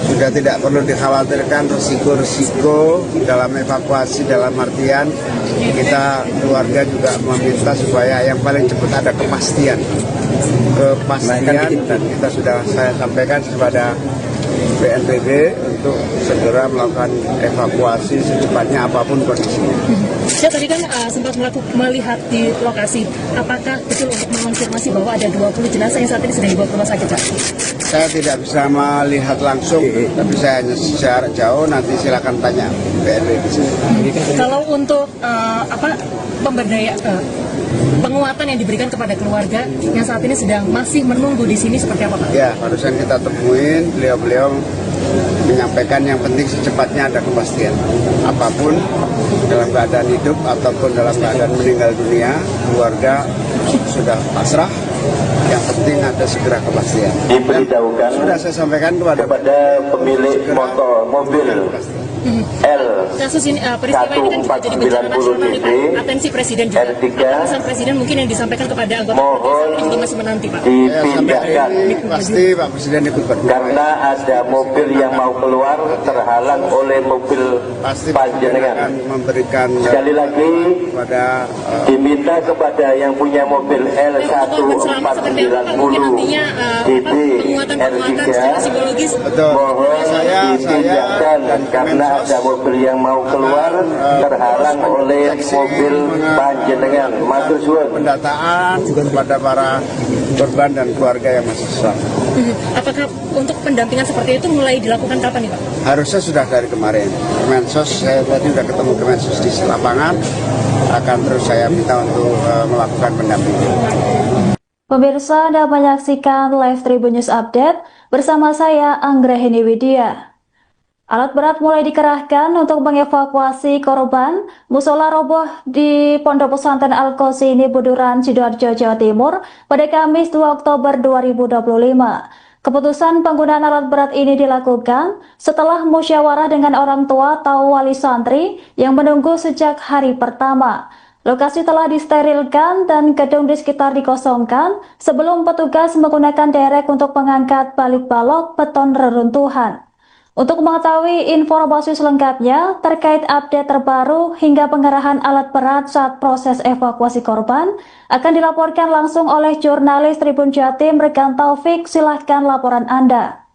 Sudah tidak perlu dikhawatirkan risiko-risiko dalam evakuasi, dalam artian kita keluarga juga meminta supaya yang paling cepat ada kepastian dan kita sudah saya sampaikan kepada BNPB untuk segera melakukan evakuasi secepatnya apapun kondisinya. Saya tadi kan sempat melihat di lokasi, apakah betul untuk mengonfirmasi bahwa ada 20 jenazah yang saat ini sedang dibawa ke rumah sakit, Pak? Saya tidak bisa melihat langsung, tapi saya hanya secara jauh, nanti silakan tanya BNPB. Kalau untuk penguatan yang diberikan kepada keluarga yang saat ini sedang masih menunggu di sini seperti apa, Pak? Ya, barusan kita temuin, beliau menyampaikan yang penting secepatnya ada kepastian. Apapun dalam keadaan hidup ataupun dalam keadaan meninggal dunia, keluarga sudah pasrah. Yang penting ada segera kepastian. Diberitahukan sudah saya sampaikan kepada pemilik mobil L Kasus ini, peristiwa ini kan juga jadi bencana nasional nih, Pak. Atensi Presiden juga. Pesan Presiden mungkin yang disampaikan kepada anggota ini juga masih menanti, Pak. Dipindahkan pasti Pak Presiden ikut berdua. karena ada mobil yang mau keluar terhalang oleh mobil Pasti panjenengan. akan memberikan Sekali lagi pada diminta kepada yang punya mobil L1490 DD penguatan secara psikologis. betul. mohon Saya dipindahkan dan karena ada mobil yang mau keluar terhalang oleh mobil panjenengan. Matur suwun. pendataan kepada para korban dan keluarga yang masih selamat. Apakah untuk pendampingan seperti itu mulai dilakukan kapan nih, Pak? Harusnya sudah dari kemarin. Kemensos, saya tadi sudah ketemu Kemensos di lapangan, akan terus saya minta untuk melakukan pendampingan. Pemirsa, Anda menyaksikan Live Tribun News Update bersama saya Anggrahini Widya. Alat berat mulai dikerahkan untuk mengevakuasi korban musola roboh di Pondok Pesantren Al-Qasyini Buduran, Sidoarjo, Jawa Timur pada Kamis 2 Oktober 2025. Keputusan penggunaan alat berat ini dilakukan setelah musyawarah dengan orang tua atau wali santri yang menunggu sejak hari pertama. Lokasi telah disterilkan dan gedung di sekitar dikosongkan sebelum petugas menggunakan derek untuk mengangkat balik balok beton reruntuhan. Untuk mengetahui informasi selengkapnya terkait update terbaru hingga pengerahan alat berat saat proses evakuasi korban akan dilaporkan langsung oleh jurnalis Tribun Jatim Rekan Taufik. Silahkan laporan Anda.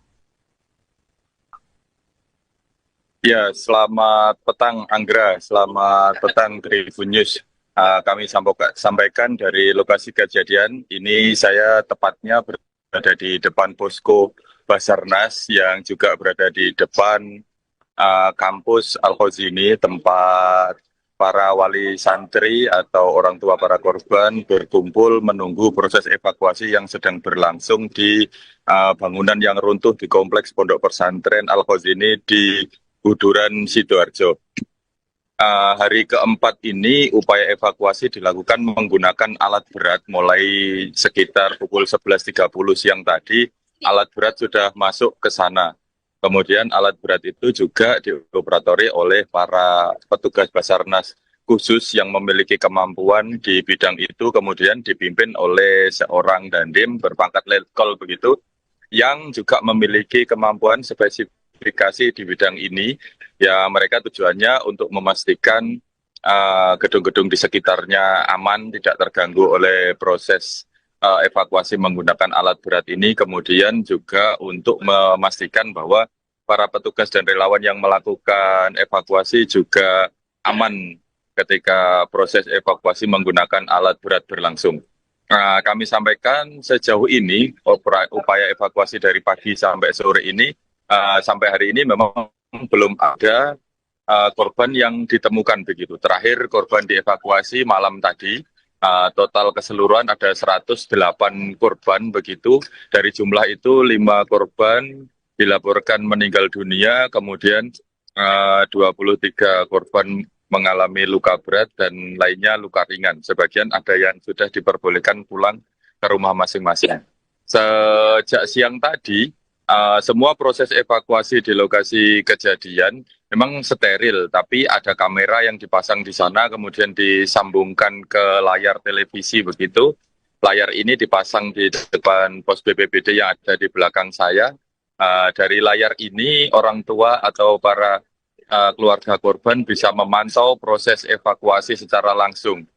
Ya, selamat petang Anggra, selamat petang Tribun News. Kami sampaikan dari lokasi kejadian. Ini saya tepatnya berada di depan posko Basarnas yang juga berada di depan kampus Al-Qasyini, tempat para wali santri atau orang tua para korban berkumpul menunggu proses evakuasi yang sedang berlangsung di bangunan yang runtuh di kompleks Pondok Pesantren Al-Qasyini di Buduran, Sidoarjo. Hari keempat ini upaya evakuasi dilakukan menggunakan alat berat mulai sekitar pukul 11.30 siang tadi. Alat berat sudah masuk ke sana. Kemudian alat berat itu juga dioperatori oleh para petugas Basarnas khusus yang memiliki kemampuan di bidang itu, kemudian dipimpin oleh seorang dandim berpangkat letkol begitu, yang juga memiliki kemampuan spesifikasi di bidang ini. Ya, mereka tujuannya untuk memastikan gedung-gedung di sekitarnya aman, tidak terganggu oleh proses evakuasi menggunakan alat berat ini, kemudian juga untuk memastikan bahwa para petugas dan relawan yang melakukan evakuasi juga aman ketika proses evakuasi menggunakan alat berat berlangsung. Kami sampaikan sejauh ini upaya evakuasi dari pagi sampai sore ini, sampai hari ini memang belum ada korban yang ditemukan begitu. Terakhir korban dievakuasi malam tadi. Total keseluruhan ada 108 korban begitu. Dari jumlah itu 5 korban dilaporkan meninggal dunia, kemudian 23 korban mengalami luka berat dan lainnya luka ringan. Sebagian ada yang sudah diperbolehkan pulang ke rumah masing-masing. Sejak siang tadi, semua proses evakuasi di lokasi kejadian memang steril, tapi ada kamera yang dipasang di sana, kemudian disambungkan ke layar televisi begitu. Layar ini dipasang di depan pos BPBD yang ada di belakang saya. Dari layar ini, orang tua atau para keluarga korban bisa memantau proses evakuasi secara langsung.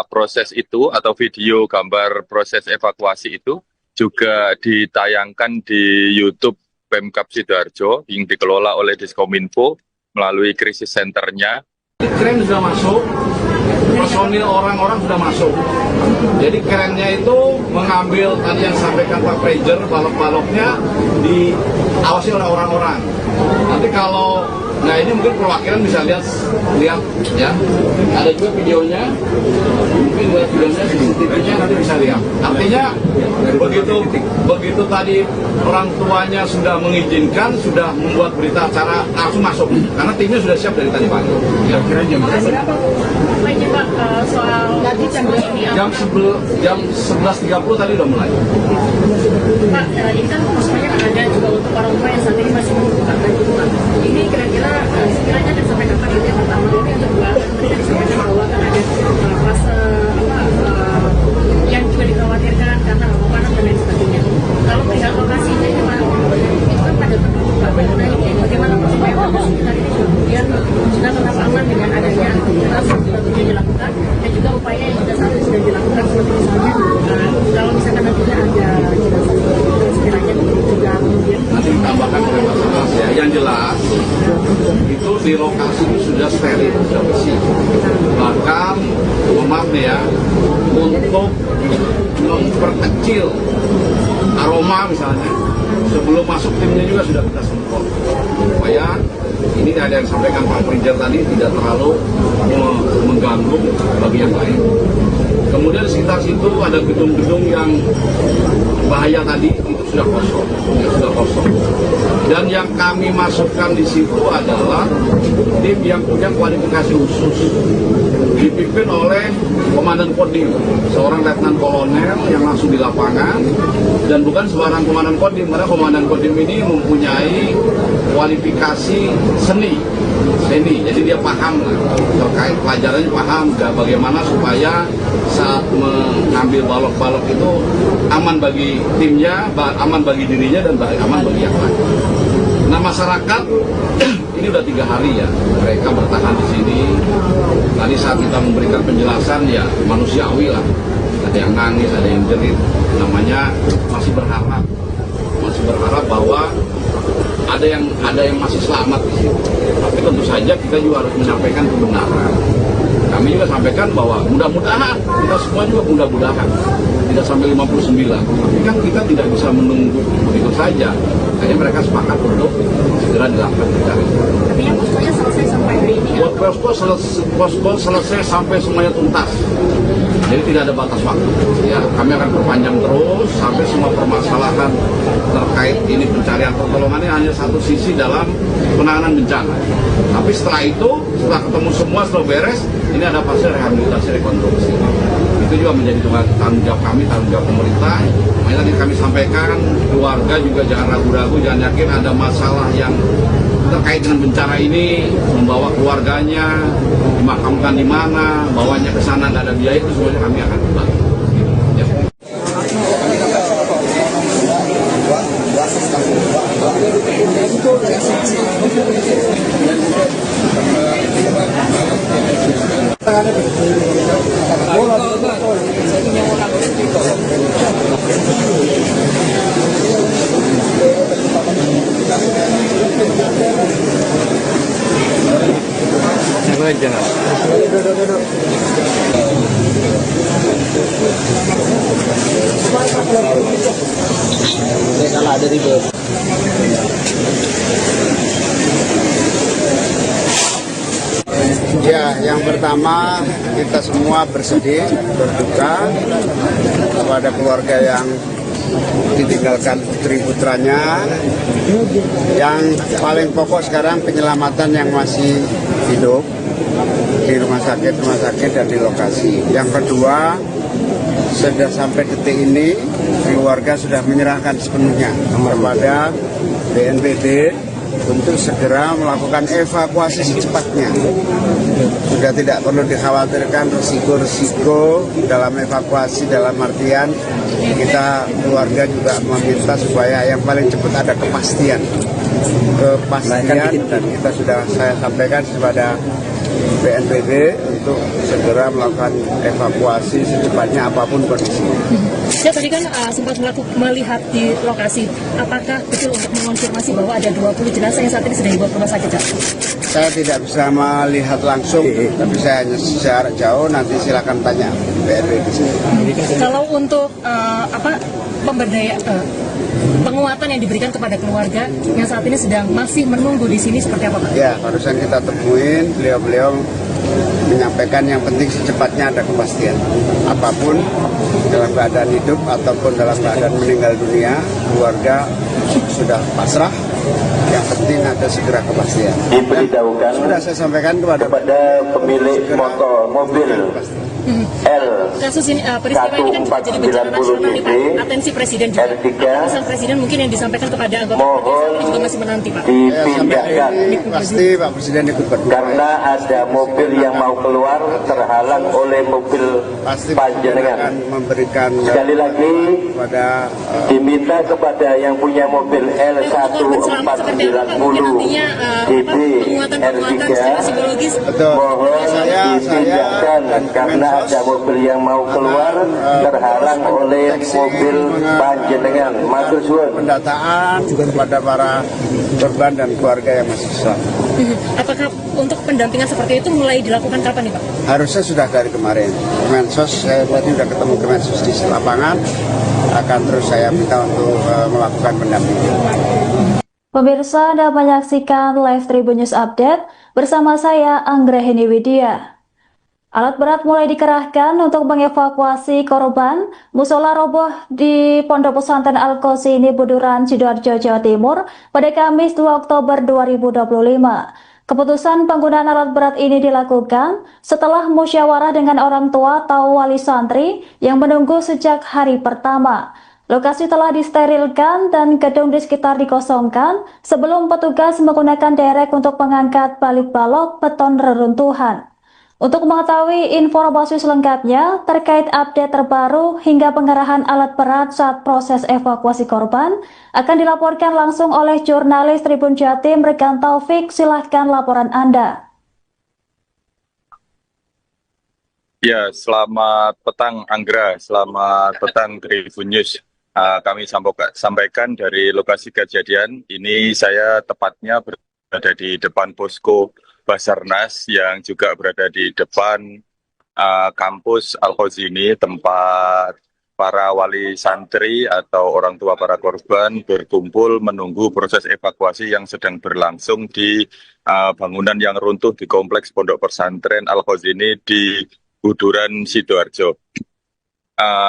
Proses itu atau video gambar proses evakuasi itu juga ditayangkan di YouTube Pemkab Sidoarjo yang dikelola oleh Diskominfo melalui krisis centernya. Kren sudah masuk, personil orang-orang sudah masuk. Jadi kerennya itu mengambil tadi yang sampaikan Pak Prejer, balok-baloknya diawasi oleh orang-orang. Nanti kalau, nah ini mungkin perwakilan bisa lihat ya. Ada juga videonya, mungkin lihat videonya, CCTV-nya nanti bisa lihat. Artinya begitu tadi orang tuanya sudah mengizinkan, sudah membuat berita acara langsung masuk. Karena timnya sudah siap dari tadi pagi. Ya, kira jam berapa? Pak, soal ini jam 11.30 tadi udah mulai. Pak, ini kan semuanya ada juga untuk orang tua yang saat ini masih membutuhkan bantuan. Ini kira-kira sekiranya akan sampai kapan itu yang pertama, yang kedua, tadi kan disampaikan bahwa akan ada fase yang juga dikhawatirkan karena abu panas dan lain sebagainya. Kalau perihal lokasinya itu kan pada penduduk Pak, bagaimana supaya warga sekitar ini juga kemudian juga tetap aman dengan adanya aktivitas yang dilakukan dan juga upaya yang sudah dilakukan seperti misalnya kalau misalkan nantinya ada jenazah sekiranya juga kemudian nanti ditambahkan oleh Basarnas ya. Yang jelas itu di lokasi itu sudah steril, sudah bersih. Bahkan maaf nih ya, untuk memperkecil aroma misalnya, sebelum masuk timnya juga sudah kita semprot supaya ini ada yang sampaikan Pak Prejer tadi tidak terlalu mengganggu bagi yang lain. Kemudian di sekitar situ ada gedung-gedung yang bahaya tadi, itu sudah kosong, Dan yang kami masukkan di situ adalah tim yang punya kualifikasi khusus, dipimpin oleh Komandan Kodim, seorang Letnan Kolonel yang langsung di lapangan, dan bukan sembarang Komandan Kodim, karena Komandan Kodim ini mempunyai kualifikasi seni, jadi dia paham lah, terkait pelajarannya paham, bagaimana supaya saat mengambil balok-balok itu aman bagi timnya, aman bagi dirinya, dan aman bagi yang lain. Nah, masyarakat ini udah 3 hari ya mereka bertahan di sini. Tadi saat kita memberikan penjelasan ya manusiawi lah, ada yang nangis, ada yang jerit, namanya masih berharap bahwa ada yang masih selamat di sini. Tapi tentu saja kita juga harus menyampaikan kebenaran. Kami juga sampaikan bahwa mudah-mudahan, kita semua juga mudah-mudahan tidak sampai 59. Tapi kan kita tidak bisa menunggu begitu saja. Akhirnya mereka sepakat untuk segera dilakukan pencarian. Tapi yang poskonya selesai sampai hari ini ya? Posko selesai sampai semuanya tuntas. Jadi tidak ada batas waktu. Ya, kami akan perpanjang terus sampai semua permasalahan terkait ini pencarian pertolongan ini hanya satu sisi dalam penanganan bencana. Tapi setelah itu, setelah ketemu semua, setelah beres, ini ada fase rehabilitasi rekonstruksi. Itu juga menjadi tanggung jawab kami, tanggung jawab pemerintah. Makanya tadi kami sampaikan, keluarga juga jangan ragu-ragu, jangan yakin ada masalah yang terkait dengan bencana ini, membawa keluarganya, dimakamkan di mana, bawanya ke sana nggak ada biaya, itu semuanya kami akan bantu. Ya. Ya, yang pertama kita semua bersedih, berduka kepada keluarga yang ditinggalkan putri-putranya. Yang paling pokok sekarang penyelamatan yang masih hidup di rumah sakit dan di lokasi. Yang kedua, sudah sampai detik ini keluarga sudah menyerahkan sepenuhnya kepada BNPB untuk segera melakukan evakuasi secepatnya. Sudah tidak perlu dikhawatirkan risiko-risiko dalam evakuasi, dalam artian kita keluarga juga meminta supaya yang paling cepat ada kepastian dan kita sudah saya sampaikan kepada BNPB untuk segera melakukan evakuasi secepatnya apapun kondisinya. Ya, tadi kan sempat melihat di lokasi, apakah betul untuk mengonfirmasi bahwa ada 20 jenazah yang saat ini sedang dibawa ke rumah sakit? Saya tidak bisa melihat langsung, tapi saya hanya secara jauh, nanti silakan tanya BNPB. Kalau untuk penguatan yang diberikan kepada keluarga yang saat ini sedang masih menunggu di sini seperti apa, Pak? Ya, barusan kita temuin, beliau menyampaikan yang penting secepatnya ada kepastian. Apapun dalam keadaan hidup ataupun dalam keadaan meninggal dunia, keluarga sudah pasrah. Yang penting ada segera kepastian. Diberitahukan sudah saya sampaikan kepada pemilik mobil L kasus ini, peristiwa ini kan juga jadi bencana nasional nih, Pak. Atensi Presiden juga. Pesan Presiden mungkin yang disampaikan kepada anggota mohon juga masih menanti, Pak. dipindahkan pasti Pak Presiden ikut berdoa. karena ada mobil yang mau keluar terhalang oleh mobil Pasti panjenengan. akan memberikan Sekali lagi kepada diminta kepada yang punya mobil Korban selamat seperti apa, Pak? Mungkin L140 nantinya DB penguatan secara R3 psikologis. betul. mohon Saya dipindahkan karena ada mobil yang mau keluar terhalang oleh mobil panjenengan. Matur suwun. pendataan kepada para korban dan keluarga yang masih selamat. Apakah untuk pendampingan seperti itu mulai dilakukan kapan nih, Pak? Harusnya sudah dari kemarin. Kemensos, saya tadi sudah ketemu Kemensos di lapangan, akan terus saya minta untuk melakukan pendampingan. Pemirsa, Anda menyaksikan live Tribun News Update bersama saya Anggrahini Widya. Alat berat mulai dikerahkan untuk mengevakuasi korban musola roboh di Pondok Pesantren Al-Qasimi Buduran, Sidoarjo, Jawa Timur pada Kamis 2 Oktober 2025. Keputusan penggunaan alat berat ini dilakukan setelah musyawarah dengan orang tua atau wali santri yang menunggu sejak hari pertama. Lokasi telah disterilkan dan gedung di sekitar dikosongkan sebelum petugas menggunakan derek untuk mengangkat balik balok beton reruntuhan. Untuk mengetahui informasi selengkapnya terkait update terbaru hingga pengerahan alat berat saat proses evakuasi korban akan dilaporkan langsung oleh jurnalis Tribun Jatim Rekan Taufik. Silahkan laporan Anda. Ya, selamat petang Anggra, selamat petang Tribun News. Kami sampaikan dari lokasi kejadian. Ini saya tepatnya berada di depan posko Basarnas yang juga berada di depan kampus Al-Qasimi, tempat para wali santri atau orang tua para korban berkumpul menunggu proses evakuasi yang sedang berlangsung di bangunan yang runtuh di kompleks Pondok Pesantren Al-Qasimi di Buduran, Sidoarjo.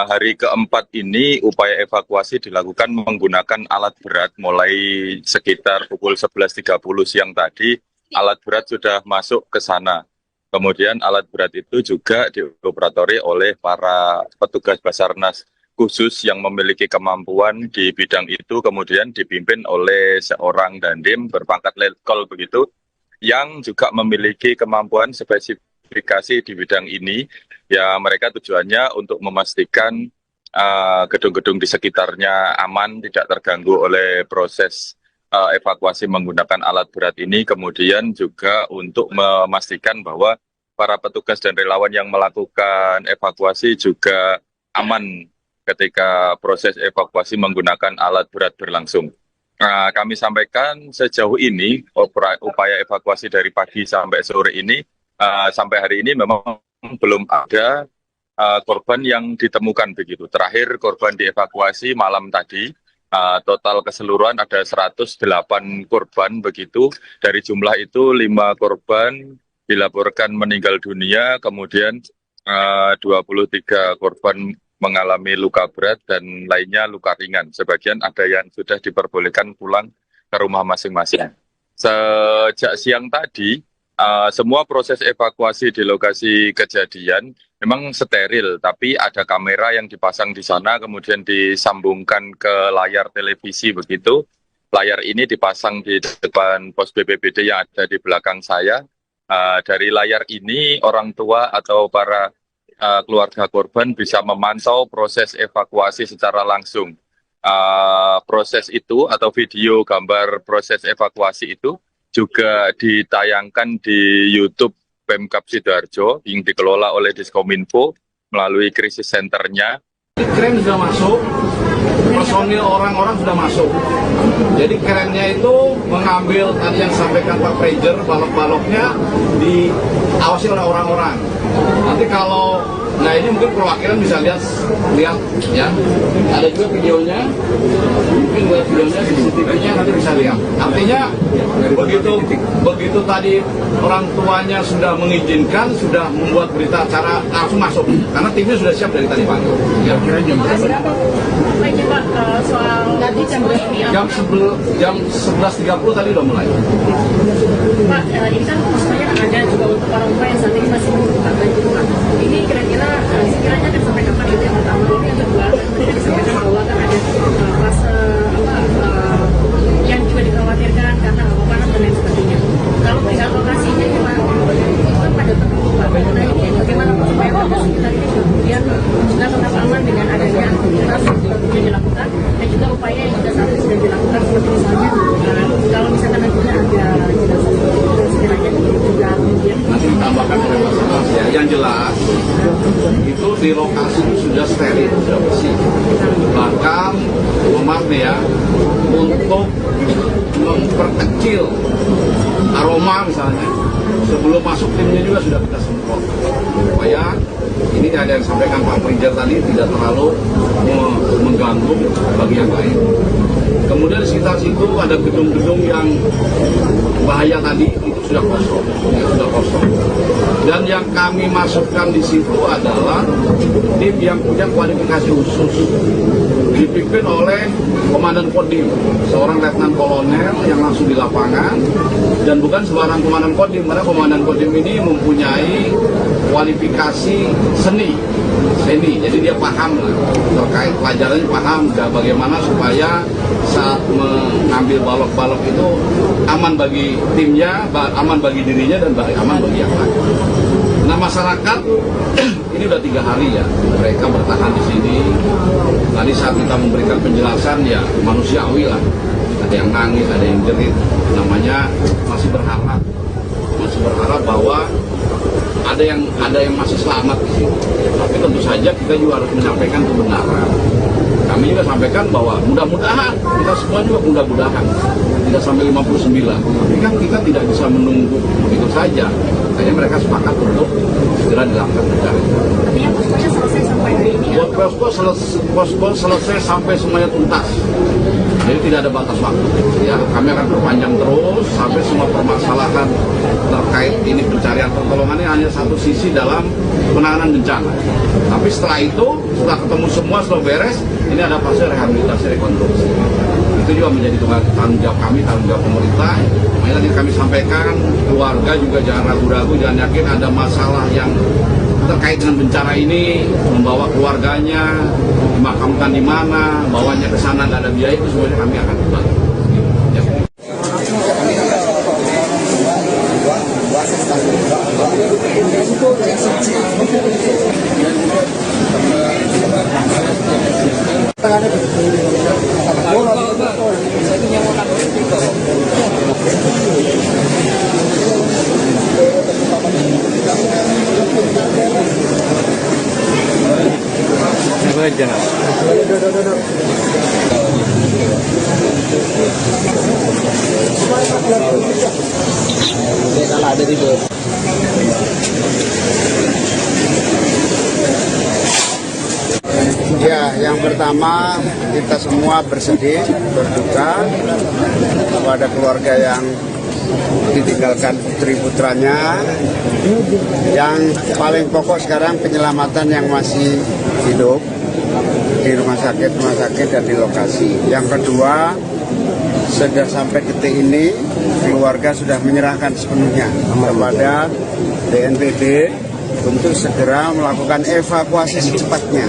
Hari keempat ini upaya evakuasi dilakukan menggunakan alat berat mulai sekitar pukul 11.30 siang tadi. Alat berat sudah masuk ke sana. Kemudian alat berat itu juga dioperatori oleh para petugas Basarnas khusus yang memiliki kemampuan di bidang itu, kemudian dipimpin oleh seorang dandim berpangkat letkol begitu, yang juga memiliki kemampuan spesifikasi di bidang ini. Ya, mereka tujuannya untuk memastikan gedung-gedung di sekitarnya aman, tidak terganggu oleh proses evakuasi menggunakan alat berat ini, kemudian juga untuk memastikan bahwa para petugas dan relawan yang melakukan evakuasi juga aman ketika proses evakuasi menggunakan alat berat berlangsung. Kami sampaikan sejauh ini upaya evakuasi dari pagi sampai sore ini, sampai hari ini memang belum ada korban yang ditemukan begitu. Terakhir korban dievakuasi malam tadi. Total keseluruhan ada 108 korban begitu. Dari jumlah itu 5 korban dilaporkan meninggal dunia, kemudian 23 korban mengalami luka berat dan lainnya luka ringan. Sebagian ada yang sudah diperbolehkan pulang ke rumah masing-masing. Sejak siang tadi, semua proses evakuasi di lokasi kejadian memang steril, tapi ada kamera yang dipasang di sana, kemudian disambungkan ke layar televisi begitu. Layar ini dipasang di depan pos BPBD yang ada di belakang saya. Dari layar ini orang tua atau para keluarga korban bisa memantau proses evakuasi secara langsung. Proses itu atau video gambar proses evakuasi itu juga ditayangkan di YouTube Pemkab Sidoarjo yang dikelola oleh Diskominfo melalui krisis centernya. Kren sudah masuk, personil orang-orang sudah masuk. Jadi kerennya itu mengambil tadi yang sampaikan Pak Prejer, balok-baloknya diawasi oleh orang-orang. Nanti kalau, nah ini mungkin perwakilan bisa lihat ya. Ada juga videonya, mungkin videonya CCTV-nya nanti bisa lihat. Artinya begitu tadi orang tuanya sudah mengizinkan, sudah membuat berita acara langsung masuk. Karena timnya sudah siap dari tadi pagi. Ya. Lagi Pak, soal tadi jam 11.30 tadi udah mulai. Pak, ini kan maksudnya ada juga untuk orang tua yang saat ini masih membutuhkan bantuan. Ini kira-kira sekiranya akan sampai kapan itu yang pertama, ini yang kedua, tadi disampaikan bahwa kan ada fase yang juga dikhawatirkan karena panas dan lain sebagainya. Kalau pihak lokasinya gimana? Itu kan pada tertentu Pak. Nah ini bagaimana supaya warga sekitar ini kemudian juga tetap aman dengan adanya aktivitas yang juga dilakukan dan juga upaya yang juga saat ini sudah dilakukan seperti misalnya kalau misalkan nantinya ada jenazah sekiranya juga kemudian Nanti ditambahkan oleh Basarnas ya. Yang jelas itu di lokasi itu sudah steril, sudah bersih. Bahkan maaf nih ya, untuk memperkecil aroma misalnya, sebelum masuk timnya juga sudah kita semprot supaya ini ada yang sampaikan Pak Prejer tadi tidak terlalu mengganggu bagi yang lain. Kemudian di sekitar situ ada gedung-gedung yang bahaya tadi itu sudah kosong, Dan yang kami masukkan di situ adalah tim yang punya kualifikasi khusus, dipimpin oleh Komandan Kodim, seorang Letnan Kolonel yang langsung di lapangan, dan bukan sembarang Komandan Kodim, karena Komandan Kodim ini mempunyai kualifikasi seni, jadi dia paham lah, terkait pelajarannya paham, bagaimana supaya saat mengambil balok-balok itu aman bagi timnya, aman bagi dirinya, dan aman bagi yang lain. Nah, masyarakat ini udah 3 hari ya mereka bertahan di sini. Tadi saat kita memberikan penjelasan ya manusiawi lah, ada yang nangis, ada yang jerit, namanya masih berharap bahwa ada yang masih selamat di sini. Tapi tentu saja kita juga harus menyampaikan kebenaran. Kami juga sampaikan bahwa mudah-mudahan, kita semua juga mudah-mudahan tidak sampai 59. Tapi kan kita tidak bisa menunggu begitu saja. Kayaknya mereka sepakat untuk segera dilakukan pencarian. Artinya poskonya selesai sampai hari ini ya? Posko selesai sampai semuanya tuntas. Jadi tidak ada batas waktu. Ya, kami akan perpanjang terus sampai semua permasalahan terkait ini pencarian pertolongan ini hanya satu sisi dalam penanganan bencana. Tapi setelah itu, setelah ketemu semua, setelah beres, ini ada fase rehabilitasi rekonstruksi. Itu juga menjadi tanggung jawab kami, tanggung jawab pemerintah. Makanya tadi kami sampaikan, keluarga juga jangan ragu-ragu, jangan yakin ada masalah yang terkait dengan bencana ini, membawa keluarganya, dimakamkan di mana, bawanya ke sana, nggak ada biaya, itu semuanya kami akan bantu. Ya. Ya, yang pertama kita semua bersedih, berduka kepada keluarga yang ditinggalkan putri putranya. Yang paling pokok sekarang penyelamatan yang masih hidup di rumah sakit dan di lokasi. Yang kedua, sudah sampai detik ini keluarga sudah menyerahkan sepenuhnya kepada BNPB untuk segera melakukan evakuasi secepatnya.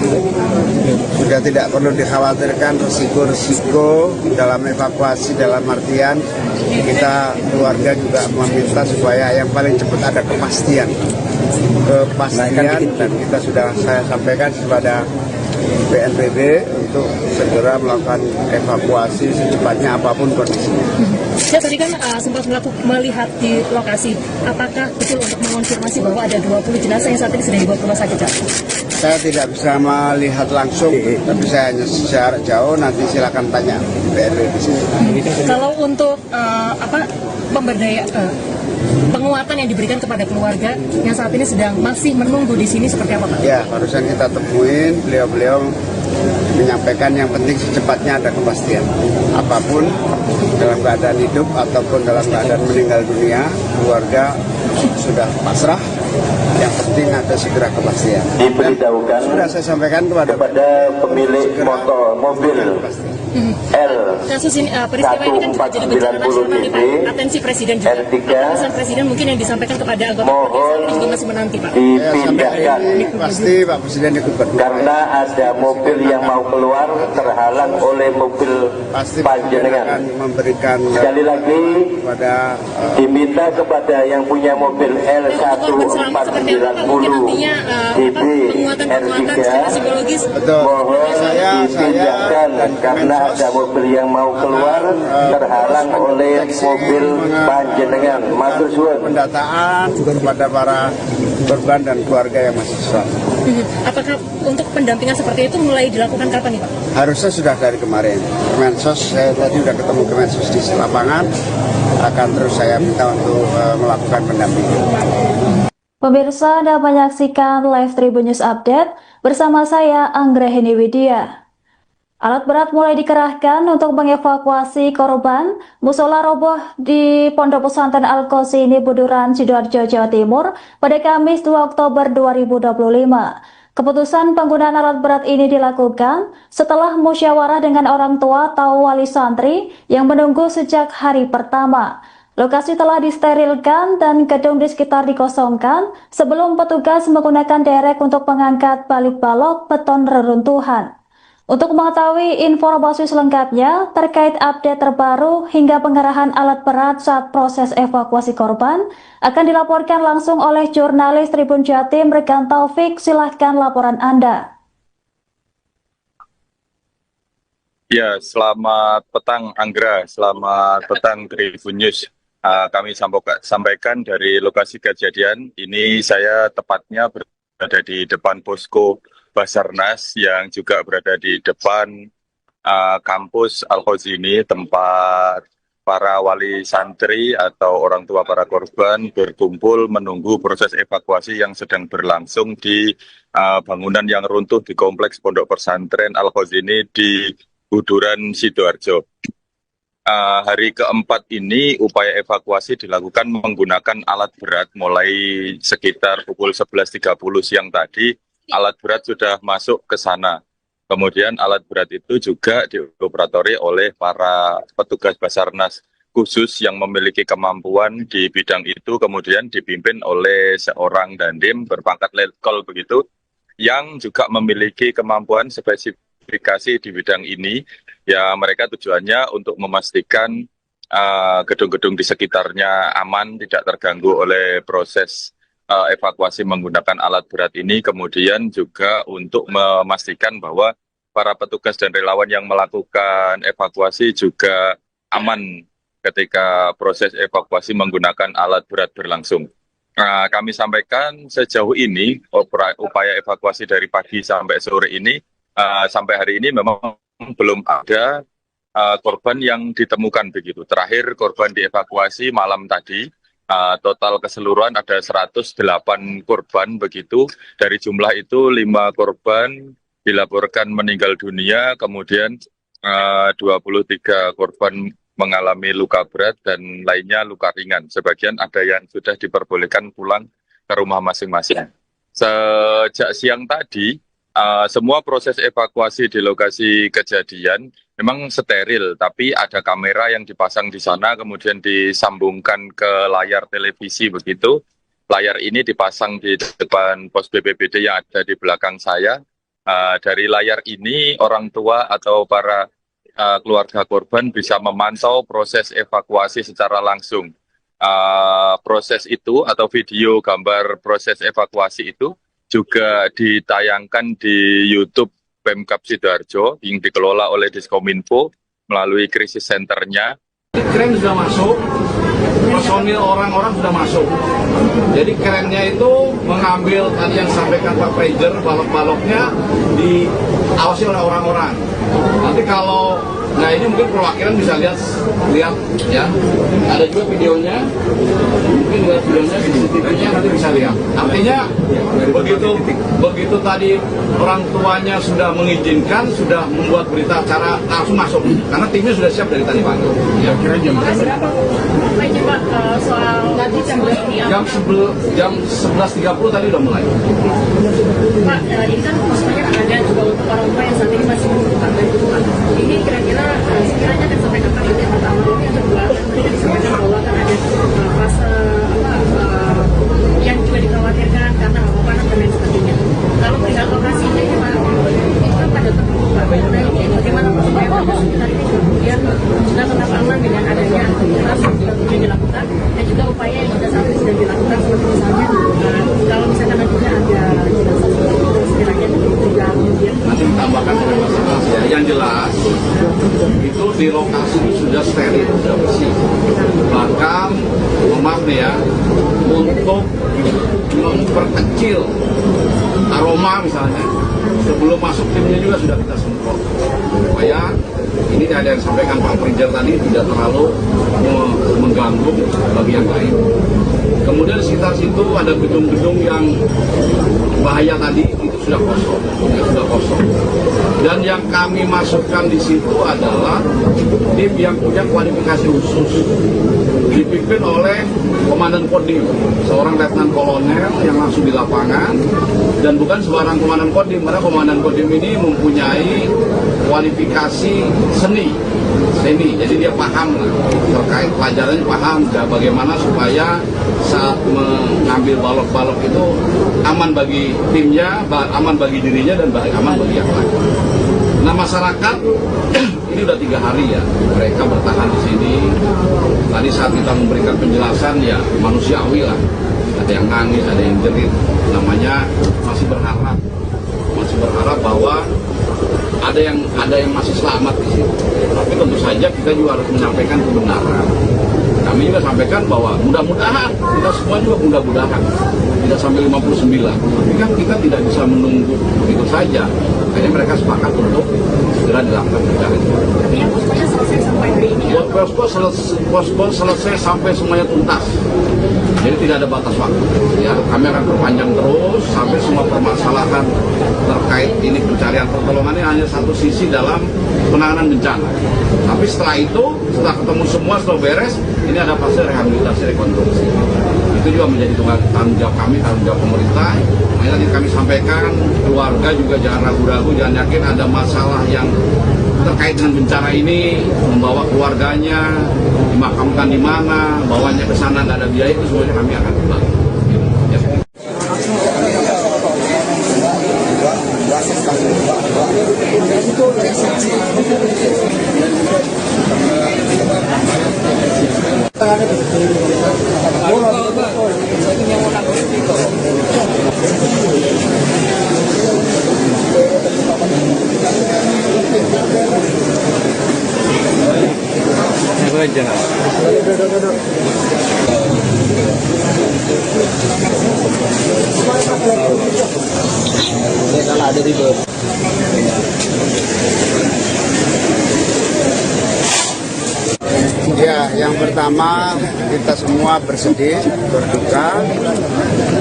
Sudah tidak perlu dikhawatirkan risiko-risiko dalam evakuasi, dalam artian kita keluarga juga meminta supaya yang paling cepat ada kepastian, dan kita sudah saya sampaikan kepada BNPB untuk segera melakukan evakuasi secepatnya apapun kondisinya. Saya tadi kan sempat melihat di lokasi, apakah betul untuk mengonfirmasi bahwa ada 20 jenazah yang saat ini sedang dibawa ke rumah sakit? Saya tidak bisa melihat langsung, tapi saya hanya secara jauh, nanti silakan tanya BNPB di sini. Kalau untuk penguatan yang diberikan kepada keluarga yang saat ini masih menunggu di sini seperti apa, Pak? Ya, barusan kita temuin, beliau menyampaikan yang penting secepatnya ada kepastian. Apapun dalam keadaan hidup ataupun dalam keadaan meninggal dunia, keluarga sudah pasrah. Yang penting ada segera kepastian. Diberitahukan sudah saya sampaikan kepada pemilik mobil L Kasus ini, peristiwa ini kan juga jadi bencana nasional nih, Pak. Atensi Presiden juga. Pesan Presiden mungkin yang disampaikan kepada anggota mohon ini juga masih menanti, Pak. dipindahkan pasti Pak Presiden ikut berdua. karena ada mobil yang mau keluar terhalang oleh mobil Pasti panjenengan. akan memberikan Sekali lagi kepada diminta kepada yang punya mobil Korban selamat seperti apa, Pak? Mungkin nantinya DB penguatan secara psikologis. betul. mohon Saya dipindahkan dan karena ada mobil yang mau keluar terhalang oleh mobil panjenengan. Matur suwun. pendataan kepada para korban dan keluarga yang masih selamat. Apakah untuk pendampingan seperti itu mulai dilakukan kapan nih, Pak? Harusnya sudah dari kemarin. Kemensos, saya tadi sudah ketemu Kemensos di lapangan, akan terus saya minta untuk melakukan pendampingan. Pemirsa, Anda menyaksikan live Tribun News Update bersama saya Anggrahini Widya. Alat berat mulai dikerahkan untuk mengevakuasi korban musola roboh di Pondok Pesantren Al-Qasim Buduran, Sidoarjo, Jawa Timur pada Kamis 2 Oktober 2025. Keputusan penggunaan alat berat ini dilakukan setelah musyawarah dengan orang tua atau wali santri yang menunggu sejak hari pertama. Lokasi telah disterilkan dan gedung di sekitar dikosongkan sebelum petugas menggunakan derek untuk mengangkat balik balok beton reruntuhan. Untuk mengetahui informasi selengkapnya terkait update terbaru hingga pengerahan alat berat saat proses evakuasi korban akan dilaporkan langsung oleh jurnalis Tribun Jatim Rekan Taufik. Silahkan laporan Anda. Ya, selamat petang Anggra, selamat petang Tribun News. Kami sampaikan dari lokasi kejadian. Ini saya tepatnya berada di depan posko Basarnas yang juga berada di depan kampus Al-Qasim, tempat para wali santri atau orang tua para korban berkumpul menunggu proses evakuasi yang sedang berlangsung di bangunan yang runtuh di kompleks Pondok Pesantren Al-Qasim di Buduran, Sidoarjo. Hari keempat ini upaya evakuasi dilakukan menggunakan alat berat mulai sekitar pukul 11.30 siang tadi. Alat berat sudah masuk ke sana. Kemudian alat berat itu juga dioperatori oleh para petugas Basarnas khusus yang memiliki kemampuan di bidang itu, kemudian dipimpin oleh seorang dandim berpangkat letkol begitu, yang juga memiliki kemampuan spesifikasi di bidang ini. Ya, mereka tujuannya untuk memastikan gedung-gedung di sekitarnya aman, tidak terganggu oleh proses evakuasi menggunakan alat berat ini, kemudian juga untuk memastikan bahwa para petugas dan relawan yang melakukan evakuasi juga aman ketika proses evakuasi menggunakan alat berat berlangsung. Kami sampaikan sejauh ini upaya evakuasi dari pagi sampai sore ini, sampai hari ini memang belum ada korban yang ditemukan begitu. Terakhir korban dievakuasi malam tadi. Total keseluruhan ada 108 korban begitu. Dari jumlah itu 5 korban dilaporkan meninggal dunia, kemudian 23 korban mengalami luka berat dan lainnya luka ringan. Sebagian ada yang sudah diperbolehkan pulang ke rumah masing-masing. Sejak siang tadi, semua proses evakuasi di lokasi kejadian memang steril, tapi ada kamera yang dipasang di sana, kemudian disambungkan ke layar televisi begitu. Layar ini dipasang di depan pos BPBD yang ada di belakang saya. Dari layar ini, orang tua atau para keluarga korban bisa memantau proses evakuasi secara langsung. Proses itu atau video gambar proses evakuasi itu juga ditayangkan di YouTube Pemkab Sidoarjo yang dikelola oleh Diskominfo melalui krisis centernya. Kren sudah masuk, personil orang-orang sudah masuk. Jadi kerennya itu mengambil tadi yang disampaikan Pak Prejer, balok-baloknya diawasi oleh orang-orang. Nanti kalau, nah ini mungkin perwakilan bisa lihat ya. Ada juga videonya, mungkin lihat videonya di CCTV-nya nanti bisa lihat. Artinya begitu tadi orang tuanya sudah mengizinkan, sudah membuat berita acara langsung masuk, karena timnya sudah siap dari tadi pagi. Ya, kira jam berapa? Pak, soal nanti jam 11.30 tadi udah mulai. Pak, ini kan maksudnya ada juga untuk orang tua yang saat ini masih membutuhkan bantuan. Ini kira-kira sekiranya akan sampai kapan itu yang pertama, yang kedua kemudian disampaikan bahwa akan ada fase yang juga dikhawatirkan karena hava panas dan lain sebagainya. Kalau perihal lokasi ini Pak, itu kan pada terbuka. Nah ini bagaimana supaya pada sekitar ini kemudian juga tetap aman dengan adanya aktivitas yang dilakukan dan juga upaya yang juga saat ini sedang dilakukan seperti misalnya kalau misalkan nantinya ada jenazah seperti itu sekiranya juga kemudian Nanti ditambahkan oleh masing-masing. Yang jelas itu di lokasi sudah steril, sudah bersih. Bahkan, maaf nih ya, untuk memperkecil aroma misalnya, sebelum masuk timnya juga sudah kita semprot. Supaya ini ada yang sampaikan Pak Prejer tadi tidak terlalu mengganggu bagi yang lain. Kemudian sekitar situ ada gedung-gedung yang bahaya tadi itu sudah kosong, ya, sudah kosong. Dan yang kami masukkan di situ adalah tim yang punya kualifikasi khusus, dipimpin oleh Komandan Kodim, seorang Letnan Kolonel yang langsung di lapangan, dan bukan sembarang Komandan Kodim, karena Komandan Kodim ini mempunyai kualifikasi seni, jadi dia paham lah, terkait pelajarannya paham, bagaimana supaya saat mengambil balok-balok itu aman bagi timnya, aman bagi dirinya, dan aman bagi yang lain. Nah, masyarakat ini udah 3 hari ya mereka bertahan di sini. Tadi saat kita memberikan penjelasan ya manusiawi lah, ada yang nangis, ada yang jerit, namanya masih berharap bahwa ada yang masih selamat di sini. Tapi tentu saja kita juga harus menyampaikan kebenaran. Kami juga sampaikan bahwa mudah-mudahan, kita semua juga mudah-mudahan tidak sampai 59. Tapi kan kita tidak bisa menunggu begitu saja. Akhirnya mereka sepakat untuk segera dilakukan pencarian. Artinya poskonya selesai sampai hari ini ya? Posko selesai sampai semuanya tuntas. Jadi tidak ada batas waktu. Ya, kami akan perpanjang terus sampai semua permasalahan terkait ini pencarian pertolongan ini hanya satu sisi dalam penanganan bencana. Tapi setelah itu, setelah ketemu semua, setelah beres, ini ada fase rehabilitasi rekonstruksi. Itu juga menjadi tanggung jawab kami, tanggung jawab pemerintah. Makanya tadi kami sampaikan, keluarga juga jangan ragu-ragu, jangan yakin ada masalah yang terkait dengan bencana ini, membawa keluarganya, dimakamkan di mana, bawanya ke sana, nggak ada biaya, itu semuanya kami akan bantu. Ya. Ya, yang pertama kita semua bersedih, berduka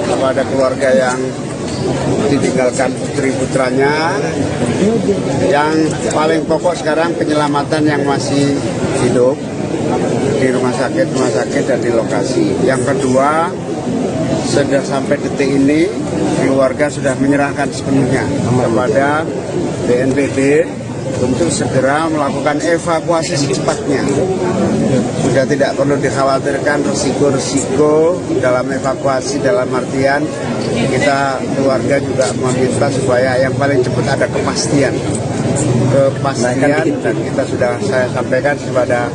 kepada keluarga yang ditinggalkan putri-putranya. Yang paling pokok sekarang penyelamatan yang masih hidup di rumah sakit dan di lokasi. Yang kedua, sudah sampai detik ini keluarga sudah menyerahkan sepenuhnya kepada BNPB untuk segera melakukan evakuasi secepatnya. Sudah tidak perlu dikhawatirkan risiko-risiko dalam evakuasi, dalam artian kita keluarga juga meminta supaya yang paling cepat ada kepastian, dan kita sudah saya sampaikan kepada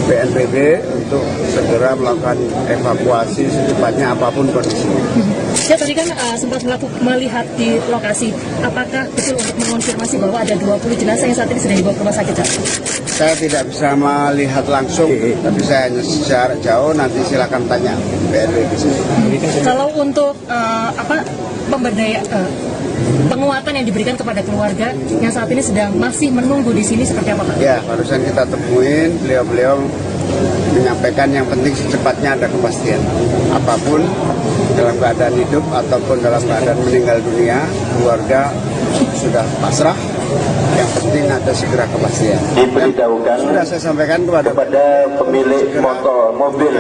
BNPB untuk segera melakukan evakuasi secepatnya apapun kondisinya. Ya tadi kan sempat melihat di lokasi, apakah betul untuk mengonfirmasi bahwa ada 20 jenazah yang saat ini sedang dibawa ke rumah sakit? Saya tidak bisa melihat langsung, tapi saya hanya secara jauh, nanti silakan tanya BNPB. Kalau untuk penguatan yang diberikan kepada keluarga yang saat ini masih menunggu di sini seperti apa Pak? Ya, barusan kita temuin, beliau menyampaikan yang penting secepatnya ada kepastian. Apapun dalam keadaan hidup ataupun dalam keadaan meninggal dunia, keluarga sudah pasrah. Yang penting ada segera kepastian. Diberitahukan sudah saya sampaikan kepada pemilik mobil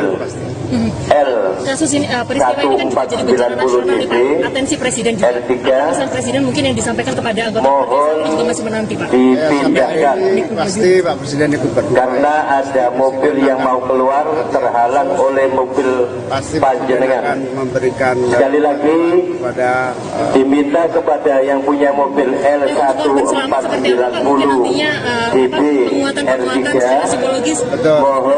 L kasus ini peristiwa ini kan juga jadi bencana nasional nih Pak. Atensi Presiden juga. Pesan Presiden mungkin yang disampaikan kepada anggota keluarga juga masih menanti Pak. Dipindahkan pasti Pak Presiden ikut berdoa. karena ada mobil yang mau keluar terhalang oleh mobil Pasti panjenengan. akan memberikan Sekali lagi kepada diminta kepada yang punya mobil Mungkin nantinya L1490 penguatan DB secara R3 psikologis. betul. mohon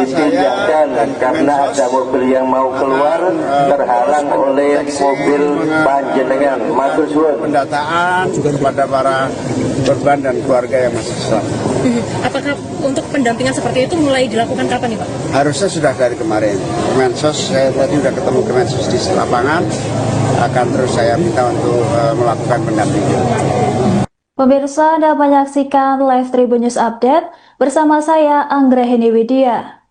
ditindakkan karena ada mobil yang mau keluar terhalang oleh mobil panjenengan. Matur suwun. Pendataan kepada para korban dan keluarga yang masih selamat. Apakah untuk pendampingan seperti itu mulai dilakukan kapan nih Pak? Harusnya sudah dari kemarin. Kemensos, saya tadi sudah ketemu Kemensos di lapangan, akan terus saya minta untuk melakukan pendampingan. Pemirsa, Anda menyaksikan live Tribun News Update bersama saya Anggrahini Widya.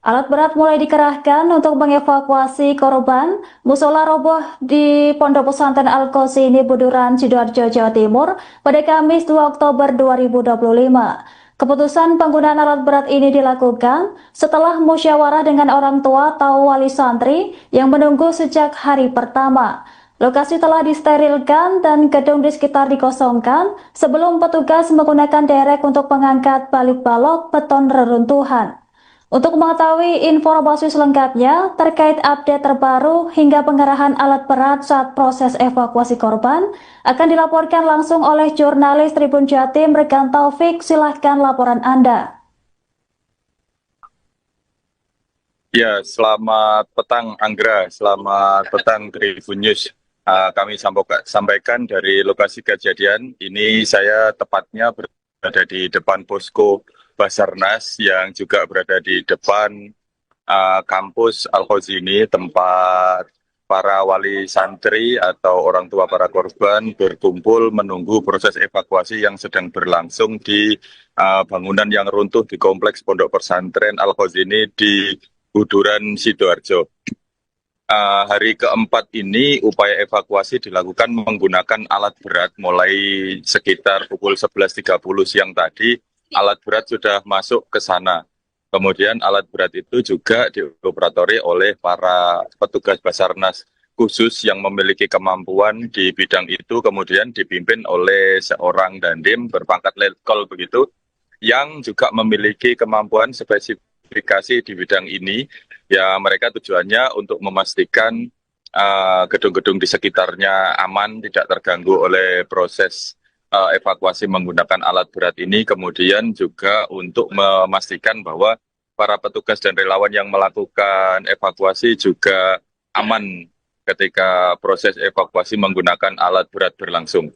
Alat berat mulai dikerahkan untuk mengevakuasi korban musola roboh di Pondok Pesantren Al-Qasimi Buduran, Sidoarjo, Jawa Timur pada Kamis 2 Oktober 2025. Keputusan penggunaan alat berat ini dilakukan setelah musyawarah dengan orang tua atau wali santri yang menunggu sejak hari pertama. Lokasi telah disterilkan dan gedung di sekitar dikosongkan sebelum petugas menggunakan derek untuk mengangkat balik balok beton reruntuhan. Untuk mengetahui informasi selengkapnya terkait update terbaru hingga pengerahan alat berat saat proses evakuasi korban akan dilaporkan langsung oleh jurnalis Tribun Jatim Rekan Taufik. Silahkan laporan Anda. Ya, selamat petang Anggra, selamat petang Tribun News. Kami sampaikan dari lokasi kejadian. Ini saya tepatnya berada di depan posko Basarnas yang juga berada di depan kampus Al-Qasimi, tempat para wali santri atau orang tua para korban berkumpul menunggu proses evakuasi yang sedang berlangsung di bangunan yang runtuh di kompleks Pondok Pesantren Al-Qasimi di Buduran, Sidoarjo. Hari keempat ini upaya evakuasi dilakukan menggunakan alat berat mulai sekitar pukul 11.30 siang tadi. Alat berat sudah masuk ke sana. Kemudian alat berat itu juga dioperatori oleh para petugas Basarnas khusus yang memiliki kemampuan di bidang itu, kemudian dipimpin oleh seorang dandim berpangkat letkol begitu, yang juga memiliki kemampuan spesifikasi di bidang ini. Ya, mereka tujuannya untuk memastikan gedung-gedung di sekitarnya aman, tidak terganggu oleh proses evakuasi menggunakan alat berat ini, kemudian juga untuk memastikan bahwa para petugas dan relawan yang melakukan evakuasi juga aman ketika proses evakuasi menggunakan alat berat berlangsung.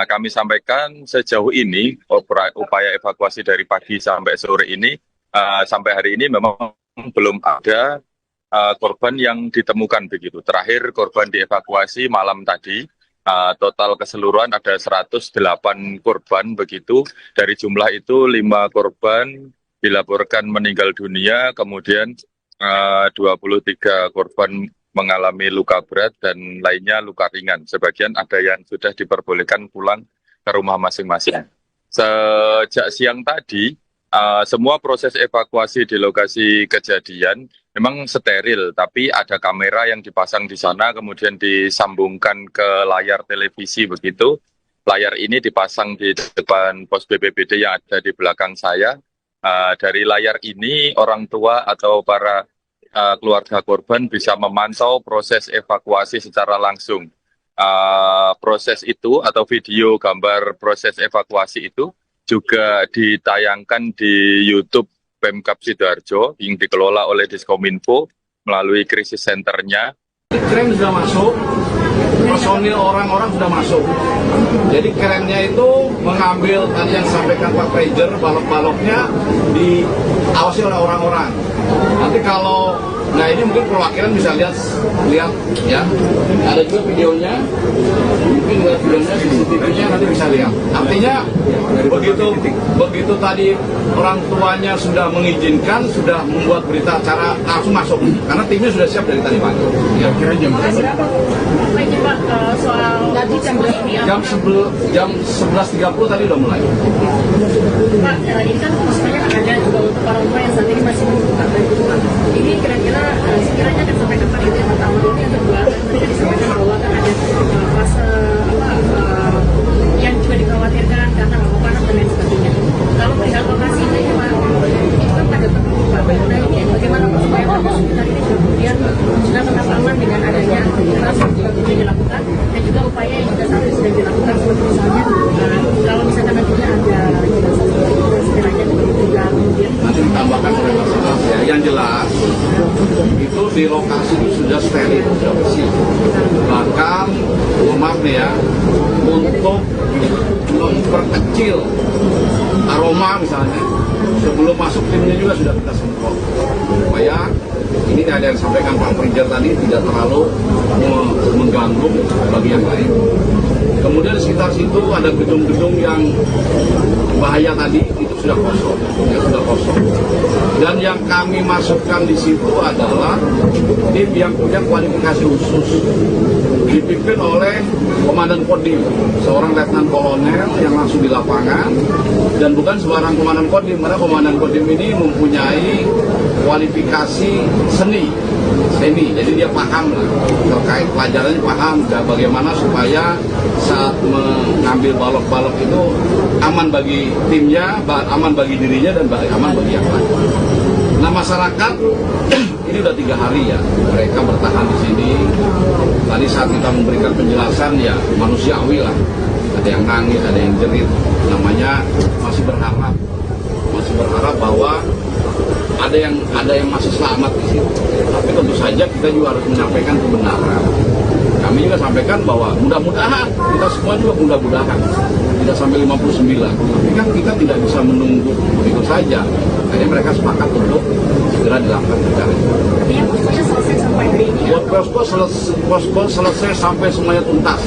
Kami sampaikan sejauh ini upaya evakuasi dari pagi sampai sore ini, sampai hari ini memang belum ada korban yang ditemukan begitu. Terakhir korban dievakuasi malam tadi. Total keseluruhan ada 108 korban begitu. Dari jumlah itu 5 korban dilaporkan meninggal dunia, kemudian 23 korban mengalami luka berat dan lainnya luka ringan. Sebagian ada yang sudah diperbolehkan pulang ke rumah masing-masing. Sejak siang tadi, semua proses evakuasi di lokasi kejadian memang steril, tapi ada kamera yang dipasang di sana, kemudian disambungkan ke layar televisi begitu. Layar ini dipasang di depan pos BPBD yang ada di belakang saya. Dari layar ini orang tua atau para keluarga korban bisa memantau proses evakuasi secara langsung. Proses itu atau video gambar proses evakuasi itu juga ditayangkan di YouTube Pemkab Sidoarjo yang dikelola oleh Diskominfo melalui krisis centernya. Kren sudah masuk, personil orang-orang sudah masuk. Jadi kerennya itu mengambil tadi yang disampaikan Pak Prejer, balok-baloknya diawasi oleh orang-orang. Nanti kalau, nah ini mungkin perwakilan bisa lihat ya. Ada juga videonya, mungkin videonya, CCTV-nya nanti bisa lihat. Artinya begitu tadi orang tuanya sudah mengizinkan, sudah membuat berita acara langsung masuk. Karena timnya sudah siap dari tadi pagi. Ya, kira jam berapa? Pak, soal tadi jam 11.30 tadi udah mulai. Pak, ini kan maksudnya ada juga untuk orang tua yang saat ini masih membuka. Ini kira-kira sekiranya akan sampai kapan itu yang pertama, ini yang kedua tadi disampaikan bahwa kan ada fase yang juga dikhawatirkan karena bau panas dan lain sebagainya. Kalau perihal lokasi ini Pak, itu kan pada tertutup Pak. Nah ini bagaimana supaya warga sekitar ini kemudian sudah tetap aman dengan adanya aktivitas yang juga sudah dilakukan dan juga upaya yang juga saat ini sudah dilakukan seperti misalnya kalau misalkan nantinya ada jenazah seperti itu sekiranya juga kemudian Nanti ditambahkan oleh Basarnas ya. Yang jelas itu di lokasi itu sudah steril, sudah bersih. Bahkan, maaf nih ya, untuk memperkecil aroma misalnya, sebelum masuk timnya juga sudah kita semprot. Supaya ini ada yang sampaikan Pak Prejer tadi tidak terlalu mengganggu bagi yang lain. Kemudian di sekitar situ ada gedung-gedung yang bahaya tadi, itu sudah kosong, Dan yang kami masukkan di situ adalah tim yang punya kualifikasi khusus, dipimpin oleh Komandan Kodim, seorang Letnan Kolonel yang langsung di lapangan, dan bukan sembarang Komandan Kodim, karena Komandan Kodim ini mempunyai kualifikasi seni, jadi dia paham lah terkait pelajarannya, paham bagaimana supaya saat mengambil balok-balok itu aman bagi timnya, aman bagi dirinya, dan aman bagi yang lain. Nah, masyarakat ini udah 3 hari ya mereka bertahan di sini. Tadi saat kita memberikan penjelasan ya manusiawi lah, ada yang nangis, ada yang jerit, namanya masih berharap bahwa ada yang masih selamat di sini. Tapi tentu saja kita juga harus menyampaikan kebenaran. Kami juga sampaikan bahwa mudah-mudahan, kita semua juga mudah-mudahan tidak sampai 59. Tapi kan kita tidak bisa menunggu begitu saja. Akhirnya mereka sepakat untuk segera dilakukan pencarian. Artinya poskonya selesai sampai hari ini. Buat posko selesai sampai semuanya tuntas.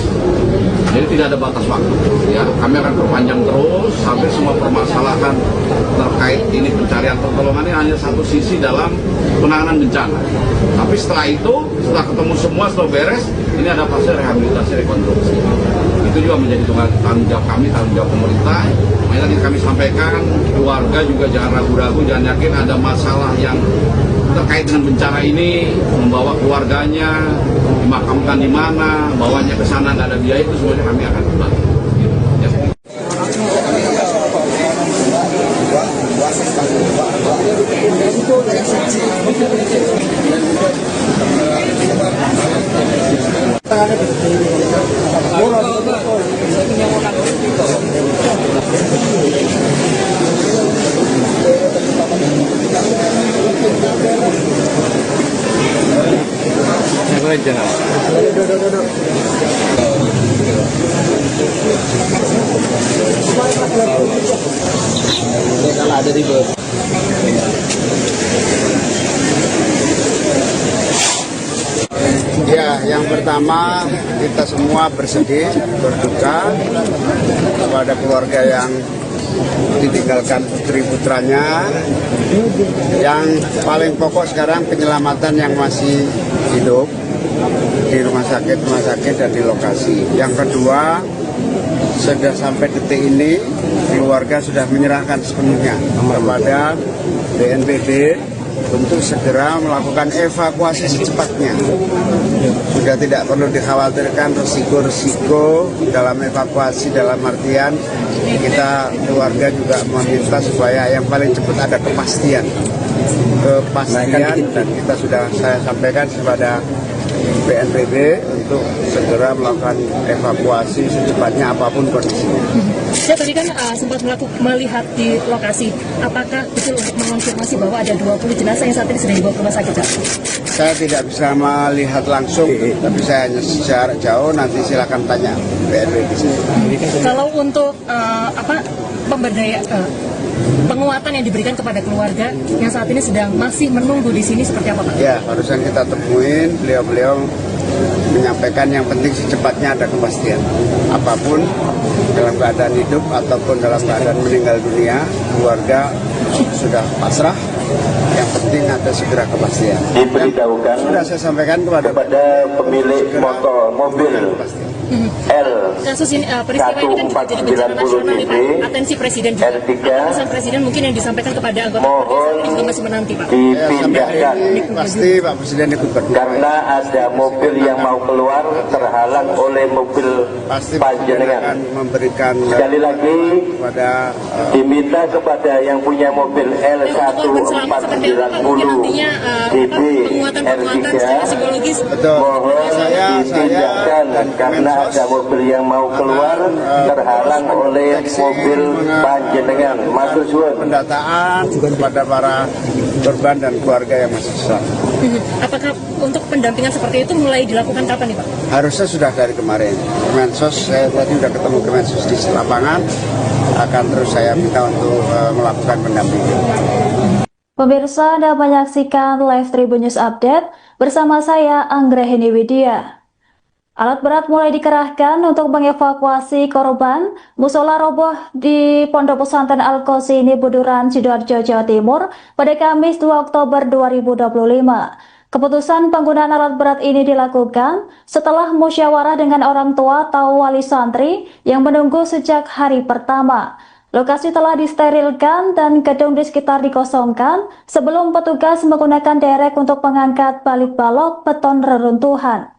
Jadi tidak ada batas waktu. Ya, kami akan perpanjang terus sampai semua permasalahan terkait ini pencarian pertolongan ini hanya satu sisi dalam penanganan bencana. Tapi setelah itu, setelah ketemu semua, setelah beres, ini ada fase rehabilitasi rekonstruksi. Itu juga menjadi tanggung jawab kami, tanggung jawab pemerintah. Makanya tadi kami sampaikan, keluarga juga jangan ragu-ragu, jangan yakin ada masalah yang terkait dengan bencana ini, membawa keluarganya, dimakamkan di mana, bawanya ke sana nggak ada biaya, itu semuanya kami akan bantu. Ya. Ya, yang pertama kita semua bersedih, berduka kepada keluarga yang ditinggalkan putri-putranya. Yang paling pokok sekarang penyelamatan yang masih hidup di rumah sakit dan di lokasi. Yang kedua, sudah sampai detik ini keluarga sudah menyerahkan sepenuhnya kepada BNPB untuk segera melakukan evakuasi secepatnya. Sudah tidak perlu dikhawatirkan risiko-risiko dalam evakuasi, dalam artian kita keluarga juga meminta supaya yang paling cepat ada kepastian, dan kita sudah saya sampaikan kepada BNPB untuk segera melakukan evakuasi secepatnya apapun kondisinya. Saya tadi kan sempat melihat di lokasi, apakah betul untuk mengonfirmasi bahwa ada 20 jenazah yang saat ini sedang dibawa ke rumah sakit? Saya tidak bisa melihat langsung, tapi saya hanya secara jauh, nanti silakan tanya BNPB di sini. Kalau untuk penguatan yang diberikan kepada keluarga yang saat ini sedang masih menunggu di sini seperti apa, Pak? Ya, barusan kita temuin, beliau menyampaikan yang penting secepatnya ada kepastian. Apapun dalam keadaan hidup ataupun dalam keadaan meninggal dunia, keluarga sudah pasrah. Yang penting ada segera kepastian. Diberitahukan sudah saya sampaikan kepada pemilik mobil L Kasus ini, peristiwa ini kan juga jadi bencana nasional nih, Pak. Atensi Presiden juga. Pesan Presiden mungkin yang disampaikan kepada anggota mohon juga masih menanti, Pak. dipindahkan pasti Pak Presiden ikut berdoa. karena ada mobil yang mau keluar terhalang oleh mobil Pasti panjenengan. akan memberikan Sekali lagi kepada diminta kepada yang punya mobil Korban selamat seperti apa, Pak? Mungkin nantinya L14DB penguatan secara psikologis. betul. mohon Saya dipindahkan dan karena ada mobil yang mau keluar terhalang oleh mobil panjenengan. Matur suwun. pendataan kepada para korban dan keluarga yang masih selamat. Apakah untuk pendampingan seperti itu mulai dilakukan kapan nih, Pak? Harusnya sudah dari kemarin. Kemensos, saya tadi sudah ketemu Kemensos di lapangan, akan terus saya minta untuk melakukan pendampingan. Pemirsa, Anda menyaksikan Live Tribun News Update bersama saya Anggrahini Widya. Alat berat mulai dikerahkan untuk mengevakuasi korban musola roboh di Pondok Pesantren Al-Qasim Buduran, Sidoarjo, Jawa Timur pada Kamis 2 Oktober 2025. Keputusan penggunaan alat berat ini dilakukan setelah musyawarah dengan orang tua atau wali santri yang menunggu sejak hari pertama. Lokasi telah disterilkan dan gedung di sekitar dikosongkan sebelum petugas menggunakan derek untuk mengangkat balik balok beton reruntuhan.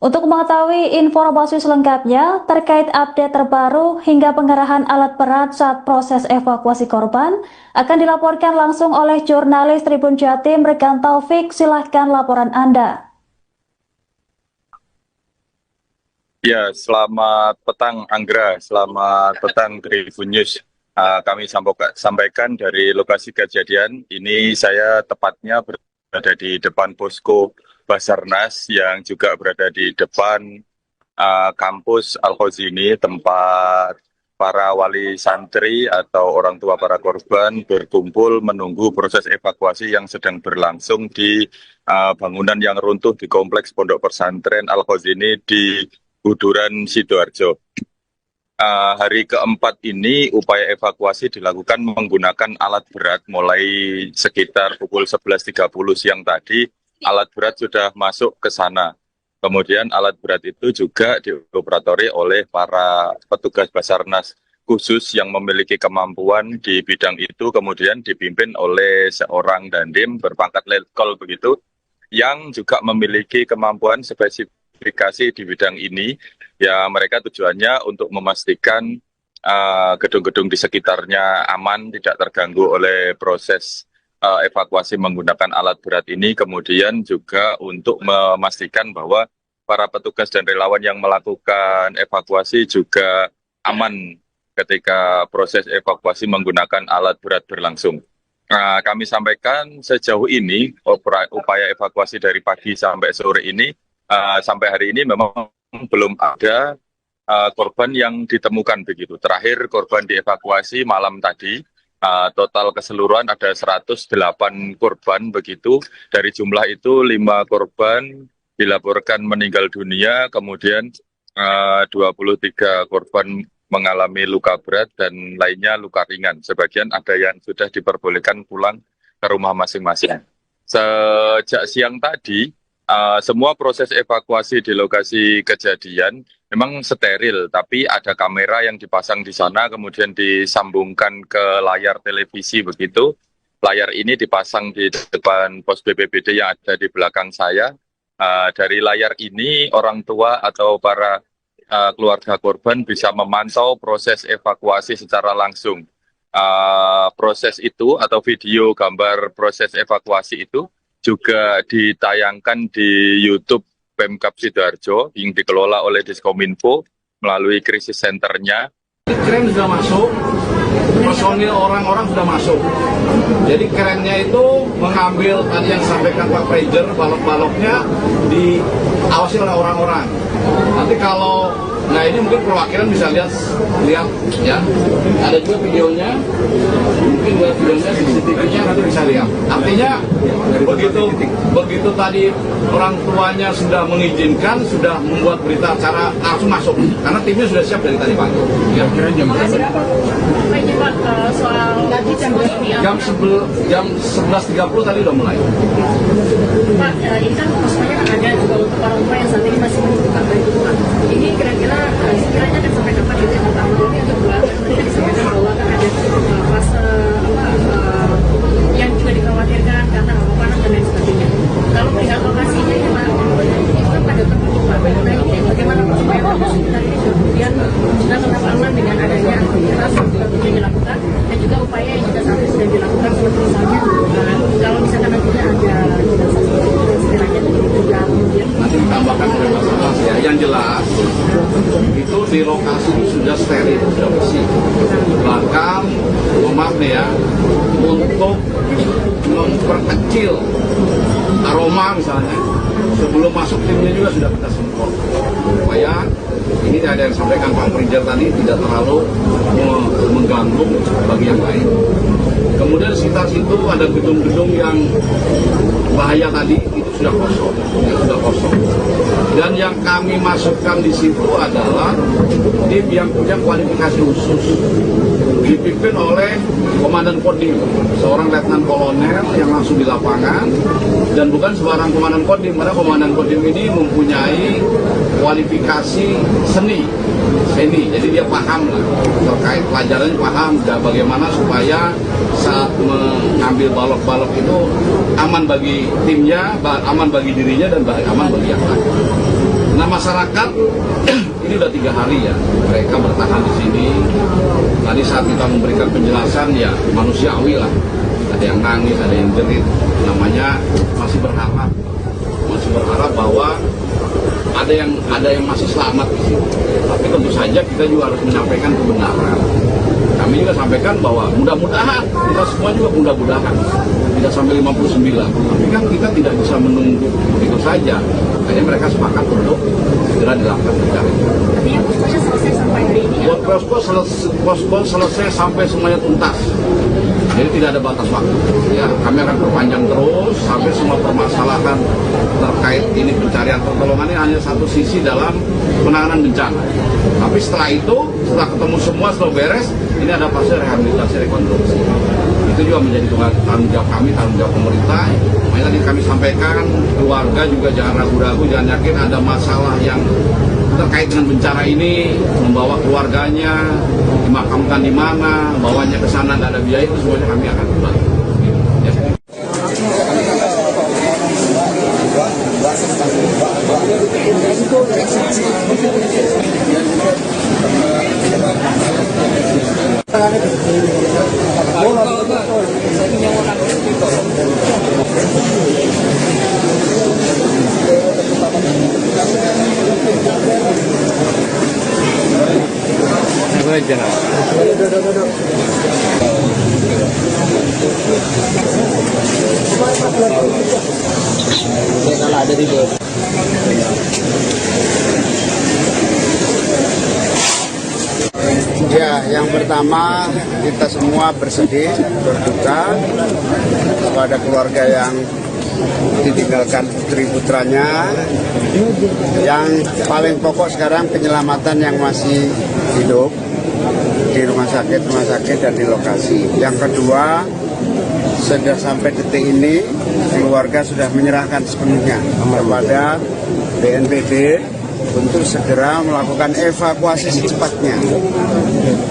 Untuk mengetahui informasi selengkapnya terkait update terbaru hingga pengerahan alat berat saat proses evakuasi korban akan dilaporkan langsung oleh jurnalis Tribun Jatim Rekan Taufik. Silahkan laporan Anda. Ya, selamat petang Anggra, selamat petang Tribun News. Kami sampaikan dari lokasi kejadian. Ini saya tepatnya berada di depan posko Basarnas yang juga berada di depan kampus Al-Qasim, tempat para wali santri atau orang tua para korban berkumpul menunggu proses evakuasi yang sedang berlangsung di bangunan yang runtuh di kompleks Pondok Pesantren Al-Qasim di Buduran, Sidoarjo. Hari keempat ini upaya evakuasi dilakukan menggunakan alat berat mulai sekitar pukul 11.30 siang tadi. Alat berat sudah masuk ke sana. Kemudian alat berat itu juga dioperatori oleh para petugas Basarnas khusus yang memiliki kemampuan di bidang itu, kemudian dipimpin oleh seorang dandim berpangkat letkol begitu, yang juga memiliki kemampuan spesifikasi di bidang ini. Ya, mereka tujuannya untuk memastikan gedung-gedung di sekitarnya aman, tidak terganggu oleh proses evakuasi menggunakan alat berat ini, kemudian juga untuk memastikan bahwa para petugas dan relawan yang melakukan evakuasi juga aman ketika proses evakuasi menggunakan alat berat berlangsung. Kami sampaikan sejauh ini upaya evakuasi dari pagi sampai sore ini, sampai hari ini memang belum ada korban yang ditemukan begitu. Terakhir korban dievakuasi malam tadi. Total keseluruhan ada 108 korban begitu. Dari jumlah itu 5 korban dilaporkan meninggal dunia, kemudian 23 korban mengalami luka berat dan lainnya luka ringan. Sebagian ada yang sudah diperbolehkan pulang ke rumah masing-masing. Sejak siang tadi, semua proses evakuasi di lokasi kejadian memang steril, tapi ada kamera yang dipasang di sana, kemudian disambungkan ke layar televisi begitu. Layar ini dipasang di depan pos BPBD yang ada di belakang saya. Dari layar ini, orang tua atau para keluarga korban bisa memantau proses evakuasi secara langsung. Proses itu atau video gambar proses evakuasi itu juga ditayangkan di YouTube Pemkab Sidoarjo yang dikelola oleh Diskominfo melalui krisis centernya. Kren sudah masuk, personil orang-orang sudah masuk. Jadi kerennya itu mengambil tadi yang disampaikan Pak Prejer, balok-baloknya diawasi oleh orang-orang. Nanti kalau, nah ini mungkin perwakilan bisa lihat ya. Ada juga videonya, mungkin videonya CCTV-nya nanti bisa lihat. Artinya begitu tadi orang tuanya sudah mengizinkan, sudah membuat berita acara langsung masuk. Karena timnya sudah siap dari tadi pagi. Ya. Jam 11.30 tadi udah mulai. Pak, ini kan maksudnya ada juga untuk orang tua yang saat ini masih membutuhkan bantuan. Ini kira-kira sekiranya akan sampai kapan itu yang pertama. Yang kedua, tadi kan disampaikan bahwa akan ada fase yang juga dikhawatirkan karena hava panas dan lain sebagainya. Kalau melihat lokasinya ini Pak, itu kan pada tertutup Pak. Nah ini bagaimana supaya kondisi sekitar ini kemudian juga tetap aman dengan adanya aktivitas yang dilakukan dan juga upaya yang juga saat ini sudah dilakukan seperti misalnya kalau misalkan nantinya ada istilahnya juga kemudian Nanti ditambahkan oleh Mas ya. Yang jelas itu di lokasi sudah steril, sudah bersih. Bahkan, maaf nih ya, untuk memperkecil aroma misalnya, sebelum masuk timnya juga sudah kita semprot. Supaya ini ada yang sampaikan Pak Prejer tadi tidak terlalu mengganggu bagi yang lain. Kemudian sekitar situ ada gedung-gedung yang bahaya tadi itu sudah kosong, Dan yang kami masukkan di situ adalah tim yang punya kualifikasi khusus, dipimpin oleh Komandan Kodim, seorang Letnan Kolonel yang langsung di lapangan, dan bukan sembarang Komandan Kodim, karena Komandan Kodim ini mempunyai kualifikasi seni, jadi dia paham lah terkait pelajarannya, paham bagaimana supaya saat mengambil balok-balok itu aman bagi timnya, aman bagi dirinya, dan aman bagi yang lain. Nah, masyarakat ini udah 3 hari ya mereka bertahan di sini. Tadi saat kita memberikan penjelasan ya manusiawi lah, ada yang nangis, ada yang jerit, namanya masih berharap bahwa ada yang masih selamat di sini. Tapi tentu saja kita juga harus menyampaikan kebenaran. Kami juga sampaikan bahwa mudah-mudahan, kita semua juga mudah-mudahan tidak sampai 59. Tapi kan kita tidak bisa menunggu begitu saja. Akhirnya mereka sepakat untuk segera dilakukan pencarian. Selesai sampai hari ini. Buat posko selesai sampai semuanya tuntas. Jadi tidak ada batas waktu. Ya, kami akan perpanjang terus sampai semua permasalahan terkait ini pencarian pertolongan ini hanya satu sisi dalam penanganan bencana. Tapi setelah itu, setelah ketemu semua, setelah beres, ini ada fase rehabilitasi rekonstruksi. Itu juga menjadi tanggung jawab kami, tanggung jawab pemerintah. Makanya tadi kami sampaikan, keluarga juga jangan ragu-ragu, jangan yakin ada masalah yang terkait dengan bencana ini, membawa keluarganya, dimakamkan di mana, bawanya ke sana, nggak ada biaya, itu semuanya kami akan bantu. Ya. Ya, yang pertama kita semua bersedih, berduka kepada keluarga yang ditinggalkan putri-putranya. Yang paling pokok sekarang penyelamatan yang masih hidup di rumah sakit dan di lokasi. Yang kedua, sudah sampai detik ini keluarga sudah menyerahkan sepenuhnya kepada BNPB untuk segera melakukan evakuasi secepatnya.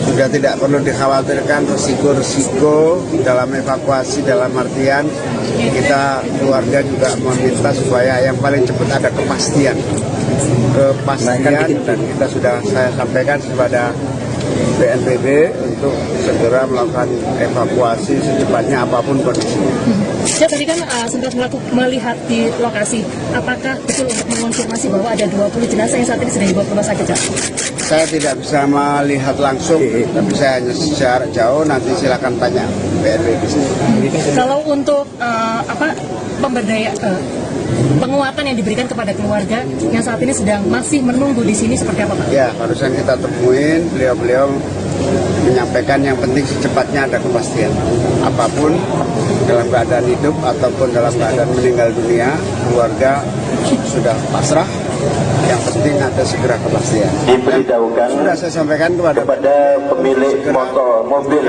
Sudah tidak perlu dikhawatirkan risiko-risiko dalam evakuasi, dalam artian kita keluarga juga meminta supaya yang paling cepat ada kepastian, dan kita sudah saya sampaikan kepada BNPB untuk segera melakukan evakuasi secepatnya apapun kondisinya. Ya, tadi kan sempat melihat di lokasi, apakah betul untuk mengonfirmasi bahwa ada 20 jenazah yang saat ini sedang dibawa ke rumah sakit, Pak? Saya tidak bisa melihat langsung, tapi saya hanya secara jauh, nanti silakan tanya BNPB. Kalau untuk penguatan yang diberikan kepada keluarga yang saat ini sedang masih menunggu di sini seperti apa, Pak? Ya, barusan kita temuin, beliau menyampaikan yang penting secepatnya ada kepastian. Apapun dalam keadaan hidup ataupun dalam keadaan meninggal dunia, keluarga sudah pasrah. Yang penting ada segera kepastian. Diberitahukan Sudah saya sampaikan kepada pemilik mobil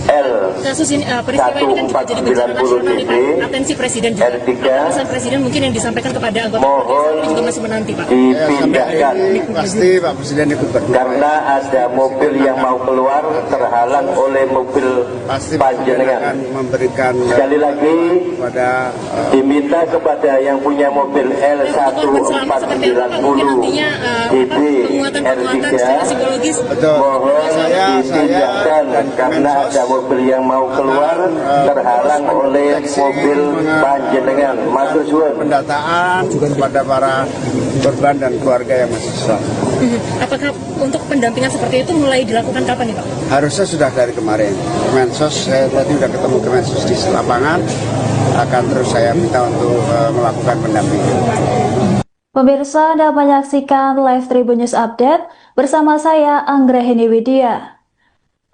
L Kasus ini, peristiwa ini kan juga jadi bencana nasional nih, Pak. Atensi Presiden juga. Pesan Presiden mungkin yang disampaikan kepada anggota Presiden juga masih menanti, Pak. dipindahkan pasti Pak Presiden ikut berdoa. karena ada mobil yang mau keluar terhalang oleh mobil Pasti panjenengan. akan memberikan Sekali lagi kepada diminta kepada yang punya mobil Korban selamat seperti apa, Pak? Mungkin nantinya DB penguatan secara psikologis. betul. mohon Saya dipindahkan dan karena ada mobil yang mau keluar terhalang oleh mobil panjenengan. Matur suwun. pendataan kepada para korban dan keluarga yang masih selamat. Apakah untuk pendampingan seperti itu mulai dilakukan kapan nih, Pak? Harusnya sudah dari kemarin. Kemensos, saya tadi sudah ketemu Kemensos di lapangan, akan terus saya minta untuk melakukan pendampingan. Pemirsa, Anda menyaksikan live Tribun News Update bersama saya Anggrahini Widya.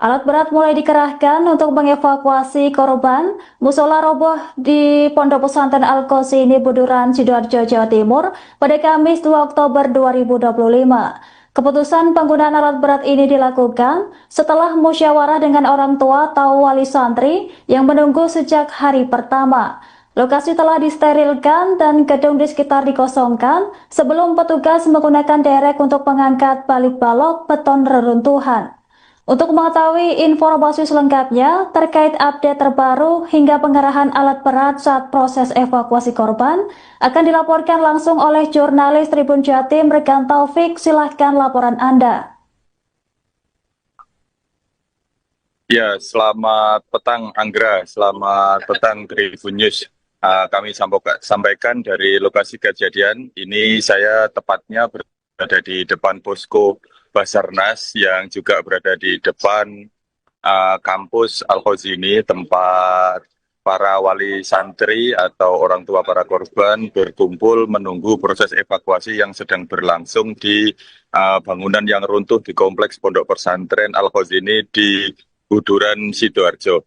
Alat berat mulai dikerahkan untuk mengevakuasi korban musola roboh di Pondok Pesantren Al-Qasimi Buduran, Sidoarjo, Jawa Timur pada Kamis 2 Oktober 2025. Keputusan penggunaan alat berat ini dilakukan setelah musyawarah dengan orang tua atau wali santri yang menunggu sejak hari pertama. Lokasi telah disterilkan dan gedung di sekitar dikosongkan sebelum petugas menggunakan derek untuk mengangkat balik balok beton reruntuhan. Untuk mengetahui informasi selengkapnya terkait update terbaru hingga pengerahan alat berat saat proses evakuasi korban akan dilaporkan langsung oleh jurnalis Tribun Jatim Rekan Taufik. Silahkan laporan Anda. Ya, selamat petang Anggra, selamat petang Tribun News. Kami sampaikan dari lokasi kejadian. Ini saya tepatnya berada di depan posko Basarnas yang juga berada di depan kampus Al-Qasimi, tempat para wali santri atau orang tua para korban berkumpul menunggu proses evakuasi yang sedang berlangsung di bangunan yang runtuh di kompleks Pondok Pesantren Al-Qasimi di Buduran, Sidoarjo.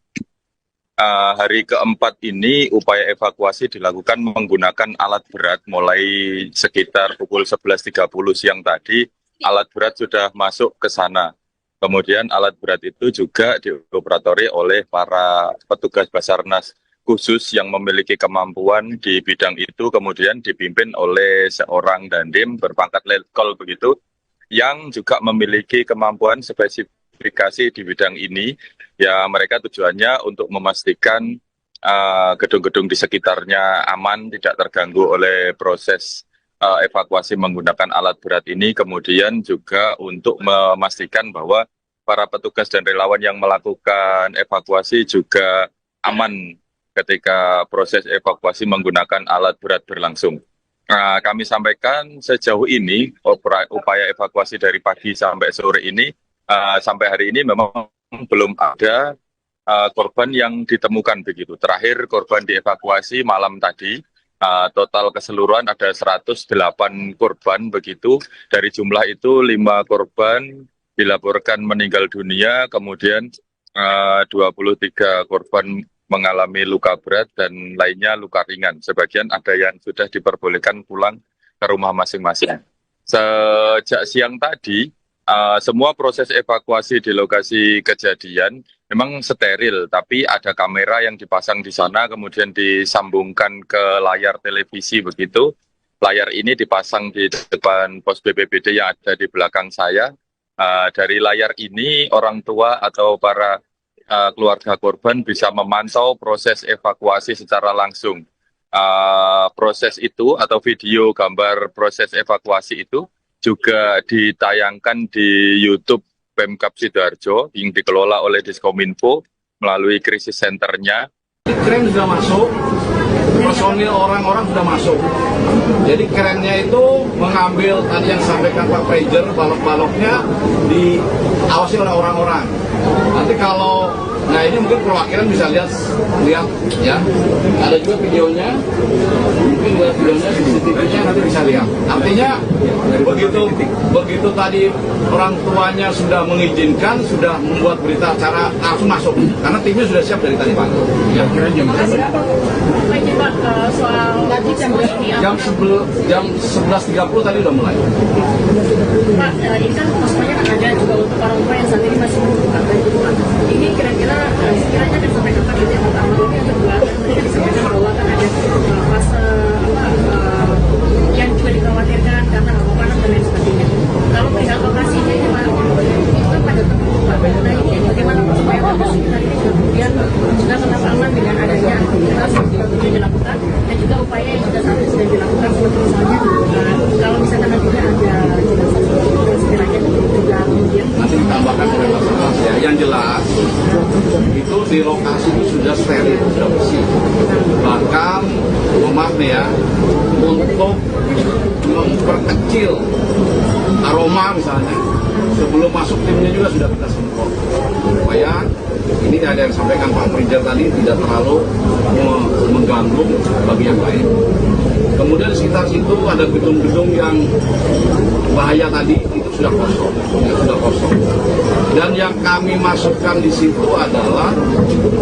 Hari keempat ini upaya evakuasi dilakukan menggunakan alat berat mulai sekitar pukul 11.30 siang tadi. Alat berat sudah masuk ke sana. Kemudian alat berat itu juga dioperatori oleh para petugas Basarnas khusus yang memiliki kemampuan di bidang itu, kemudian dipimpin oleh seorang dandim berpangkat letkol begitu, yang juga memiliki kemampuan spesifikasi di bidang ini. Ya, mereka tujuannya untuk memastikan gedung-gedung di sekitarnya aman, tidak terganggu oleh proses evakuasi menggunakan alat berat ini, kemudian juga untuk memastikan bahwa para petugas dan relawan yang melakukan evakuasi juga aman ketika proses evakuasi menggunakan alat berat berlangsung. Kami sampaikan sejauh ini upaya evakuasi dari pagi sampai sore ini, sampai hari ini memang belum ada korban yang ditemukan begitu. Terakhir korban dievakuasi malam tadi. Total keseluruhan ada 108 korban begitu. Dari jumlah itu 5 korban dilaporkan meninggal dunia, kemudian 23 korban mengalami luka berat dan lainnya luka ringan. Sebagian ada yang sudah diperbolehkan pulang ke rumah masing-masing. Sejak siang tadi, semua proses evakuasi di lokasi kejadian memang steril, tapi ada kamera yang dipasang di sana, kemudian disambungkan ke layar televisi begitu. Layar ini dipasang di depan pos BPBD yang ada di belakang saya. Dari layar ini orang tua atau para keluarga korban bisa memantau proses evakuasi secara langsung. Proses itu atau video gambar proses evakuasi itu juga ditayangkan di YouTube Pemkab Sidoarjo yang dikelola oleh Diskominfo melalui krisis centernya. Kren sudah masuk, personil orang-orang sudah masuk. Jadi kerennya itu mengambil tadi yang sampaikan Pak Prejer, balok-baloknya diawasi oleh orang-orang. Nanti kalau, nah ini mungkin perwakilan bisa lihat ya. Ada juga videonya, mungkin videonya, CCTV-nya nanti bisa lihat. Artinya begitu tadi orang tuanya sudah mengizinkan, sudah membuat berita acara langsung masuk. Karena timnya sudah siap dari tadi Pak. Ya, kira jam berapa? Pak, soal jam 11.30 tadi udah mulai. Pak, ini kan maksudnya kan ada juga untuk orang tua yang saat ini masih membutuhkan bantuan. Ini kira-kira sekiranya kan sampai kapan itu yang pertama, ini yang kedua, tadi kan disampaikan bahwa kan ada fase yang juga dikhawatirkan karena hawa panas dan lain sebagainya. Kalau perihal lokasinya ini Pak, itu kan pada tempat Pak. Nah ini bagaimana Pak supaya warga sekitar ini juga kemudian juga tetap aman dengan adanya aktivitas yang juga dilakukan dan juga upaya yang juga saat ini sedang dilakukan seperti misalnya kalau misalnya nantinya ada jenazah yang sekiranya juga kemudian Nanti ditambahkan oleh Basarnas ya. Yang jelas itu di lokasi itu sudah steril, sudah bersih. Bahkan maaf nih ya, untuk memperkecil aroma misalnya, sebelum masuk timnya juga sudah kita semprot supaya ini ada yang sampaikan Pak Prejer tadi tidak terlalu mengganggu bagi yang lain. Kemudian di sekitar situ ada gedung-gedung yang bahaya tadi itu sudah kosong, Dan yang kami masukkan di situ adalah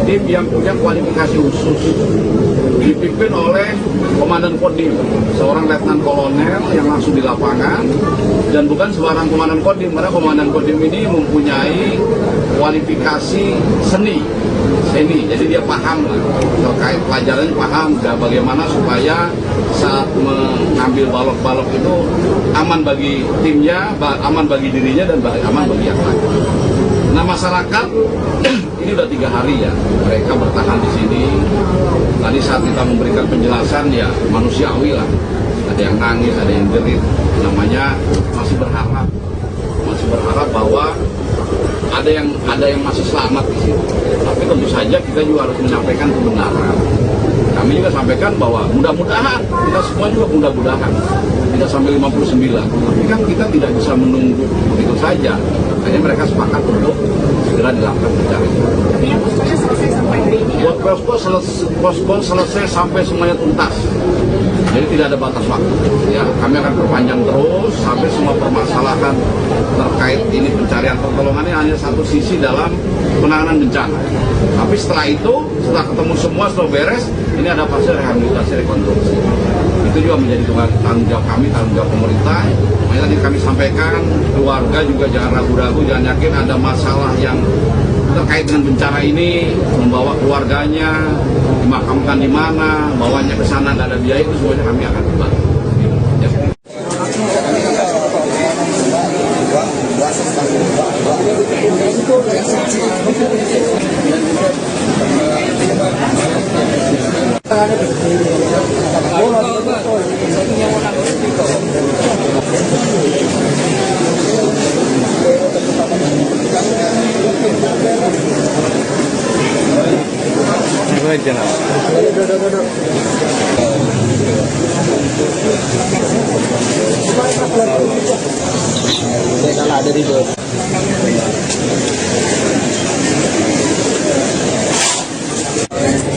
tim yang punya kualifikasi khusus, dipimpin oleh Komandan Kodim, seorang Letnan Kolonel yang langsung di lapangan, dan bukan sembarang Komandan Kodim, karena Komandan Kodim ini mempunyai kualifikasi seni, jadi dia paham lah, terkait pelajarannya paham, bagaimana supaya saat mengambil balok-balok itu aman bagi timnya, aman bagi dirinya, dan aman bagi yang lain. Nah, masyarakat ini udah 3 hari ya mereka bertahan di sini. Tadi saat kita memberikan penjelasan ya manusiawi lah, ada yang nangis, ada yang jerit, namanya masih berharap bahwa ada yang masih selamat di sini. Tapi tentu saja kita juga harus menyampaikan kebenaran. Kami juga sampaikan bahwa mudah-mudahan, kita semua juga mudah-mudahan tidak sampai 59. Tapi kan kita tidak bisa menunggu begitu saja. Hanya mereka sepakat untuk segera dilakukan pencarian. Tapi yang poskonya selesai sampai hari ini. Buat posko selesai sampai semuanya tuntas. Jadi tidak ada batas waktu. Ya, kami akan perpanjang terus sampai semua permasalahan terkait ini pencarian pertolongannya hanya satu sisi dalam penanganan bencana. Tapi setelah itu, setelah ketemu semua, setelah beres, ini ada fase rehabilitasi rekonstruksi. Itu juga menjadi tanggung jawab kami, tanggung jawab pemerintah. Makanya tadi kami sampaikan, keluarga juga jangan ragu-ragu, jangan yakin ada masalah yang terkait dengan bencana ini, membawa keluarganya, dimakamkan di mana, bawanya ke sana, nggak ada biaya, itu semuanya kami akan bantu. Ya.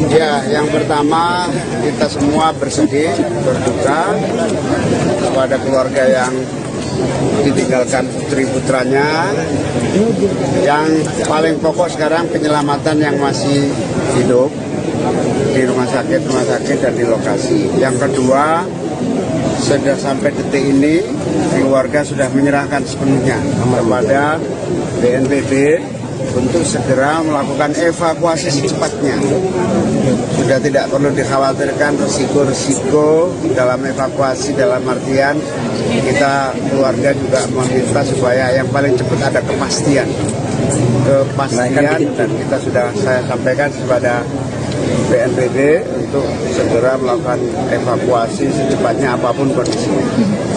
Ya, yang pertama kita semua bersedih, berduka kepada keluarga yang ditinggalkan putri-putranya. Yang paling pokok sekarang penyelamatan yang masih hidup di rumah sakit dan di lokasi. Yang kedua, sudah sampai detik ini keluarga sudah menyerahkan sepenuhnya kepada BNPB untuk segera melakukan evakuasi secepatnya. Sudah tidak perlu dikhawatirkan risiko-risiko dalam evakuasi, dalam artian kita keluarga juga meminta supaya yang paling cepat ada kepastian, dan kita sudah saya sampaikan kepada BNPB untuk segera melakukan evakuasi secepatnya apapun kondisinya.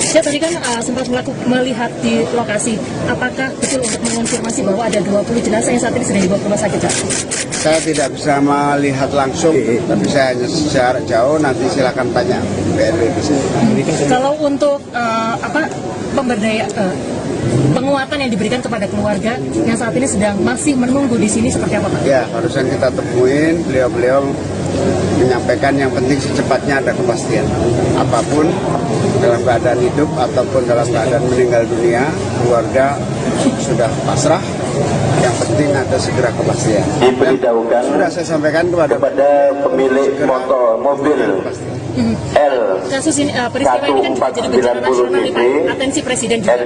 Saya tadi kan sempat melihat di lokasi, apakah betul untuk mengonfirmasi bahwa ada 20 jenazah yang saat ini sedang dibawa ke rumah sakit, Pak? Saya tidak bisa melihat langsung, tapi saya hanya secara jauh, nanti silakan tanya BNPB. Kalau untuk penguatan yang diberikan kepada keluarga yang saat ini masih menunggu di sini seperti apa, Pak? Ya, barusan kita temuin, beliau menyampaikan yang penting secepatnya ada kepastian. Apapun dalam keadaan hidup ataupun dalam keadaan meninggal dunia, keluarga sudah pasrah. Yang penting ada segera kepastian. Diberitahukan sudah saya sampaikan kepada pemilik mobil L kasus ini, peristiwa ini kan juga jadi bencana nasional nih, Pak. Atensi Presiden juga.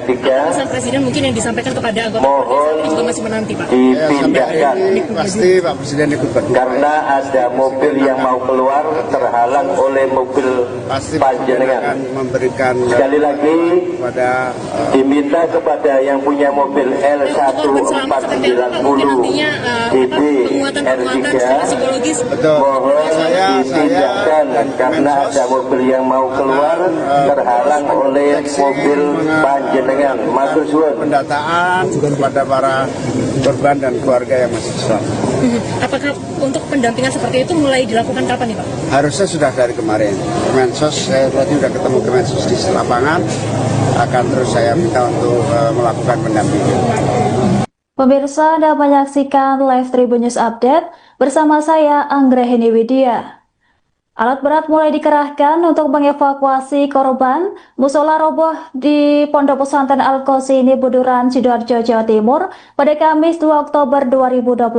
Pesan Presiden mungkin yang disampaikan kepada anggota ini juga masih menanti, Pak. Dipindahkan pasti Pak Presiden ikut berdoa. karena ada mobil yang mau keluar terhalang oleh mobil Pasti panjenengan. akan memberikan Sekali lagi pada diminta kepada yang punya mobil Korban selamat seperti apa, Pak? Mungkin nantinya DB penguatan secara psikologis. betul. mohon Saya dipindahkan dan karena ada mobil yang mau keluar terhalang oleh mobil panjenengan. Matur suwun. pendataan kepada para korban dan keluarga yang masih selamat. Apakah untuk pendampingan seperti itu mulai dilakukan kapan nih, Pak? Harusnya sudah dari kemarin. Kemensos, saya tadi sudah ketemu Kemensos di lapangan, akan terus saya minta untuk melakukan pendampingan. Pemirsa, Anda menyaksikan live Tribun News Update bersama saya Anggrahini Widya. Alat berat mulai dikerahkan untuk mengevakuasi korban musola roboh di Pondok Pesantren Al-Qasim Buduran, Sidoarjo, Jawa Timur pada Kamis 2 Oktober 2025.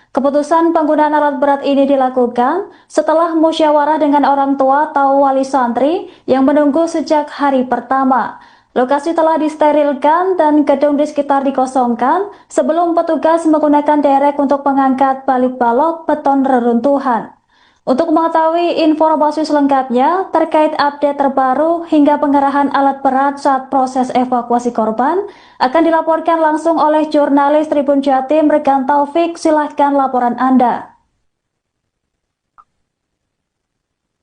Keputusan penggunaan alat berat ini dilakukan setelah musyawarah dengan orang tua atau wali santri yang menunggu sejak hari pertama. Lokasi telah disterilkan dan gedung di sekitar dikosongkan sebelum petugas menggunakan derek untuk mengangkat balik balok beton reruntuhan. Untuk mengetahui informasi selengkapnya terkait update terbaru hingga pengerahan alat berat saat proses evakuasi korban akan dilaporkan langsung oleh jurnalis Tribun Jatim Regan Taufik. Silahkan laporan Anda.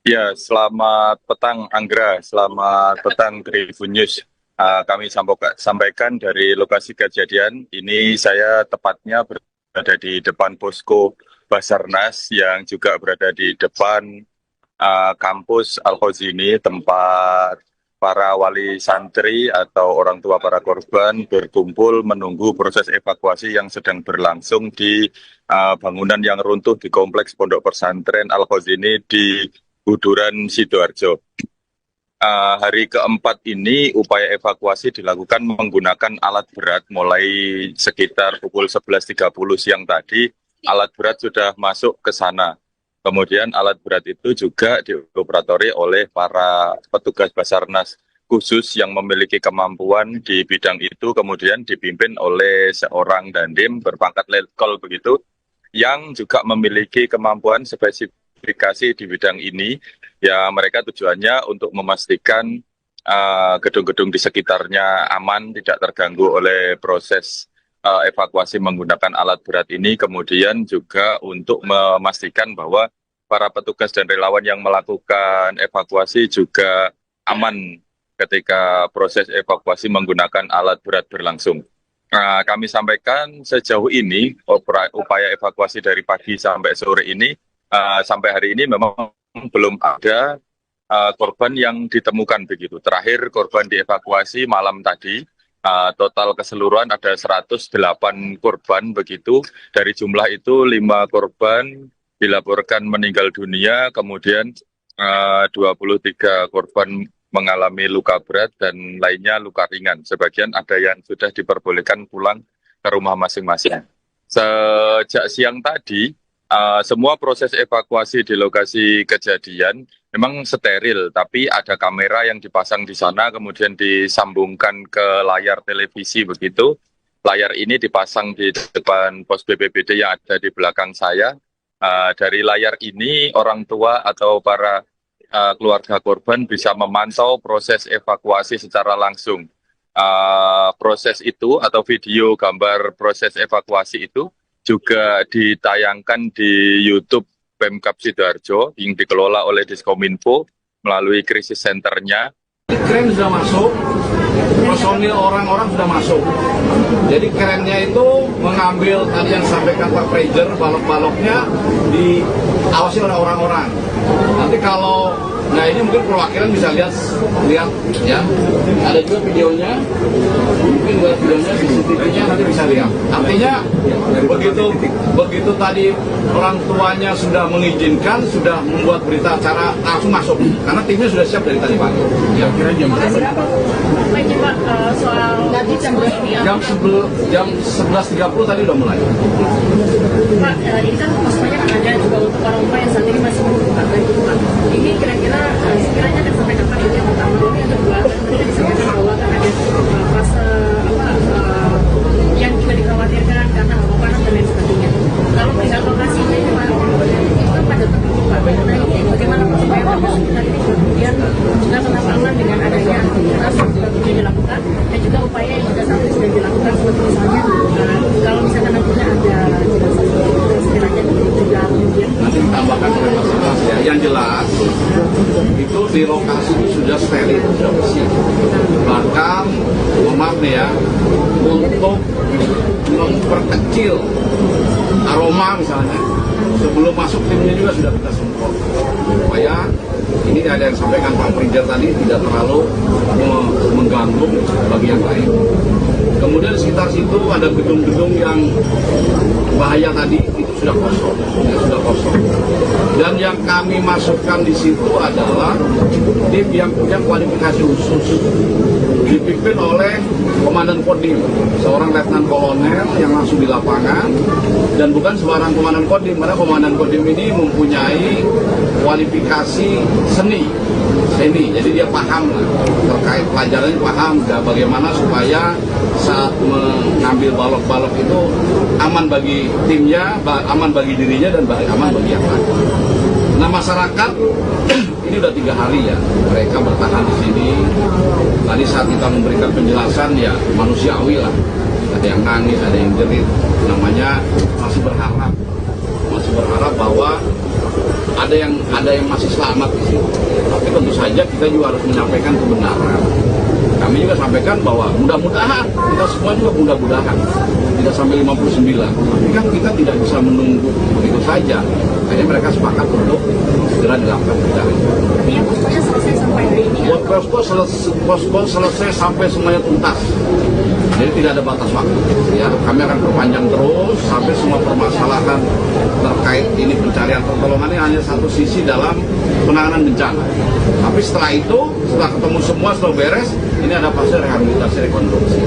Ya, selamat petang Anggra, selamat petang Tribun News. Kami sampaikan dari lokasi kejadian. Ini saya tepatnya berada di depan posko Basarnas yang juga berada di depan kampus Al-Qasim, tempat para wali santri atau orang tua para korban berkumpul menunggu proses evakuasi yang sedang berlangsung di bangunan yang runtuh di kompleks Pondok Pesantren Al-Qasim di Buduran, Sidoarjo. Hari keempat ini upaya evakuasi dilakukan menggunakan alat berat mulai sekitar pukul 11.30 siang tadi. Alat berat sudah masuk ke sana. Kemudian alat berat itu juga dioperatori oleh para petugas Basarnas khusus yang memiliki kemampuan di bidang itu, kemudian dipimpin oleh seorang dandim berpangkat letkol begitu, yang juga memiliki kemampuan spesifikasi di bidang ini. Ya, mereka tujuannya untuk memastikan gedung-gedung di sekitarnya aman, tidak terganggu oleh proses evakuasi menggunakan alat berat ini, kemudian juga untuk memastikan bahwa para petugas dan relawan yang melakukan evakuasi juga aman ketika proses evakuasi menggunakan alat berat berlangsung. Kami sampaikan sejauh ini upaya evakuasi dari pagi sampai sore ini, sampai hari ini memang belum ada korban yang ditemukan begitu. Terakhir korban dievakuasi malam tadi. Total keseluruhan ada 108 korban begitu. Dari jumlah itu 5 korban dilaporkan meninggal dunia, kemudian 23 korban mengalami luka berat dan lainnya luka ringan. Sebagian ada yang sudah diperbolehkan pulang ke rumah masing-masing. Sejak siang tadi, semua proses evakuasi di lokasi kejadian memang steril, tapi ada kamera yang dipasang di sana, kemudian disambungkan ke layar televisi begitu. Layar ini dipasang di depan pos BPBD yang ada di belakang saya. Dari layar ini, orang tua atau para keluarga korban bisa memantau proses evakuasi secara langsung. Proses itu atau video gambar proses evakuasi itu juga ditayangkan di YouTube Pemkab Sidoarjo yang dikelola oleh Diskominfo melalui krisis centernya. Kren sudah masuk, personil orang-orang sudah masuk. Jadi kerennya itu mengambil tadi yang disampaikan Pak Prejer, balok-baloknya diawasi oleh orang-orang. Nanti kalau, nah ini mungkin perwakilan bisa lihat ya. Ada juga videonya, mungkin buat videonya, CCTV-nya nanti bisa lihat. Artinya begitu tadi orang tuanya sudah mengizinkan, sudah membuat berita acara langsung masuk. Karena timnya sudah siap dari tadi pagi. Ya, kira jam berapa? Pak, soal jam 11.30 tadi udah mulai. Pak, ini kan maksudnya ada juga untuk orang tua yang saat ini masih membuka bantu Pak. Ini kira-kira sekiranya akan sampai kapan itu yang pertama, dan yang kedua tadi disampaikan bahwa akan ada fase yang juga dikhawatirkan karena hawa panas dan lain sebagainya. Kalau pihak lokasinya itu Pak, itu kan pada tertutup Pak. Nah ini bagaimana supaya warga sekitar ini kemudian juga tetap aman dengan adanya aktivitas yang sudah dilakukan dan juga upaya yang juga saat ini sudah dilakukan seperti misalnya kalau misalkan nantinya ada jenazah sekiranya juga kemudian Nanti ditambahkan oleh Mas ya. Yang jelas itu di lokasi sudah steril, sudah bersih. Bahkan, maaf nih ya, untuk memperkecil aroma misalnya, sebelum masuk timnya juga sudah kita semprot. Supaya ini ada yang sampaikan Pak Prijer tadi tidak terlalu mengganggu bagi yang lain. Kemudian sekitar situ ada gedung-gedung yang bahaya tadi itu sudah kosong, Dan yang kami masukkan di situ adalah tim yang punya kualifikasi khusus, dipimpin oleh Komandan Kodim, seorang Letnan Kolonel yang langsung di lapangan, dan bukan sembarang Komandan Kodim, karena Komandan Kodim ini mempunyai kualifikasi seni, jadi dia paham lah, terkait pelajarannya paham, bagaimana supaya saat mengambil balok-balok itu aman bagi timnya, aman bagi dirinya, dan aman bagi yang lain. Nah, masyarakat ini udah 3 hari ya mereka bertahan di sini. Tadi saat kita memberikan penjelasan ya manusiawi lah, ada yang nangis, ada yang jerit, namanya masih berharap bahwa ada yang masih selamat di sini. Tapi tentu saja kita juga harus menyampaikan kebenaran. Kami juga sampaikan bahwa mudah-mudahan, kita semua juga mudah-mudahan tidak sampai 59. Tapi kan kita tidak bisa menunggu begitu saja. Akhirnya mereka sepakat untuk segera dilakukan pencarian. Poskonya selesai sampai hari ini ya? Posko selesai sampai semuanya tuntas. Jadi tidak ada batas waktu. Ya, kami akan perpanjang terus sampai semua permasalahan terkait ini pencarian pertolongan ini hanya satu sisi dalam penanganan bencana. Tapi setelah itu, setelah ketemu semua, setelah beres, ini ada fase rehabilitasi rekonstruksi.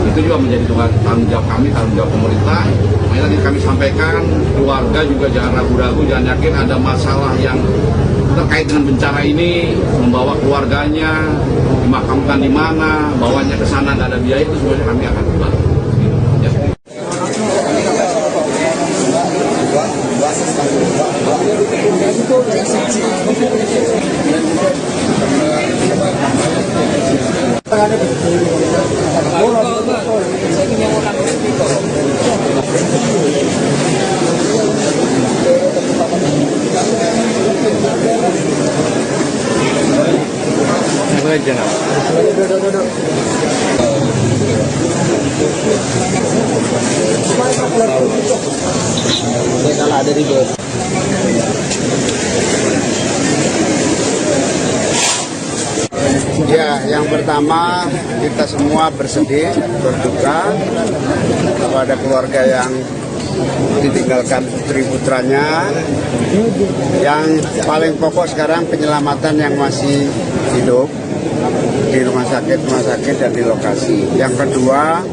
Itu juga menjadi tanggung jawab kami, tanggung jawab pemerintah. Makanya tadi kami sampaikan, keluarga juga jangan ragu-ragu, jangan yakin ada masalah yang terkait dengan bencana ini, membawa keluarganya, dimakamkan di mana, bawanya ke sana, nggak ada biaya, itu semuanya kami akan bantu. Ya. Ya, yang pertama kita semua bersedih, berduka kepada keluarga yang ditinggalkan putri-putranya. Yang paling pokok sekarang penyelamatan yang masih hidup di rumah sakit dan di lokasi. Yang kedua,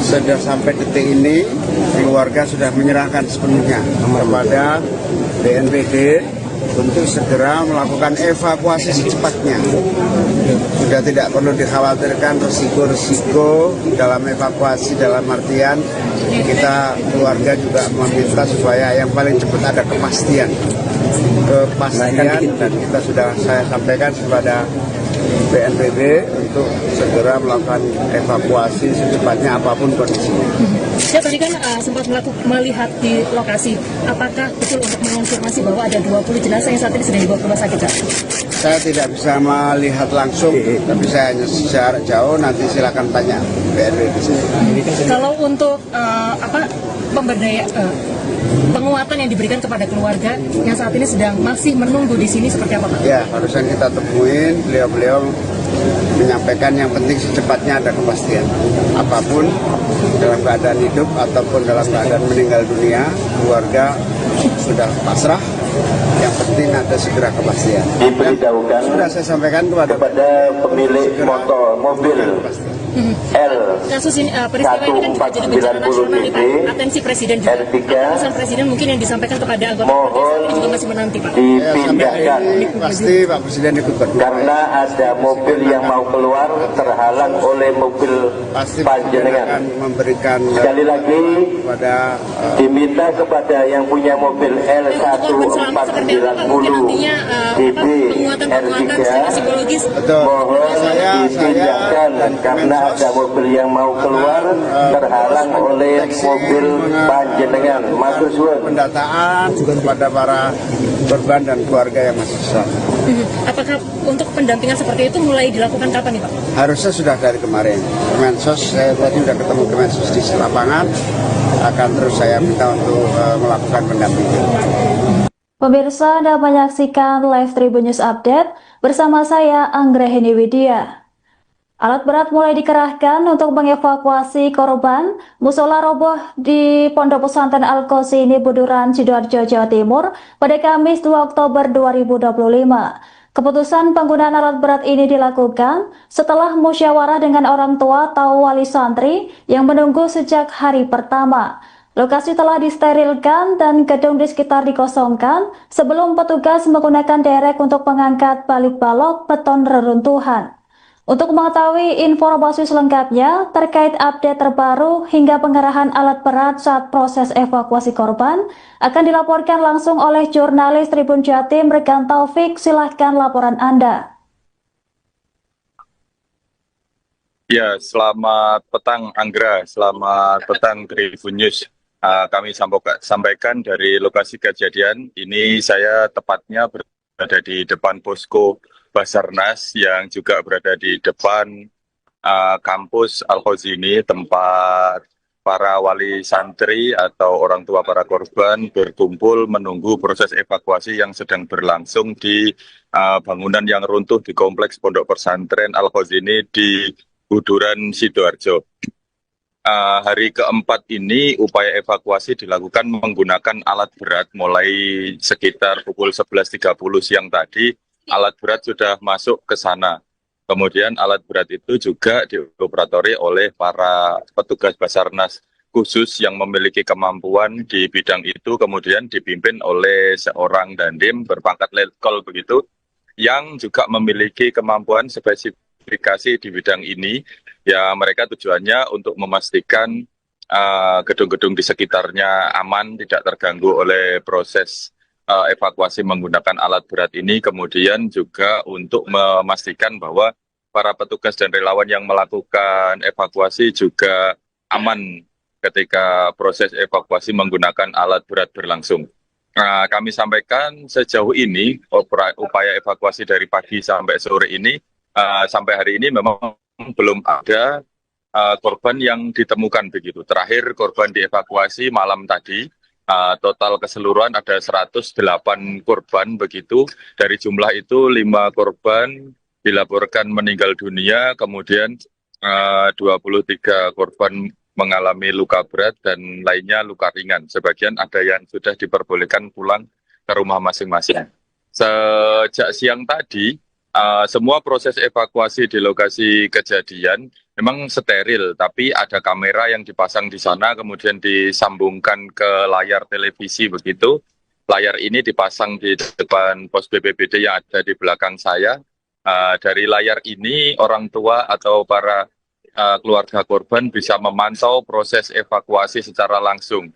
sudah sampai detik ini keluarga sudah menyerahkan sepenuhnya kepada BNPB untuk segera melakukan evakuasi secepatnya. Sudah tidak perlu dikhawatirkan resiko-resiko dalam evakuasi, dalam artian kita keluarga juga meminta supaya yang paling cepat ada kepastian, dan kita sudah saya sampaikan kepada BNPB untuk segera melakukan evakuasi secepatnya apapun kondisinya. Ya, tadi kan sempat melihat di lokasi, apakah betul untuk mengonfirmasi bahwa ada 20 jenazah yang saat ini sedang dibawa ke rumah sakit, Pak? Saya tidak bisa melihat langsung, tapi saya hanya secara jauh, nanti silakan tanya BNPB. Kalau untuk penguatan yang diberikan kepada keluarga yang saat ini sedang masih menunggu di sini seperti apa, Pak? Ya, harusnya kita temuin, beliau menyampaikan yang penting secepatnya ada kepastian. Apapun dalam keadaan hidup ataupun dalam keadaan meninggal dunia, keluarga sudah pasrah. Yang penting ada segera kepastian. Diberitahukan sudah saya sampaikan kepada pemilik mobil L Kasus ini, peristiwa ini kan juga jadi bencana nasional nih, Pak. Atensi Presiden juga. Pesan Presiden mungkin yang disampaikan kepada anggota Presiden juga masih menanti, Pak. dipindahkan pasti Pak Presiden ikut berdoa. karena ada mobil yang mau keluar terhalang oleh mobil Pasti panjenengan. akan memberikan Sekali lagi kepada diminta kepada yang punya mobil Korban selamat seperti apa, Pak? Mungkin nantinya DB penguatan secara psikologis. betul. mohon dipindahkan karena ada mobil yang mau keluar terhalang oleh mobil panjenengan. Matur suwun. Pendataan kepada para korban dan keluarga yang masih selamat. Apakah untuk pendampingan seperti itu mulai dilakukan kapan nih, Pak? Harusnya sudah dari kemarin. Kemensos, saya tadi sudah ketemu Kemensos di lapangan, akan terus saya minta untuk melakukan pendampingan. Pemirsa, Anda menyaksikan live Tribun News Update bersama saya Anggrahini Widya. Alat berat mulai dikerahkan untuk mengevakuasi korban musola roboh di Pondok Pesantren Al-Qasimi Buduran, Sidoarjo, Jawa Timur pada Kamis 2 Oktober 2025. Keputusan penggunaan alat berat ini dilakukan setelah musyawarah dengan orang tua atau wali santri yang menunggu sejak hari pertama. Lokasi telah disterilkan dan gedung di sekitar dikosongkan sebelum petugas menggunakan derek untuk mengangkat balik balok beton reruntuhan. Untuk mengetahui informasi selengkapnya terkait update terbaru hingga pengerahan alat berat saat proses evakuasi korban akan dilaporkan langsung oleh jurnalis Tribun Jatim Rekan Taufik. Silahkan laporan Anda. Ya, selamat petang Anggra, selamat petang Tribun News. Kami sampaikan dari lokasi kejadian. Ini saya tepatnya berada di depan posko Basarnas yang juga berada di depan kampus Al-Qasimi, tempat para wali santri atau orang tua para korban berkumpul menunggu proses evakuasi yang sedang berlangsung di bangunan yang runtuh di kompleks Pondok Pesantren Al-Qasimi di Buduran, Sidoarjo. Hari keempat ini upaya evakuasi dilakukan menggunakan alat berat mulai sekitar pukul 11.30 siang tadi. Alat berat sudah masuk ke sana. Kemudian alat berat itu juga dioperatori oleh para petugas Basarnas khusus yang memiliki kemampuan di bidang itu, kemudian dipimpin oleh seorang dandim berpangkat letkol begitu, yang juga memiliki kemampuan spesifikasi di bidang ini. Ya, mereka tujuannya untuk memastikan gedung-gedung di sekitarnya aman, tidak terganggu oleh proses evakuasi menggunakan alat berat ini, kemudian juga untuk memastikan bahwa para petugas dan relawan yang melakukan evakuasi juga aman ketika proses evakuasi menggunakan alat berat berlangsung. Kami sampaikan sejauh ini upaya evakuasi dari pagi sampai sore ini, sampai hari ini memang belum ada korban yang ditemukan begitu. Terakhir korban dievakuasi malam tadi. Total keseluruhan ada 108 korban begitu. Dari jumlah itu 5 korban dilaporkan meninggal dunia, kemudian 23 korban mengalami luka berat dan lainnya luka ringan. Sebagian ada yang sudah diperbolehkan pulang ke rumah masing-masing. Sejak siang tadi, semua proses evakuasi di lokasi kejadian memang steril, tapi ada kamera yang dipasang di sana, kemudian disambungkan ke layar televisi begitu. Layar ini dipasang di depan pos BPBD yang ada di belakang saya. Dari layar ini orang tua atau para keluarga korban bisa memantau proses evakuasi secara langsung.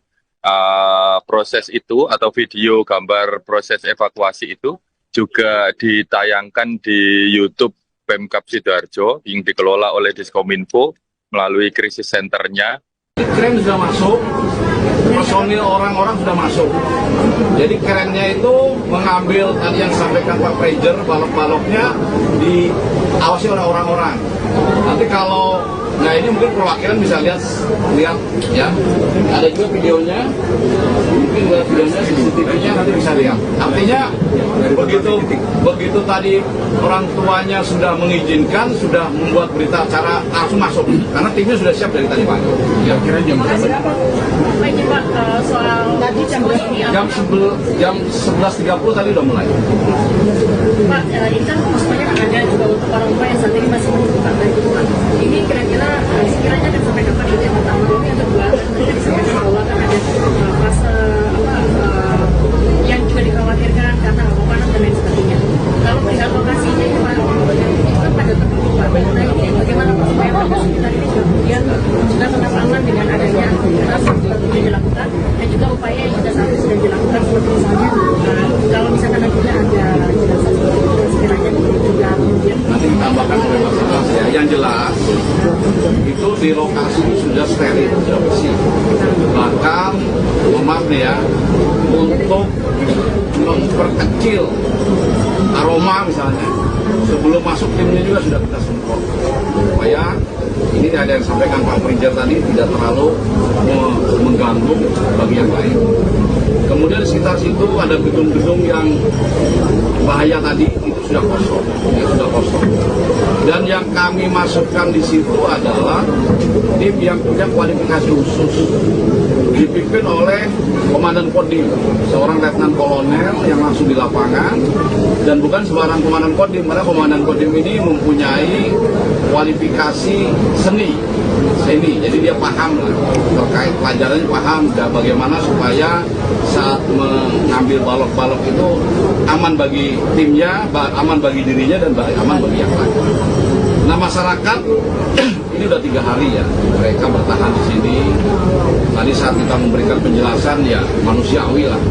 Proses itu atau video gambar proses evakuasi itu juga ditayangkan di YouTube Pemkab Sidoarjo yang dikelola oleh Diskominfo melalui krisis centernya. Kren sudah masuk, personil orang-orang sudah masuk. Jadi kerennya itu mengambil tadi yang disampaikan Pak Prejer, balok-baloknya diawasi oleh orang-orang. Nanti kalau, nah ini mungkin perwakilan bisa lihat ya. Ada juga videonya, mungkin videonya CCTV-nya nanti bisa lihat. Artinya begitu tadi orang tuanya sudah mengizinkan, sudah membuat berita acara langsung masuk. Karena timnya sudah siap dari tadi Pak. Ya, kira jam berapa? Ini Pak, soal tadi jam 11.30 tadi udah mulai. Pak, ini kan maksudnya kan ada juga untuk orang tua yang saat ini masih membutuhkan bantuan. Ini kira-kira sekiranya akan sampai kapan itu yang pertama, ini yang kedua, tadi disampaikan bahwa kan ada fase yang juga dikhawatirkan karena hawa panas dan lain sebagainya. Kalau perihal lokasinya itu Pak, itu kan pada tertutup Pak. Nah ini bagaimana Pak supaya warga sekitar ini juga kemudian sudah tetap aman dengan adanya aktivitas yang juga dilakukan dan juga upaya yang sudah dilakukan seperti misalnya kalau misalkan nantinya ada jenazah seperti itu sekiranya juga kemudian nanti ditambahkan oleh Basarnas ya. Yang jelas itu di lokasi sudah steril, sudah bersih. Bahkan maaf nih ya, untuk memperkecil aroma misalnya, sebelum masuk timnya juga sudah kita semprot supaya ini ada yang sampaikan Pak Prejer tadi tidak terlalu mengganggu bagi yang lain. Kemudian di sekitar situ ada gedung-gedung yang bahaya tadi, itu sudah kosong, Dan yang kami masukkan di situ adalah tim yang punya kualifikasi khusus, dipimpin oleh Komandan Kodim, seorang Letnan Kolonel yang langsung di lapangan, dan bukan sembarang Komandan Kodim, karena Komandan Kodim ini mempunyai kualifikasi seni, jadi dia paham lah terkait pelajarannya, paham dan bagaimana supaya saat mengambil balok-balok itu aman bagi timnya, aman bagi dirinya, dan aman bagi yang lain. Nah, masyarakat ini udah 3 hari ya mereka bertahan di sini. Tadi saat kita memberikan penjelasan ya manusiawi lah,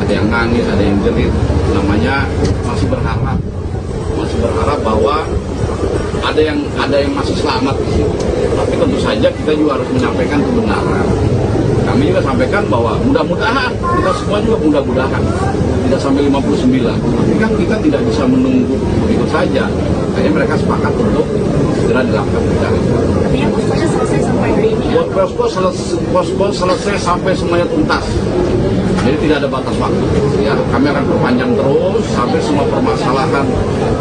ada yang nangis, ada yang jerit, namanya masih berharap bahwa ada yang masih selamat di sini. Tapi tentu saja kita juga harus menyampaikan kebenaran. Kami juga sampaikan bahwa mudah-mudahan, kita semua juga mudah-mudahan tidak sampai 59. Tapi kan kita tidak bisa menunggu begitu saja. Kayaknya mereka sepakat untuk segera dilakukan pencarian. Artinya posponya selesai sampai hari ini. Buat posko selesai sampai semuanya tuntas. Jadi tidak ada batas waktu. Ya, kami akan perpanjang terus sampai semua permasalahan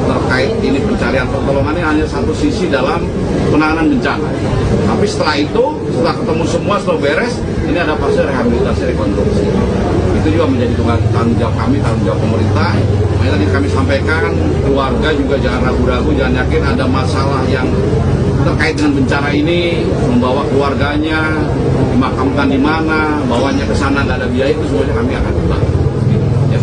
terkait ini pencarian pertolongan ini hanya satu sisi dalam penanganan bencana. Tapi setelah itu, setelah ketemu semua, setelah beres, ini ada fase rehabilitasi rekonstruksi. Itu juga menjadi tanggung jawab kami, tanggung jawab pemerintah. Makanya tadi kami sampaikan, keluarga juga jangan ragu-ragu, jangan yakin ada masalah yang terkait dengan bencana ini, membawa keluarganya, dimakamkan di mana, bawanya ke sana nggak ada biaya, itu semuanya kami akan bantu. Ya.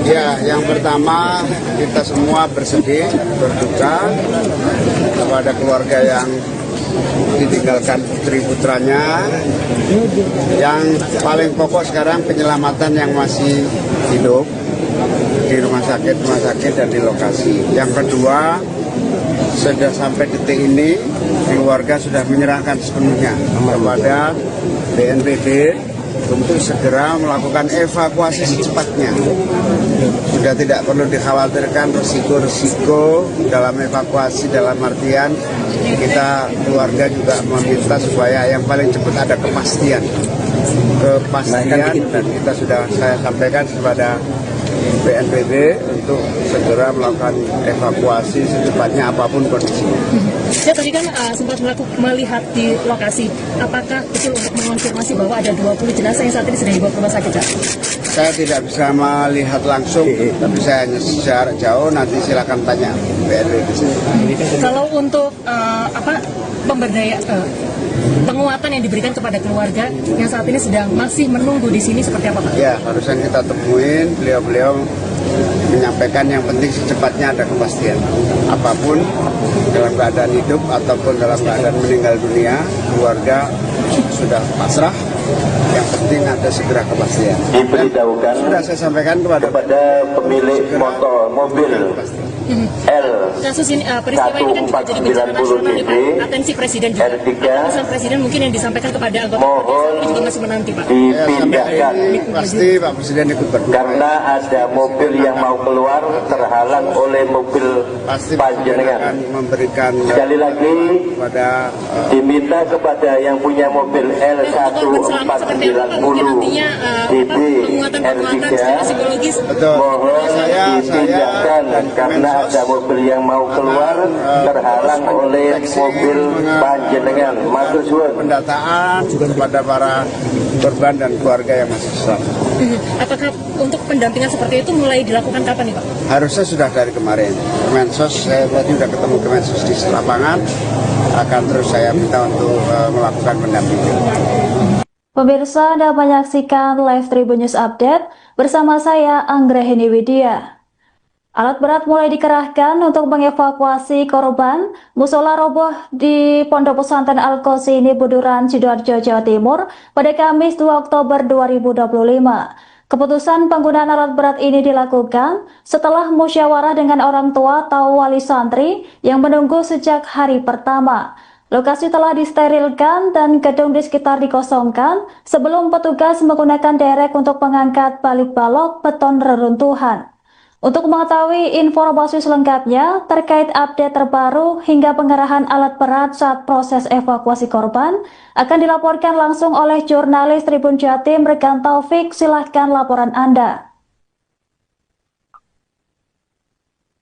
Ya, yang pertama kita semua bersedih, berduka kepada keluarga yang ditinggalkan putri putranya. Yang paling pokok sekarang penyelamatan yang masih hidup di rumah sakit dan di lokasi. Yang kedua, sudah sampai detik ini keluarga sudah menyerahkan sepenuhnya kepada BNPB untuk segera melakukan evakuasi secepatnya. Sudah tidak perlu dikhawatirkan risiko-risiko dalam evakuasi, dalam artian kita keluarga juga meminta supaya yang paling cepat ada kepastian, dan kita sudah saya sampaikan kepada BNPB untuk segera melakukan evakuasi secepatnya apapun kondisinya. Saya tadi kan sempat melihat di lokasi, apakah betul untuk mengonfirmasi bahwa ada 20 jenazah yang saat ini sedang dibawa ke rumah sakit, Pak? Saya tidak bisa melihat langsung, tapi saya hanya secara jauh, nanti silakan tanya BNPB di sini. Kalau untuk penguatan yang diberikan kepada keluarga yang saat ini masih menunggu di sini seperti apa, Pak? Ya, barusan kita temuin, beliau menyampaikan yang penting secepatnya ada kepastian. Apapun dalam keadaan hidup ataupun dalam keadaan meninggal dunia, keluarga sudah pasrah. Yang penting ada segera kepastian. Diberitahukan sudah saya sampaikan kepada pemilik mobil L Kasus ini, peristiwa ini kan juga jadi bencana nasional nih, Pak. Atensi Presiden juga. Pesan Presiden mungkin yang disampaikan kepada anggota ini juga masih menanti, Pak. Dipindahkan pasti Pak Presiden ikut berdoa. karena ada mobil yang mau keluar terhalang oleh mobil Pasti panjenengan. akan memberikan Sekali lagi pada diminta kepada yang punya mobil Korban selamat seperti apa, Pak? Mungkin nantinya DB penguatan secara psikologis. betul. mohon Saya dipindahkan dan karena ada mobil yang mau keluar terhalang oleh mobil panjenengan. Matur suwun. pendataan kepada para korban dan keluarga yang masih selamat. Apakah untuk pendampingan seperti itu mulai dilakukan kapan nih, Pak? Harusnya sudah dari kemarin. Kemensos, saya tadi sudah ketemu Kemensos di lapangan, akan terus saya minta untuk melakukan pendampingan. Pemirsa, Anda menyaksikan live Tribun News Update bersama saya Anggrahini Widya. Alat berat mulai dikerahkan untuk mengevakuasi korban musola roboh di Pondok Pesantren Al-Qasim Buduran, Sidoarjo, Jawa Timur pada Kamis 2 Oktober 2025. Keputusan penggunaan alat berat ini dilakukan setelah musyawarah dengan orang tua atau wali santri yang menunggu sejak hari pertama. Lokasi telah disterilkan dan gedung di sekitar dikosongkan sebelum petugas menggunakan derek untuk mengangkat balik balok beton reruntuhan. Untuk mengetahui informasi selengkapnya terkait update terbaru hingga pengerahan alat berat saat proses evakuasi korban akan dilaporkan langsung oleh jurnalis Tribun Jatim Rekan Taufik. Silahkan laporan Anda.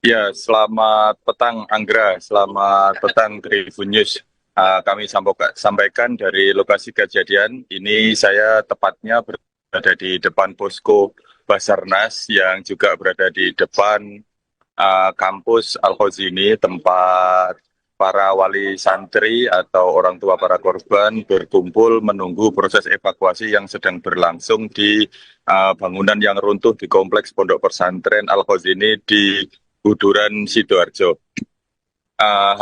Ya, selamat petang Anggra, selamat petang Tribun News. Kami sampaikan dari lokasi kejadian. Ini saya tepatnya berada di depan posko Basarnas yang juga berada di depan kampus Al-Khazini, tempat para wali santri atau orang tua para korban berkumpul menunggu proses evakuasi yang sedang berlangsung di bangunan yang runtuh di kompleks Pondok Pesantren Al-Khazini di Buduran, Sidoarjo.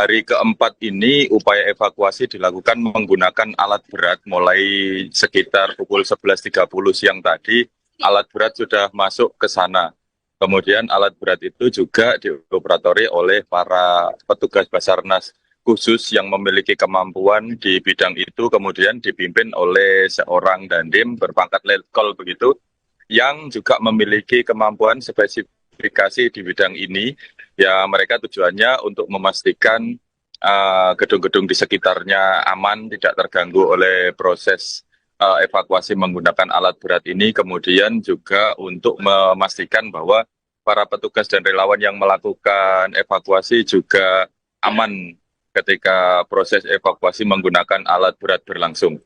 Hari keempat ini upaya evakuasi dilakukan menggunakan alat berat mulai sekitar pukul 11.30 siang tadi. Alat berat sudah masuk ke sana. Kemudian alat berat itu juga dioperatori oleh para petugas Basarnas khusus yang memiliki kemampuan di bidang itu, kemudian dipimpin oleh seorang dandim berpangkat letkol begitu, yang juga memiliki kemampuan spesifikasi di bidang ini. Ya, mereka tujuannya untuk memastikan gedung-gedung di sekitarnya aman, tidak terganggu oleh proses evakuasi menggunakan alat berat ini, kemudian juga untuk memastikan bahwa para petugas dan relawan yang melakukan evakuasi juga aman ketika proses evakuasi menggunakan alat berat berlangsung.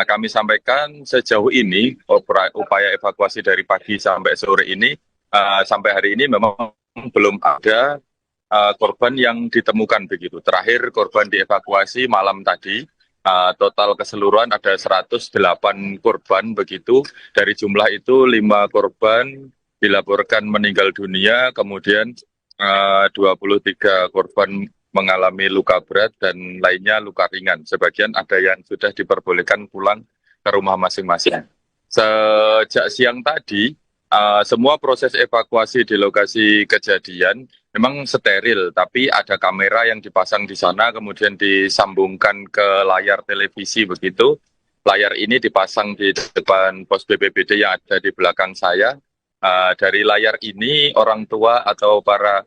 Kami sampaikan sejauh ini upaya evakuasi dari pagi sampai sore ini, sampai hari ini memang belum ada korban yang ditemukan begitu. Terakhir korban dievakuasi malam tadi. Total keseluruhan ada 108 korban begitu. Dari jumlah itu 5 korban dilaporkan meninggal dunia, kemudian 23 korban mengalami luka berat dan lainnya luka ringan. Sebagian ada yang sudah diperbolehkan pulang ke rumah masing-masing. Sejak siang tadi, semua proses evakuasi di lokasi kejadian memang steril, tapi ada kamera yang dipasang di sana, kemudian disambungkan ke layar televisi begitu. Layar ini dipasang di depan pos BPBD yang ada di belakang saya. Dari layar ini, orang tua atau para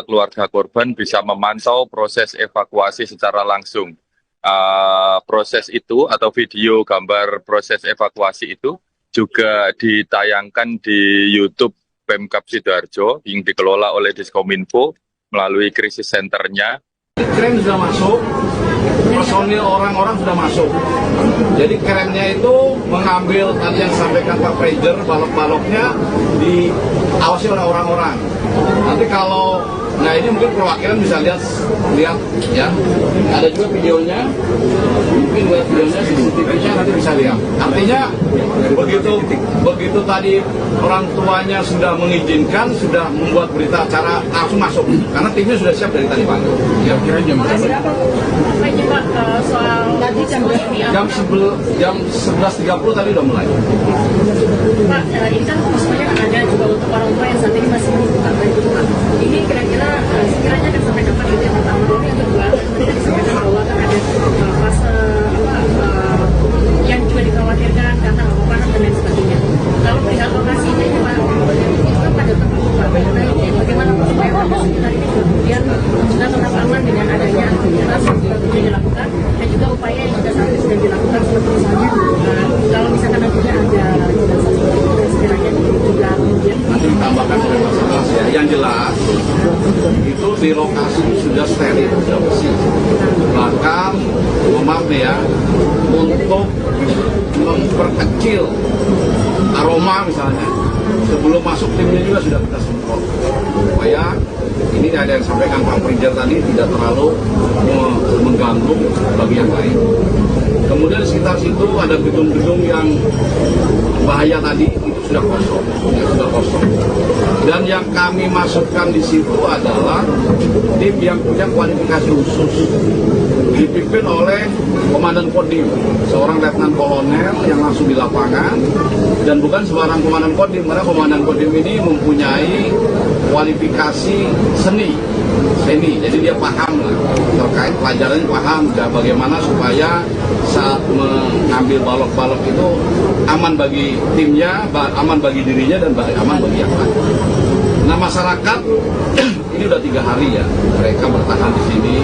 keluarga korban bisa memantau proses evakuasi secara langsung. Proses itu atau video gambar proses evakuasi itu juga ditayangkan di YouTube Pemkab Sidoarjo yang dikelola oleh Diskominfo melalui krisis centernya. Kren sudah masuk, personil orang-orang sudah masuk. Jadi kerennya itu mengambil tadi yang disampaikan Pak Prejer, balok-baloknya diawasi oleh orang-orang. Nanti kalau, nah ini mungkin perwakilan bisa lihat ya. Ada juga videonya, mungkin lihat videonya, CCTV-nya nanti bisa lihat. Artinya begitu tadi orang tuanya sudah mengizinkan, sudah membuat berita acara langsung masuk. Karena timnya sudah siap dari tadi pagi. Ya, kira jam berapa? Pak, soal tadi jam 11.30 tadi udah mulai. Pak, ini kan semuanya ada juga untuk orang tua yang saat ini masih membutuhkan bantuan. Ini kira-kira sekiranya akan sampai kapan itu yang pertama, dan yang kedua, tadi disampaikan bahwa kan ada fase yang juga dikhawatirkan karena panas dan lain sebagainya. Kalau perihal lokasinya ini Pak, itu kan pada tempat Pak. Nah ini bagaimana supaya warga sekitar ini kemudian juga tetap aman dengan adanya aktivitas yang juga dilakukan dan juga upaya yang juga saat ini sudah dilakukan seperti misalnya kalau misalkan nantinya ada jenazah seperti itu sekiranya juga kemudian ditambahkan oleh masalah yang jelas itu di lokasi sudah steril, sudah bersih. Bahkan maaf nih ya, untuk memperkecil aroma misalnya, sebelum masuk timnya juga sudah kita semprot supaya ini ada yang sampaikan Pak Prejer tadi tidak terlalu mengganggu bagi yang lain. Kemudian di sekitar situ ada gedung-gedung yang bahaya tadi itu sudah kosong, Dan yang kami masukkan di situ adalah tim yang punya kualifikasi khusus, dipimpin oleh Komandan Kodim, seorang Letnan Kolonel yang langsung di lapangan, dan bukan sembarang Komandan Kodim, karena Komandan Kodim ini mempunyai kualifikasi seni, jadi dia paham lah terkait pelajaran, paham bagaimana supaya saat mengambil balok-balok itu aman bagi timnya, aman bagi dirinya, dan aman bagi yang lain. Nah, masyarakat ini udah 3 hari ya mereka bertahan di sini.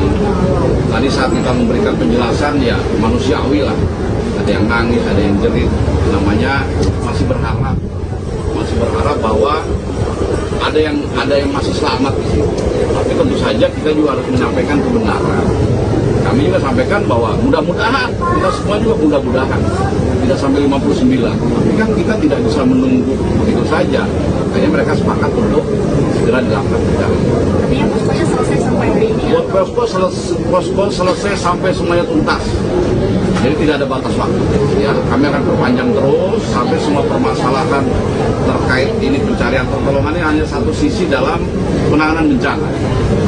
Tadi saat kita memberikan penjelasan ya manusiawi lah, ada yang nangis, ada yang jerit, namanya masih berharap bahwa ada yang masih selamat di sini. Tapi tentu saja kita juga harus menyampaikan kebenaran. Kami juga sampaikan bahwa mudah-mudahan, kita semua juga mudah-mudahan tidak sampai 59. Tapi kan kita tidak bisa menunggu begitu saja. Makanya mereka sepakat untuk segera dilakukan pencarian. Artinya poskonya selesai sampai hari ini ya? Posko selesai sampai semuanya tuntas. Jadi tidak ada batas waktu. Ya, kami akan perpanjang terus sampai semua permasalahan terkait ini pencarian pertolongan ini hanya satu sisi dalam penanganan bencana.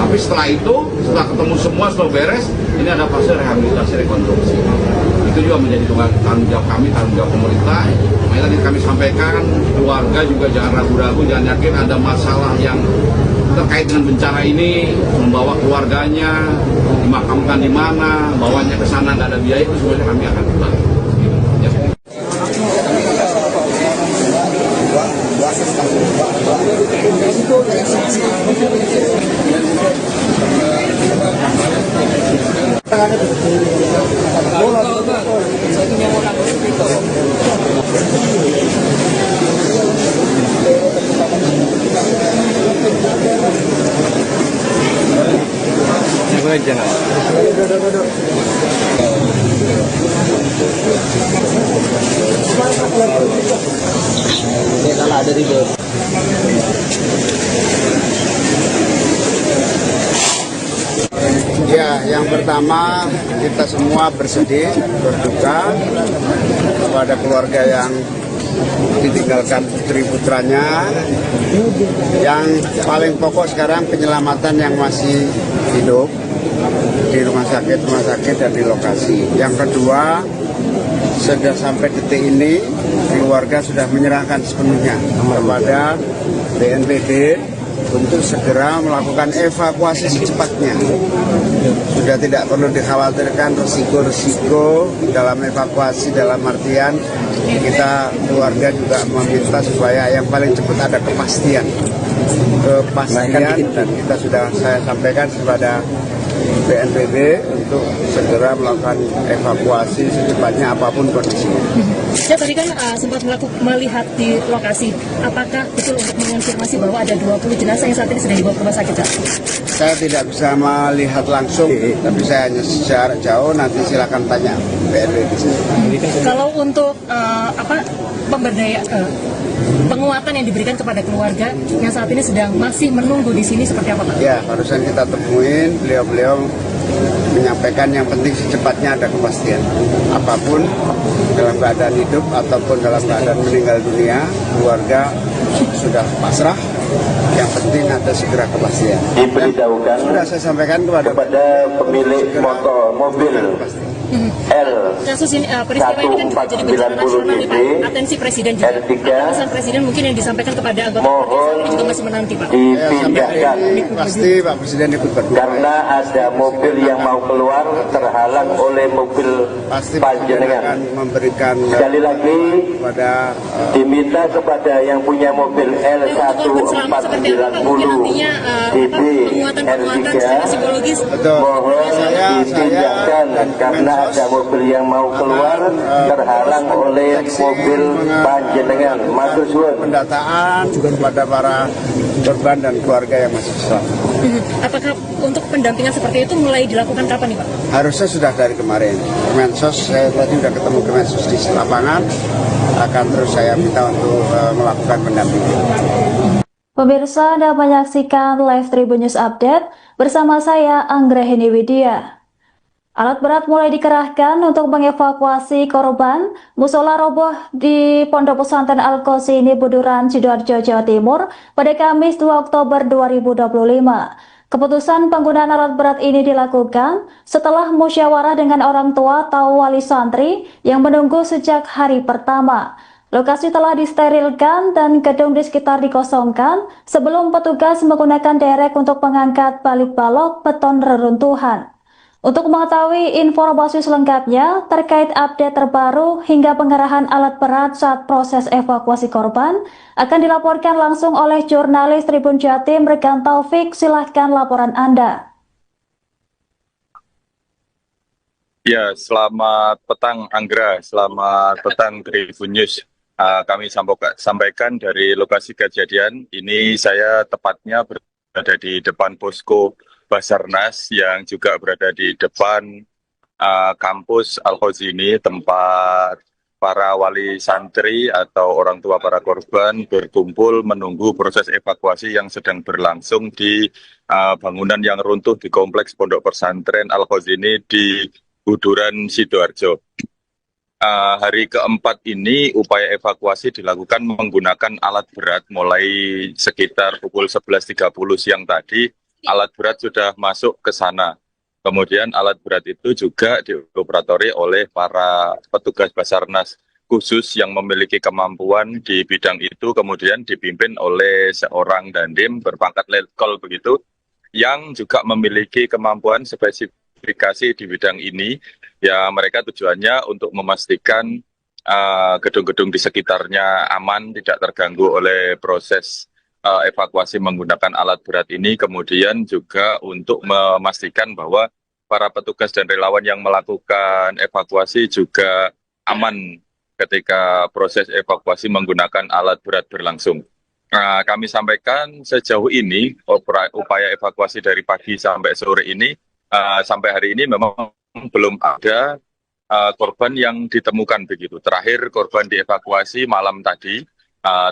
Tapi setelah itu, setelah ketemu semua, setelah beres, ini ada fase rehabilitasi rekonstruksi. Itu juga menjadi tanggung jawab kami, tanggung jawab pemerintah. Makanya tadi kami sampaikan, keluarga juga jangan ragu-ragu, jangan yakin ada masalah yang terkait dengan bencana ini, membawa keluarganya, dimakamkan di mana, bawanya ke sana nggak ada biaya, itu semuanya kami akan bantu. Ya. Ya, yang pertama kita semua bersedih, berduka kepada keluarga yang ditinggalkan putri-putranya. Yang paling pokok sekarang penyelamatan yang masih hidup di rumah sakit dan di lokasi. Yang kedua, sudah sampai detik ini keluarga sudah menyerahkan sepenuhnya kepada BNPB untuk segera melakukan evakuasi secepatnya. Sudah tidak perlu dikhawatirkan resiko-resiko dalam evakuasi, dalam artian kita keluarga juga meminta supaya yang paling cepat ada kepastian, dan kita sudah saya sampaikan kepada BNPB untuk segera melakukan evakuasi secepatnya apapun kondisinya. Ya, tadi kan sempat melihat di lokasi, apakah betul untuk mengonfirmasi bahwa ada 20 jenazah yang saat ini sedang dibawa ke rumah sakit? Saya tidak bisa melihat langsung, tapi saya hanya secara jauh, nanti silakan tanya BNPB. Kalau untuk penguatan yang diberikan kepada keluarga yang saat ini sedang masih menunggu di sini seperti apa, Pak? Ya, barusan kita temuin, beliau menyampaikan yang penting secepatnya ada kepastian. Apapun dalam keadaan hidup ataupun dalam keadaan meninggal dunia, keluarga sudah pasrah. Yang penting ada segera kepastian. Diberitahukan sudah saya sampaikan kepada pemilik mobil L Kasus ini, peristiwa ini kan juga jadi bencana nasional nih, Pak. Atensi Presiden juga. Pesan Presiden mungkin yang disampaikan kepada anggota Presiden juga masih menanti, Pak. dipindahkan pasti Pak Presiden ikut berdoa. karena ada mobil yang mau keluar terhalang oleh mobil Pasti Presiden panjenengan. akan memberikan Sekali lagi kepada diminta kepada yang punya mobil L1490 DB penguatan secara psikologis. betul. mohon dipindahkan karena ada mobil yang mau keluar terhalang oleh mobil panjenengan. Matur suwun. Pendataan juga kepada para korban dan keluarga yang masih selamat. Apakah untuk pendampingan seperti itu mulai dilakukan kapan nih, Pak? Harusnya sudah dari kemarin. Kemensos, saya tadi sudah ketemu Kemensos di lapangan, akan terus saya minta untuk melakukan pendampingan. Pemirsa, Anda menyaksikan live Tribun News Update bersama saya Anggrahini Widya. Alat berat mulai dikerahkan untuk mengevakuasi korban musola roboh di Pondok Pesantren Al-Qasimi Buduran, Sidoarjo, Jawa Timur pada Kamis 2 Oktober 2025. Keputusan penggunaan alat berat ini dilakukan setelah musyawarah dengan orang tua atau wali santri yang menunggu sejak hari pertama. Lokasi telah disterilkan dan gedung di sekitar dikosongkan sebelum petugas menggunakan derek untuk mengangkat balik balok beton reruntuhan. Untuk mengetahui informasi selengkapnya terkait update terbaru hingga pengerahan alat berat saat proses evakuasi korban akan dilaporkan langsung oleh jurnalis Tribun Jatim Rekan Taufik. Silahkan laporan Anda. Ya, selamat petang Anggra, selamat petang Tribun News. Kami sampaikan dari lokasi kejadian. Ini saya tepatnya berada di depan posko Basarnas yang juga berada di depan kampus Al-Qasimi, tempat para wali santri atau orang tua para korban berkumpul menunggu proses evakuasi yang sedang berlangsung di bangunan yang runtuh di kompleks Pondok Pesantren Al-Qasimi di Buduran, Sidoarjo. Hari keempat ini upaya evakuasi dilakukan menggunakan alat berat mulai sekitar pukul 11.30 siang tadi. Alat berat sudah masuk ke sana. Kemudian alat berat itu juga dioperatori oleh para petugas Basarnas khusus yang memiliki kemampuan di bidang itu, kemudian dipimpin oleh seorang dandim berpangkat letkol begitu, yang juga memiliki kemampuan spesifikasi di bidang ini. Ya, mereka tujuannya untuk memastikan gedung-gedung di sekitarnya aman, tidak terganggu oleh proses evakuasi menggunakan alat berat ini, kemudian juga untuk memastikan bahwa para petugas dan relawan yang melakukan evakuasi juga aman ketika proses evakuasi menggunakan alat berat berlangsung. Kami sampaikan sejauh ini upaya evakuasi dari pagi sampai sore ini, sampai hari ini memang belum ada korban yang ditemukan begitu. Terakhir korban dievakuasi malam tadi.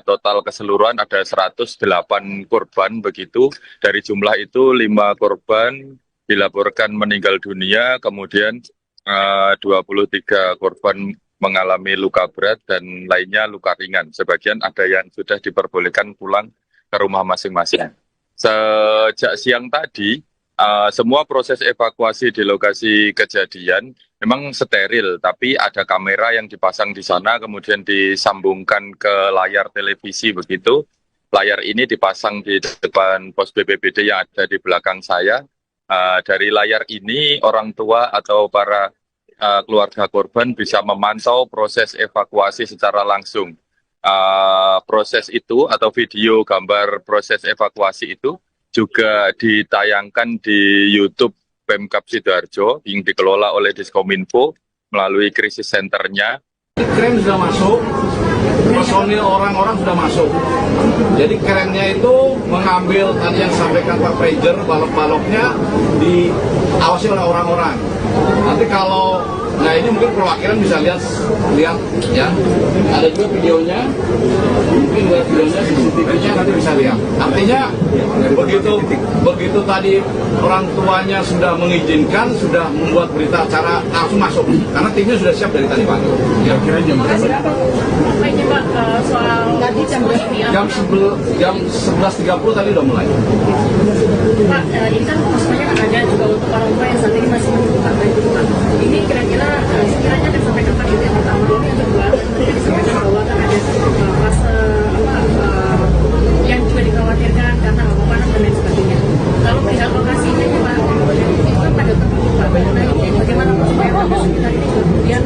Total keseluruhan ada 108 korban begitu. Dari jumlah itu 5 korban dilaporkan meninggal dunia, kemudian 23 korban mengalami luka berat dan lainnya luka ringan. Sebagian ada yang sudah diperbolehkan pulang ke rumah masing-masing. Sejak siang tadi, semua proses evakuasi di lokasi kejadian memang steril, tapi ada kamera yang dipasang di sana, kemudian disambungkan ke layar televisi begitu. Layar ini dipasang di depan pos BPBD yang ada di belakang saya. Dari layar ini orang tua atau para keluarga korban bisa memantau proses evakuasi secara langsung. Proses itu atau video gambar proses evakuasi itu juga ditayangkan di YouTube Pemkab Sidoarjo yang dikelola oleh Diskominfo melalui krisis centernya. Kren sudah masuk, personil orang-orang sudah masuk. Jadi kerennya itu mengambil tadi yang disampaikan Pak Prejer, balok-baloknya diawasi oleh orang-orang. Nanti kalau, nah ini mungkin perwakilan bisa lihat ya. Ada juga videonya, mungkin videonya CCTV-nya nanti bisa lihat. Artinya begitu tadi orang tuanya sudah mengizinkan, sudah membuat berita acara langsung masuk. Karena timnya sudah siap dari tadi pagi. Ya, kira jam berapa? Baiknya Pak, soal tadi jam 11.30 tadi udah mulai. Pak, ini kan maksudnya kan ada juga untuk orang tua yang saat ini masih menunggu kabar itu Pak. Ini kira-kira sekiranya akan sampai kapan itu yang pertama, ini yang kedua, tadi disampaikan bahwa kan ada fase yang juga dikhawatirkan karena hama panas dan lain sebagainya. Kalau perihal lokasi ini Pak, itu kan pada tertutup Pak. Nah ini bagaimana supaya warga sekitar ini kemudian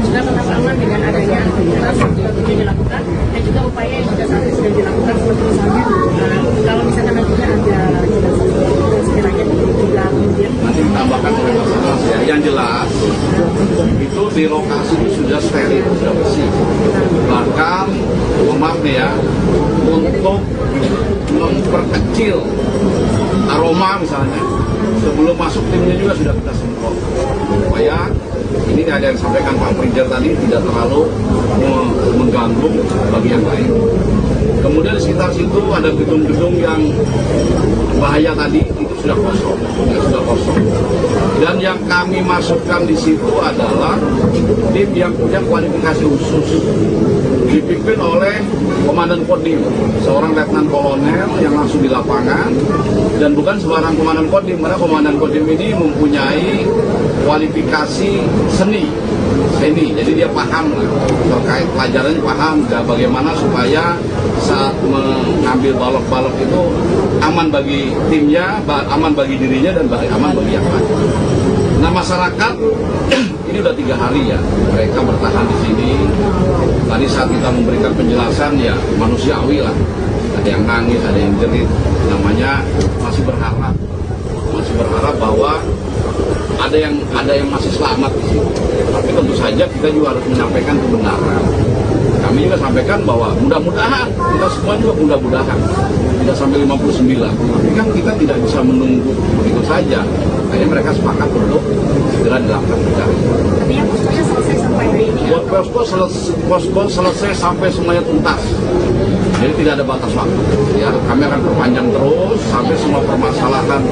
sudah tetap aman dengan adanya aktivitas yang juga dilakukan dan juga upaya yang juga saat ini sudah dilakukan seperti misalnya kalau misalkan nantinya ada jenazah sekiranya juga kemudian Nanti ditambahkan oleh Basarnas ya. Yang jelas itu di lokasi itu sudah steril, sudah bersih. Bahkan, maaf nih ya, untuk memperkecil aroma misalnya, sebelum masuk timnya juga sudah kita semprot. Supaya ini ada yang sampaikan Pak Prejer tadi tidak terlalu mengganggu bagi yang lain. Kemudian di sekitar situ ada gedung-gedung yang bahaya tadi, itu sudah sudah kosong, Dan yang kami masukkan di situ adalah tim yang punya kualifikasi khusus, dipimpin oleh Komandan Kodim, seorang Letnan Kolonel yang langsung di lapangan, dan bukan sembarang Komandan Kodim, karena Komandan Kodim ini mempunyai kualifikasi seni, jadi dia paham lah, terkait pelajarannya paham, bagaimana supaya saat mengambil balok-balok itu aman bagi timnya, aman bagi dirinya, dan aman bagi yang lain. Nah masyarakat ini udah 3 hari ya mereka bertahan di sini. Tadi saat kita memberikan penjelasan ya manusiawi lah, ada yang nangis, ada yang jerit, namanya masih berharap bahwa ada yang masih selamat di sini. Tapi tentu saja kita juga harus menyampaikan kebenaran. Kami juga sampaikan bahwa mudah-mudahan, kita semua juga mudah-mudahan tidak sampai 59. Tapi kan kita tidak bisa menunggu begitu saja. Akhirnya mereka sepakat untuk segera dilakukan pencarian. Artinya poskonya selesai sampai hari ini. Buat posko selesai sampai semuanya tuntas. Jadi tidak ada batas waktu. Ya, kami akan perpanjang terus sampai semua permasalahan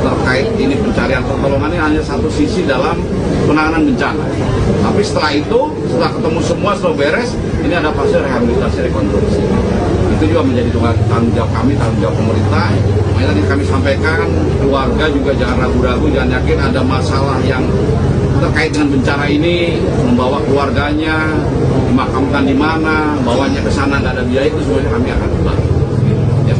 terkait ini pencarian pertolongan ini hanya satu sisi dalam penanganan bencana. Tapi setelah itu, setelah ketemu semua, setelah beres, ini ada fase rehabilitasi rekonstruksi. Itu juga menjadi tanggung jawab kami, tanggung jawab pemerintah. Makanya tadi kami sampaikan, keluarga juga jangan ragu-ragu, jangan yakin ada masalah yang terkait dengan bencana ini, membawa keluarganya, dimakamkan di mana, bawanya ke sana nggak ada biaya, itu semuanya kami akan bantu. Ya.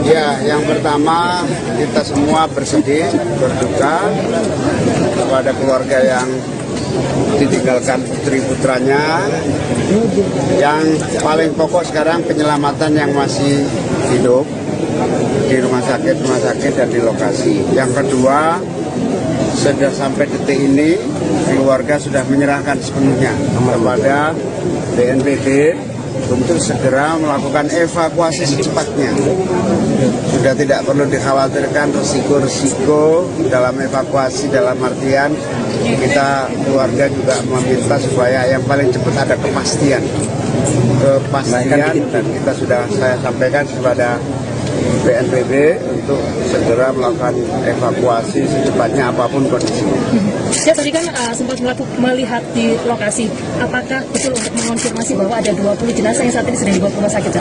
Ya, yang pertama kita semua bersedih, berduka kepada keluarga yang ditinggalkan putri-putranya. Yang paling pokok sekarang penyelamatan yang masih hidup di rumah sakit dan di lokasi. Yang kedua, sudah sampai detik ini keluarga sudah menyerahkan sepenuhnya kepada BNPB untuk segera melakukan evakuasi secepatnya. Sudah tidak perlu dikhawatirkan risiko-risiko dalam evakuasi, dalam artian kita keluarga juga meminta supaya yang paling cepat ada kepastian, dan kita sudah saya sampaikan kepada BNPB untuk segera melakukan evakuasi secepatnya apapun kondisinya. Ya tadi kan sempat melihat di lokasi, apakah betul untuk mengonfirmasi bahwa ada 20 jenazah yang saat ini sedang dibawa ke rumah sakit?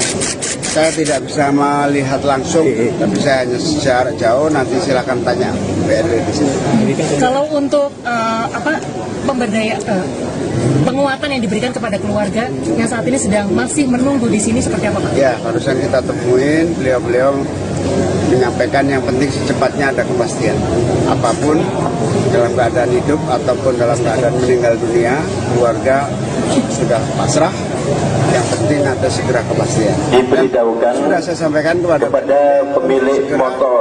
Saya tidak bisa melihat langsung, tapi saya hanya secara jauh, nanti silakan tanya BNPB di sini. Kalau untuk penguatan yang diberikan kepada keluarga yang saat ini masih menunggu di sini seperti apa Pak? Ya, barusan kita temuin, beliau menyampaikan yang penting secepatnya ada kepastian. Apapun dalam keadaan hidup ataupun dalam keadaan meninggal dunia, keluarga sudah pasrah. Yang penting ada segera kepastian. Diberitahukan sudah saya sampaikan kepada pemilik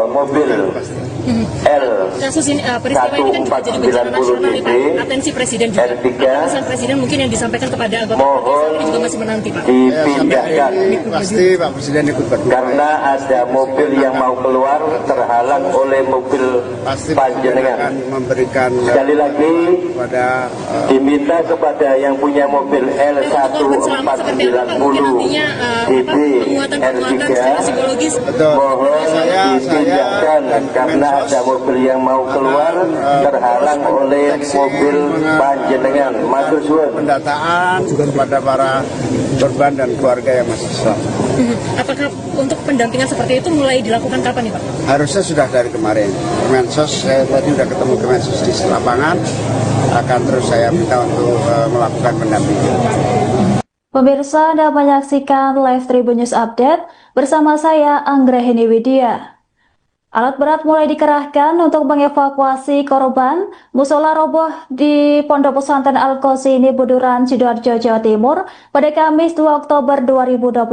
mobil L kasus ini, peristiwa ini kan juga jadi bencana nasional nih Pak. Atensi Presiden juga. Pesan Presiden mungkin yang disampaikan kepada anggota ini juga masih menanti Pak. Dipindahkan. Pasti Pak Presiden ikut berdua. Karena ada mobil yang mau keluar terhalang oleh mobil Pasti panjenengan. akan memberikan Sekali lagi pada diminta kepada yang punya mobil L1490 DB penguatan secara psikologis. betul. mohon Saya dipindahkan dan karena ada mobil yang mau keluar terhalang oleh mobil panjenengan. Matur suwun. pendataan kepada para korban dan keluarga yang masih selamat. Apakah untuk pendampingan seperti itu mulai dilakukan kapan nih Pak? Harusnya sudah dari kemarin. Kemensos, saya tadi sudah ketemu Kemensos di lapangan, akan terus saya minta untuk melakukan pendampingan. Pemirsa, Anda menyaksikan Live Tribun News Update bersama saya Anggrahini Widya. Alat berat mulai dikerahkan untuk mengevakuasi korban musola roboh di Pondok Pesantren Al-Qasim Buduran, Sidoarjo, Jawa Timur pada Kamis 2 Oktober 2025.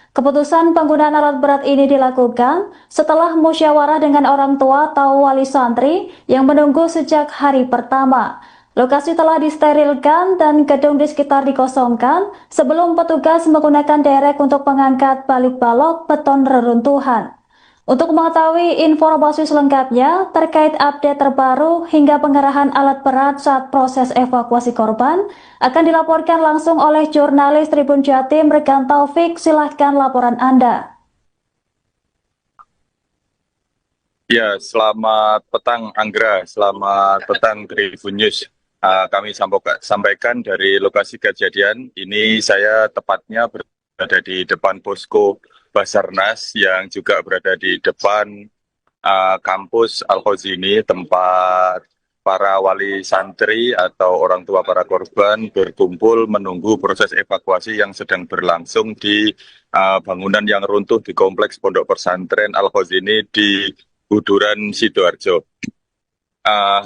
Keputusan penggunaan alat berat ini dilakukan setelah musyawarah dengan orang tua atau wali santri yang menunggu sejak hari pertama. Lokasi telah disterilkan dan gedung di sekitar dikosongkan sebelum petugas menggunakan derek untuk mengangkat balik balok beton reruntuhan. Untuk mengetahui informasi selengkapnya terkait update terbaru hingga pengerahan alat berat saat proses evakuasi korban akan dilaporkan langsung oleh jurnalis Tribun Jatim Rekan Taufik. Silahkan laporan Anda. Ya, selamat petang Anggra, selamat petang Tribun News. Kami sampaikan dari lokasi kejadian. Ini saya tepatnya berada di depan posko Basarnas yang juga berada di depan kampus Al-Khazini, tempat para wali santri atau orang tua para korban berkumpul menunggu proses evakuasi yang sedang berlangsung di bangunan yang runtuh di kompleks Pondok Pesantren Al-Khazini di Buduran, Sidoarjo.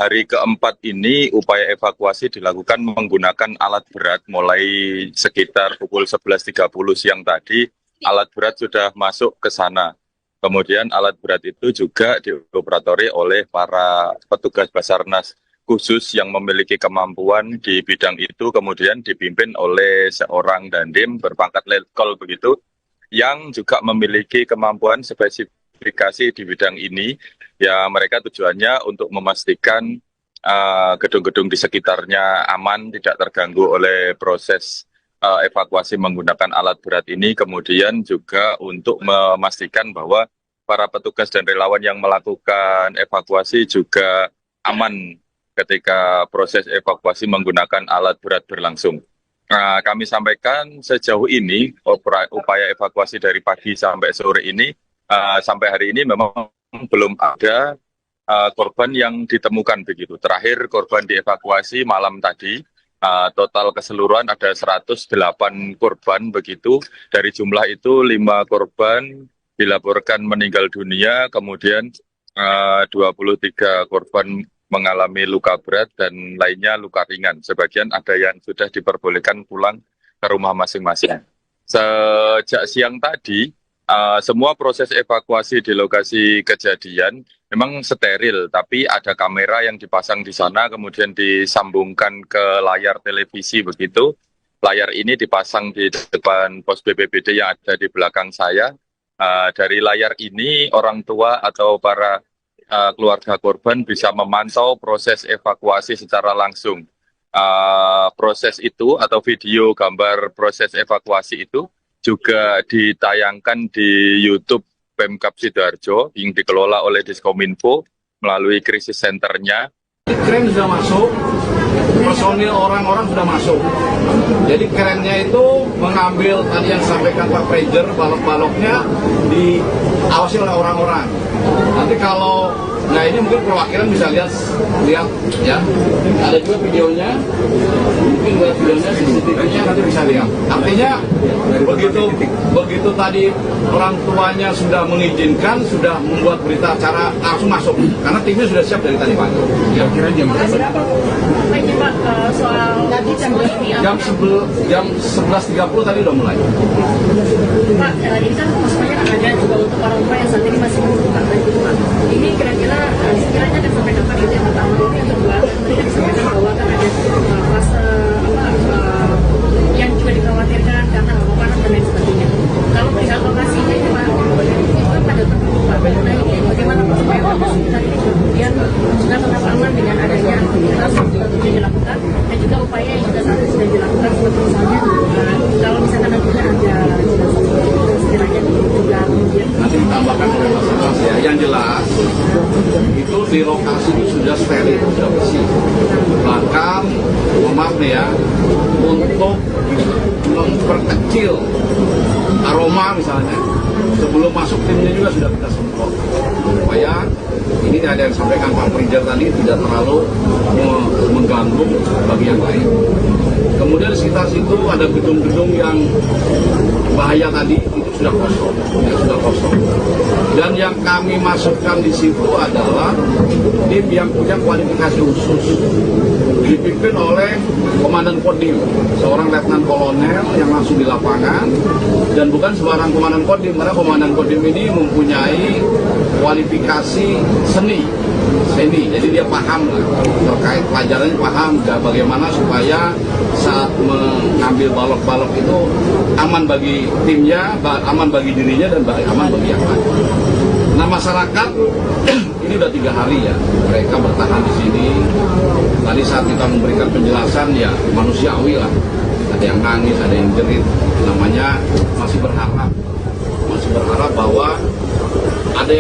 Hari keempat ini upaya evakuasi dilakukan menggunakan alat berat mulai sekitar pukul 11.30 siang tadi. Alat berat sudah masuk ke sana. Kemudian alat berat itu juga dioperatori oleh para petugas Basarnas khusus yang memiliki kemampuan di bidang itu, kemudian dipimpin oleh seorang dandim berpangkat letkol begitu, yang juga memiliki kemampuan spesifikasi di bidang ini. Ya, mereka tujuannya untuk memastikan gedung-gedung di sekitarnya aman, tidak terganggu oleh proses evakuasi menggunakan alat berat ini, kemudian juga untuk memastikan bahwa para petugas dan relawan yang melakukan evakuasi juga aman ketika proses evakuasi menggunakan alat berat berlangsung. Kami sampaikan sejauh ini upaya evakuasi dari pagi sampai sore ini, sampai hari ini memang belum ada korban yang ditemukan begitu. Terakhir korban dievakuasi malam tadi. Total keseluruhan ada 108 korban begitu. Dari jumlah itu 5 korban dilaporkan meninggal dunia, kemudian 23 korban mengalami luka berat dan lainnya luka ringan. Sebagian ada yang sudah diperbolehkan pulang ke rumah masing-masing. Sejak siang tadi, semua proses evakuasi di lokasi kejadian memang steril, tapi ada kamera yang dipasang di sana, kemudian disambungkan ke layar televisi begitu. Layar ini dipasang di depan pos BPBD yang ada di belakang saya. Dari layar ini, orang tua atau para keluarga korban bisa memantau proses evakuasi secara langsung. Proses itu atau video gambar proses evakuasi itu juga ditayangkan di YouTube Pemkab Sidoarjo yang dikelola oleh Diskominfo melalui krisis centernya. Kren sudah masuk, personil orang-orang sudah masuk. Jadi kerennya itu mengambil tadi yang disampaikan Pak Prejer, balok-baloknya diawasi oleh orang-orang. Nanti kalau nah ini mungkin perwakilan bisa lihat ya. Ada juga videonya, mungkin buat videonya CCTV-nya nanti bisa lihat. Artinya begitu tadi orang tuanya sudah mengizinkan, sudah membuat berita acara langsung masuk. Karena timnya sudah siap dari tadi pagi. Ya kira jam berapa? Ini Pak, soal jam 11.30 tadi udah mulai. Pak, ini kan maksudnya ada juga untuk orang tua yang saat ini masih membutuhkan gitu Pak. Ini kira-kira sekiranya akan sampai kapan itu yang pertama, yang kedua, tadi kan disampaikan bahwa kan ada fase yang juga dikhawatirkan karena hawa panas dan lain sebagainya. Kalau perihal lokasinya ini Pak, itu kan pada tertutup Pak. Nah ini bagaimana supaya lokasi tadi kemudian juga tetap aman dengan adanya aktivitas yang juga sudah dilakukan dan juga upaya yang juga saat ini sudah dilakukan seperti misalnya kalau misalkan nanti ada sekiranya juga kemudian nanti ditambahkan oleh Mas ya. Yang jelas itu di lokasi itu sudah steril, sudah bersih. Bahkan, mohon maaf nih ya, untuk memperkecil aroma misalnya, sebelum masuk timnya juga sudah kita semprot. Supaya ini ada yang sampaikan Pak Prejer tadi tidak terlalu mengganggu bagi yang lain. Kemudian di sekitar situ ada gedung-gedung yang bahaya tadi itu sudah kosong, ya, sudah kosong. Dan yang kami masukkan di situ adalah tim yang punya kualifikasi khusus, dipimpin oleh Komandan Kodim, seorang Letnan Kolonel yang langsung di lapangan, dan bukan sembarang Komandan Kodim, karena Komandan Kodim ini mempunyai kualifikasi seni, jadi dia paham lah, terkait pelajarannya paham, bagaimana supaya saat mengambil balok-balok itu aman bagi timnya, aman bagi dirinya, dan aman bagi yang lain. Nah, masyarakat ini udah 3 hari ya mereka bertahan di sini. Tadi saat kita memberikan penjelasan ya manusiawi lah, ada yang nangis, ada yang jerit, namanya masih berharap bahwa ada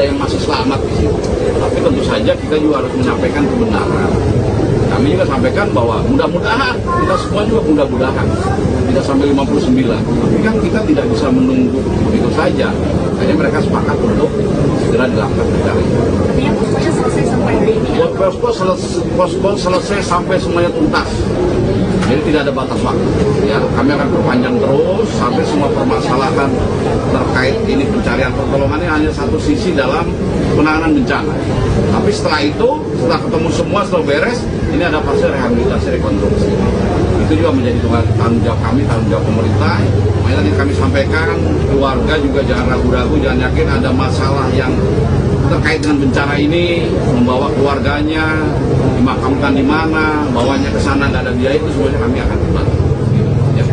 yang masih selamat di sini. Tapi tentu saja kita juga harus menyampaikan kebenaran. Kami juga sampaikan bahwa mudah-mudahan, kita semua juga mudah-mudahan tidak sampai 59. Tapi kan kita tidak bisa menunggu begitu saja. Jadi mereka sepakat untuk segera dilakukan pencarian. Artinya poskonya selesai sampai hari ini. Posko selesai sampai semuanya tuntas. Jadi tidak ada batas waktu. Ya, kami akan perpanjang terus sampai semua permasalahan terkait ini pencarian pertolongannya hanya satu sisi dalam penanganan bencana. Tapi setelah itu, setelah ketemu semua, setelah beres, ini ada fase rehabilitasi rekonstruksi. Itu juga menjadi tanggung jawab kami, tanggung jawab pemerintah. Makanya tadi kami sampaikan, keluarga juga jangan ragu-ragu, jangan yakin ada masalah yang terkait dengan bencana ini, membawa keluarganya, dimakamkan di mana, bawanya ke sana nggak ada biaya, itu semuanya kami akan bantu. Ya.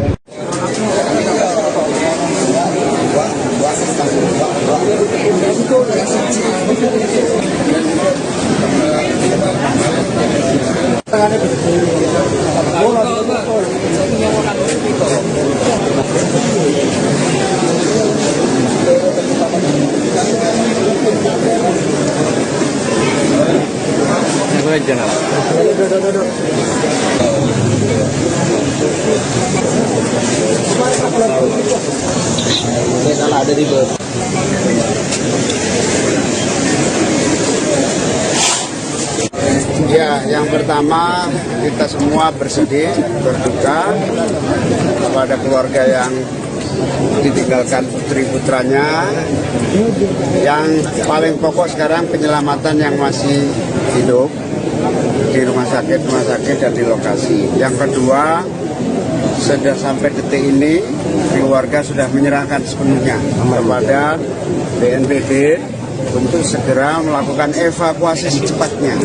Ya, yang pertama kita semua bersedih, berduka kepada keluarga yang ditinggalkan putri-putranya. Yang paling pokok sekarang penyelamatan yang masih hidup di rumah sakit dan di lokasi. Yang kedua, sudah sampai detik ini keluarga sudah menyerahkan sepenuhnya kepada BNPB untuk segera melakukan evakuasi secepatnya.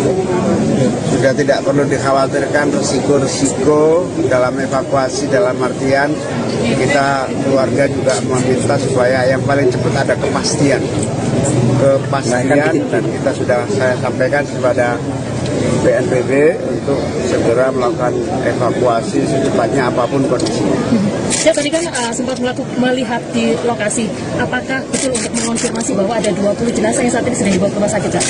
Sudah tidak perlu dikhawatirkan risiko-risiko dalam evakuasi, dalam artian kita keluarga juga meminta supaya yang paling cepat ada kepastian, dan kita sudah saya sampaikan kepada BNPB untuk segera melakukan evakuasi secepatnya apapun kondisinya. Ya, tadi kan sempat melihat di lokasi, apakah betul untuk mengonfirmasi bahwa ada 20 jenazah yang saat ini sedang dibawa ke rumah sakit, Pak?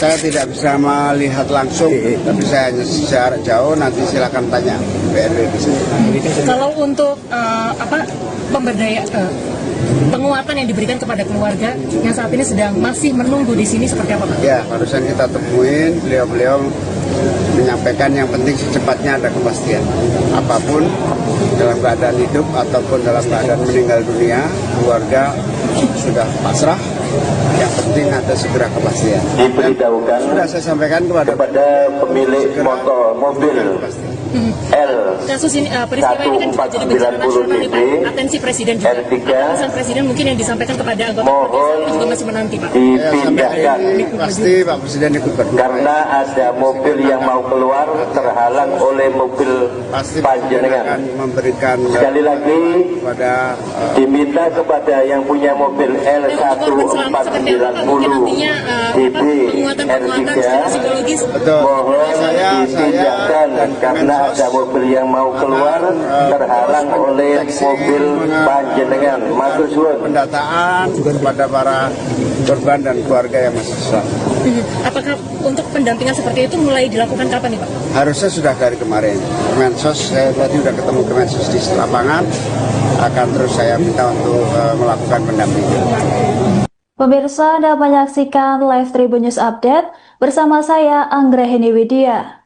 Saya tidak bisa melihat langsung, tapi saya hanya secara jauh, nanti silakan tanya BNPB. Kalau untuk penguatan yang diberikan kepada keluarga yang saat ini sedang masih menunggu di sini seperti apa, Pak? Ya, barusan kita temuin, beliau menyampaikan yang penting secepatnya ada kepastian. Apapun dalam keadaan hidup ataupun dalam keadaan meninggal dunia, keluarga sudah pasrah. Yang penting ada segera kepastian. Diberitahukan sudah saya sampaikan kepada pemilik mobil L Kasus ini, peristiwa ini kan juga jadi bencana nasional nih, Pak. Atensi Presiden juga. Pesan Presiden mungkin yang disampaikan kepada anggota keluarga juga masih menanti, Pak. dipindahkan pasti Pak Presiden ikut berdoa. karena ada mobil yang mau keluar terhalang oleh mobil Pasti panjenengan. akan memberikan Sekali lagi pada diminta kepada yang punya mobil L1490 DB penguatan secara psikologis. betul. mohon Saya dipindahkan dan karena ada mobil yang mau keluar terhalang oleh mobil panjenengan. Matur suwun. pendataan kepada para korban dan keluarga yang masih selamat. Apakah untuk pendampingan seperti itu mulai dilakukan kapan nih, Pak? Harusnya sudah dari kemarin. Kemensos, saya tadi sudah ketemu Kemensos di lapangan, akan terus saya minta untuk melakukan pendampingan. Pemirsa, Anda menyaksikan live Tribun News Update bersama saya Anggrahini Widya.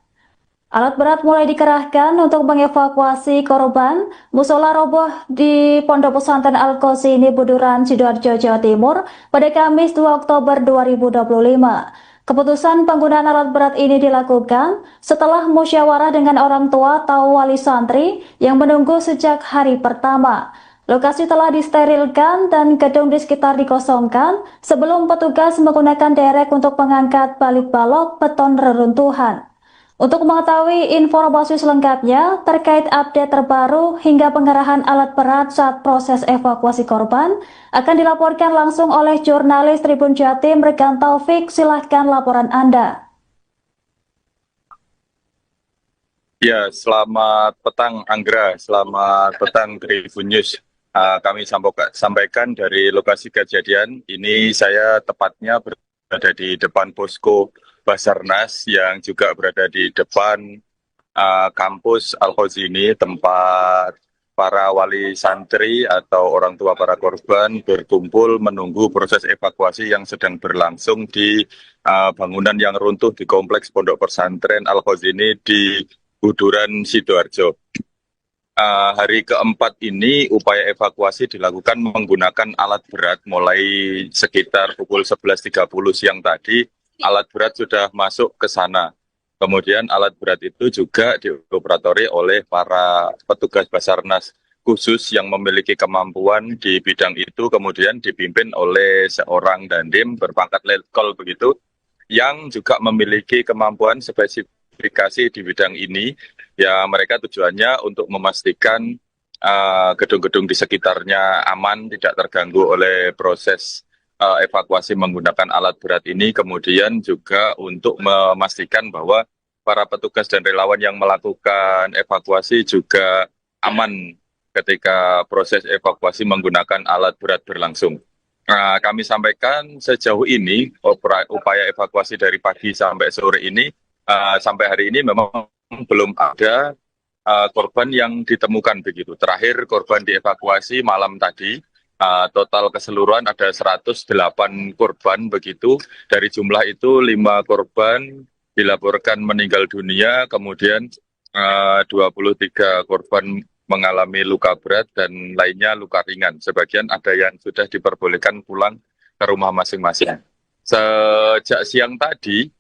Alat berat mulai dikerahkan untuk mengevakuasi korban musola roboh di Pondok Pesantren Al-Qasimi Buduran, Sidoarjo, Jawa Timur pada Kamis 2 Oktober 2025. Keputusan penggunaan alat berat ini dilakukan setelah musyawarah dengan orang tua atau wali santri yang menunggu sejak hari pertama. Lokasi telah disterilkan dan gedung di sekitar dikosongkan sebelum petugas menggunakan derek untuk mengangkat balik balok beton reruntuhan. Untuk mengetahui informasi selengkapnya terkait update terbaru hingga pengerahan alat berat saat proses evakuasi korban akan dilaporkan langsung oleh jurnalis Tribun Jatim Rekan Taufik. Silahkan laporan Anda. Ya, selamat petang Anggra, selamat petang Tribun News. Kami sampaikan dari lokasi kejadian. Ini saya tepatnya berada di depan posko Basarnas yang juga berada di depan kampus Al-Qasimi, tempat para wali santri atau orang tua para korban berkumpul menunggu proses evakuasi yang sedang berlangsung di bangunan yang runtuh di kompleks Pondok Pesantren Al-Qasimi di Buduran, Sidoarjo. Hari keempat ini upaya evakuasi dilakukan menggunakan alat berat mulai sekitar pukul 11.30 siang tadi. Alat berat sudah masuk ke sana. Kemudian alat berat itu juga dioperatori oleh para petugas Basarnas khusus yang memiliki kemampuan di bidang itu, kemudian dipimpin oleh seorang dandim berpangkat letkol begitu, yang juga memiliki kemampuan spesifikasi di bidang ini. Ya, mereka tujuannya untuk memastikan gedung-gedung di sekitarnya aman, tidak terganggu oleh proses evakuasi menggunakan alat berat ini, kemudian juga untuk memastikan bahwa para petugas dan relawan yang melakukan evakuasi juga aman ketika proses evakuasi menggunakan alat berat berlangsung. Kami sampaikan sejauh ini upaya evakuasi dari pagi sampai sore ini, sampai hari ini memang belum ada korban yang ditemukan begitu. Terakhir korban dievakuasi malam tadi. Total keseluruhan ada 108 korban begitu. Dari jumlah itu 5 korban dilaporkan meninggal dunia, kemudian 23 korban mengalami luka berat dan lainnya luka ringan. Sebagian ada yang sudah diperbolehkan pulang ke rumah masing-masing. Sejak siang tadi,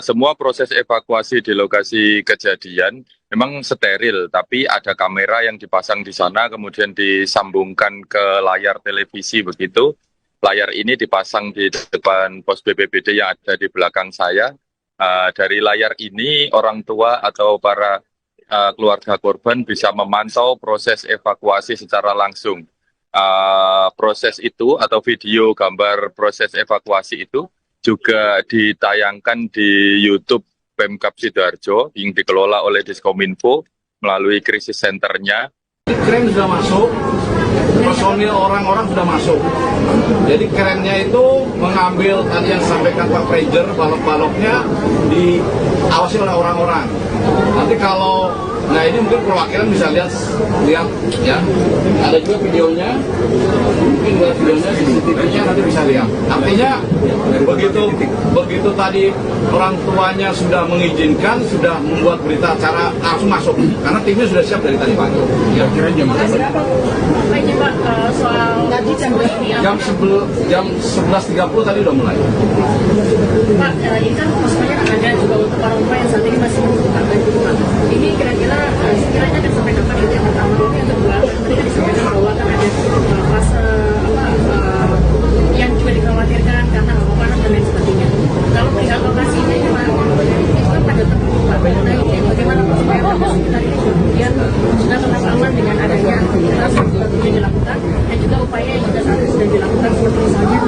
semua proses evakuasi di lokasi kejadian memang steril, tapi ada kamera yang dipasang di sana, kemudian disambungkan ke layar televisi begitu. Layar ini dipasang di depan pos BPBD yang ada di belakang saya. Dari layar ini orang tua atau para keluarga korban bisa memantau proses evakuasi secara langsung. Proses itu atau video gambar proses evakuasi itu juga ditayangkan di YouTube Pemkab Sidoarjo yang dikelola oleh Diskominfo melalui krisis centernya. Kren sudah masuk, personil orang-orang sudah masuk. Jadi kerennya itu mengambil tadi yang disampaikan Pak Prejer, balok-baloknya diawasi oleh orang-orang. Nanti kalau, nah ini mungkin perwakilan bisa lihat ya. Ada juga videonya, mungkin videonya CCTV-nya nanti bisa lihat. Artinya begitu tadi orang tuanya sudah mengizinkan, sudah membuat berita acara langsung masuk, karena timnya sudah siap dari tadi pagi. Ya, kira jam berapa? Baiknya Pak, soal jam 11.30 tadi udah mulai. Pak, ini kan maksudnya ada juga untuk para rumah yang saat ini masih membutuhkan bantuan. Ini kira-kira sekiranya akan sampai kapan itu yang pertama? Ini yang kedua, tadi kan disampaikan bahwa kan ada fase yang juga dikhawatirkan karena hawa panas dan lain sebagainya. Kalau perihal lokasi ini itu kan pada tertutup Pak. Nah ini bagaimana supaya warga sekitar ini kemudian sudah tetap aman dengan adanya aktivitas yang juga dilakukan dan juga upaya yang juga saat ini sudah dilakukan seperti misalnya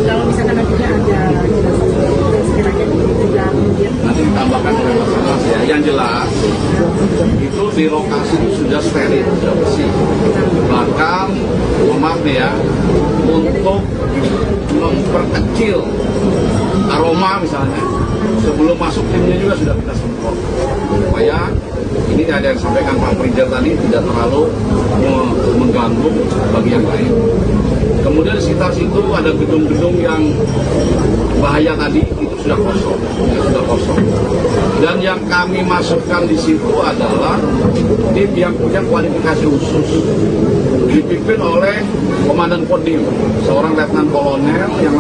kalau misalkan nantinya ada jenazah yang sekiranya juga kemudian Nanti ditambahkan oleh Basarnas ya. Yang jelas itu di lokasi itu sudah steril, sudah bersih. Bahkan, maaf nih ya, untuk memperkecil aroma misalnya, sebelum masuk timnya juga sudah kita semprot. Supaya ini ada yang sampaikan Pak Prejer tadi tidak terlalu mengganggu bagi yang lain. Kemudian di sekitar situ ada gedung-gedung yang bahaya tadi, itu sudah kosong, Dan yang kami masukkan di situ adalah tim yang punya kualifikasi khusus, dipimpin oleh Komandan Kodim, seorang Letnan Kolonel yang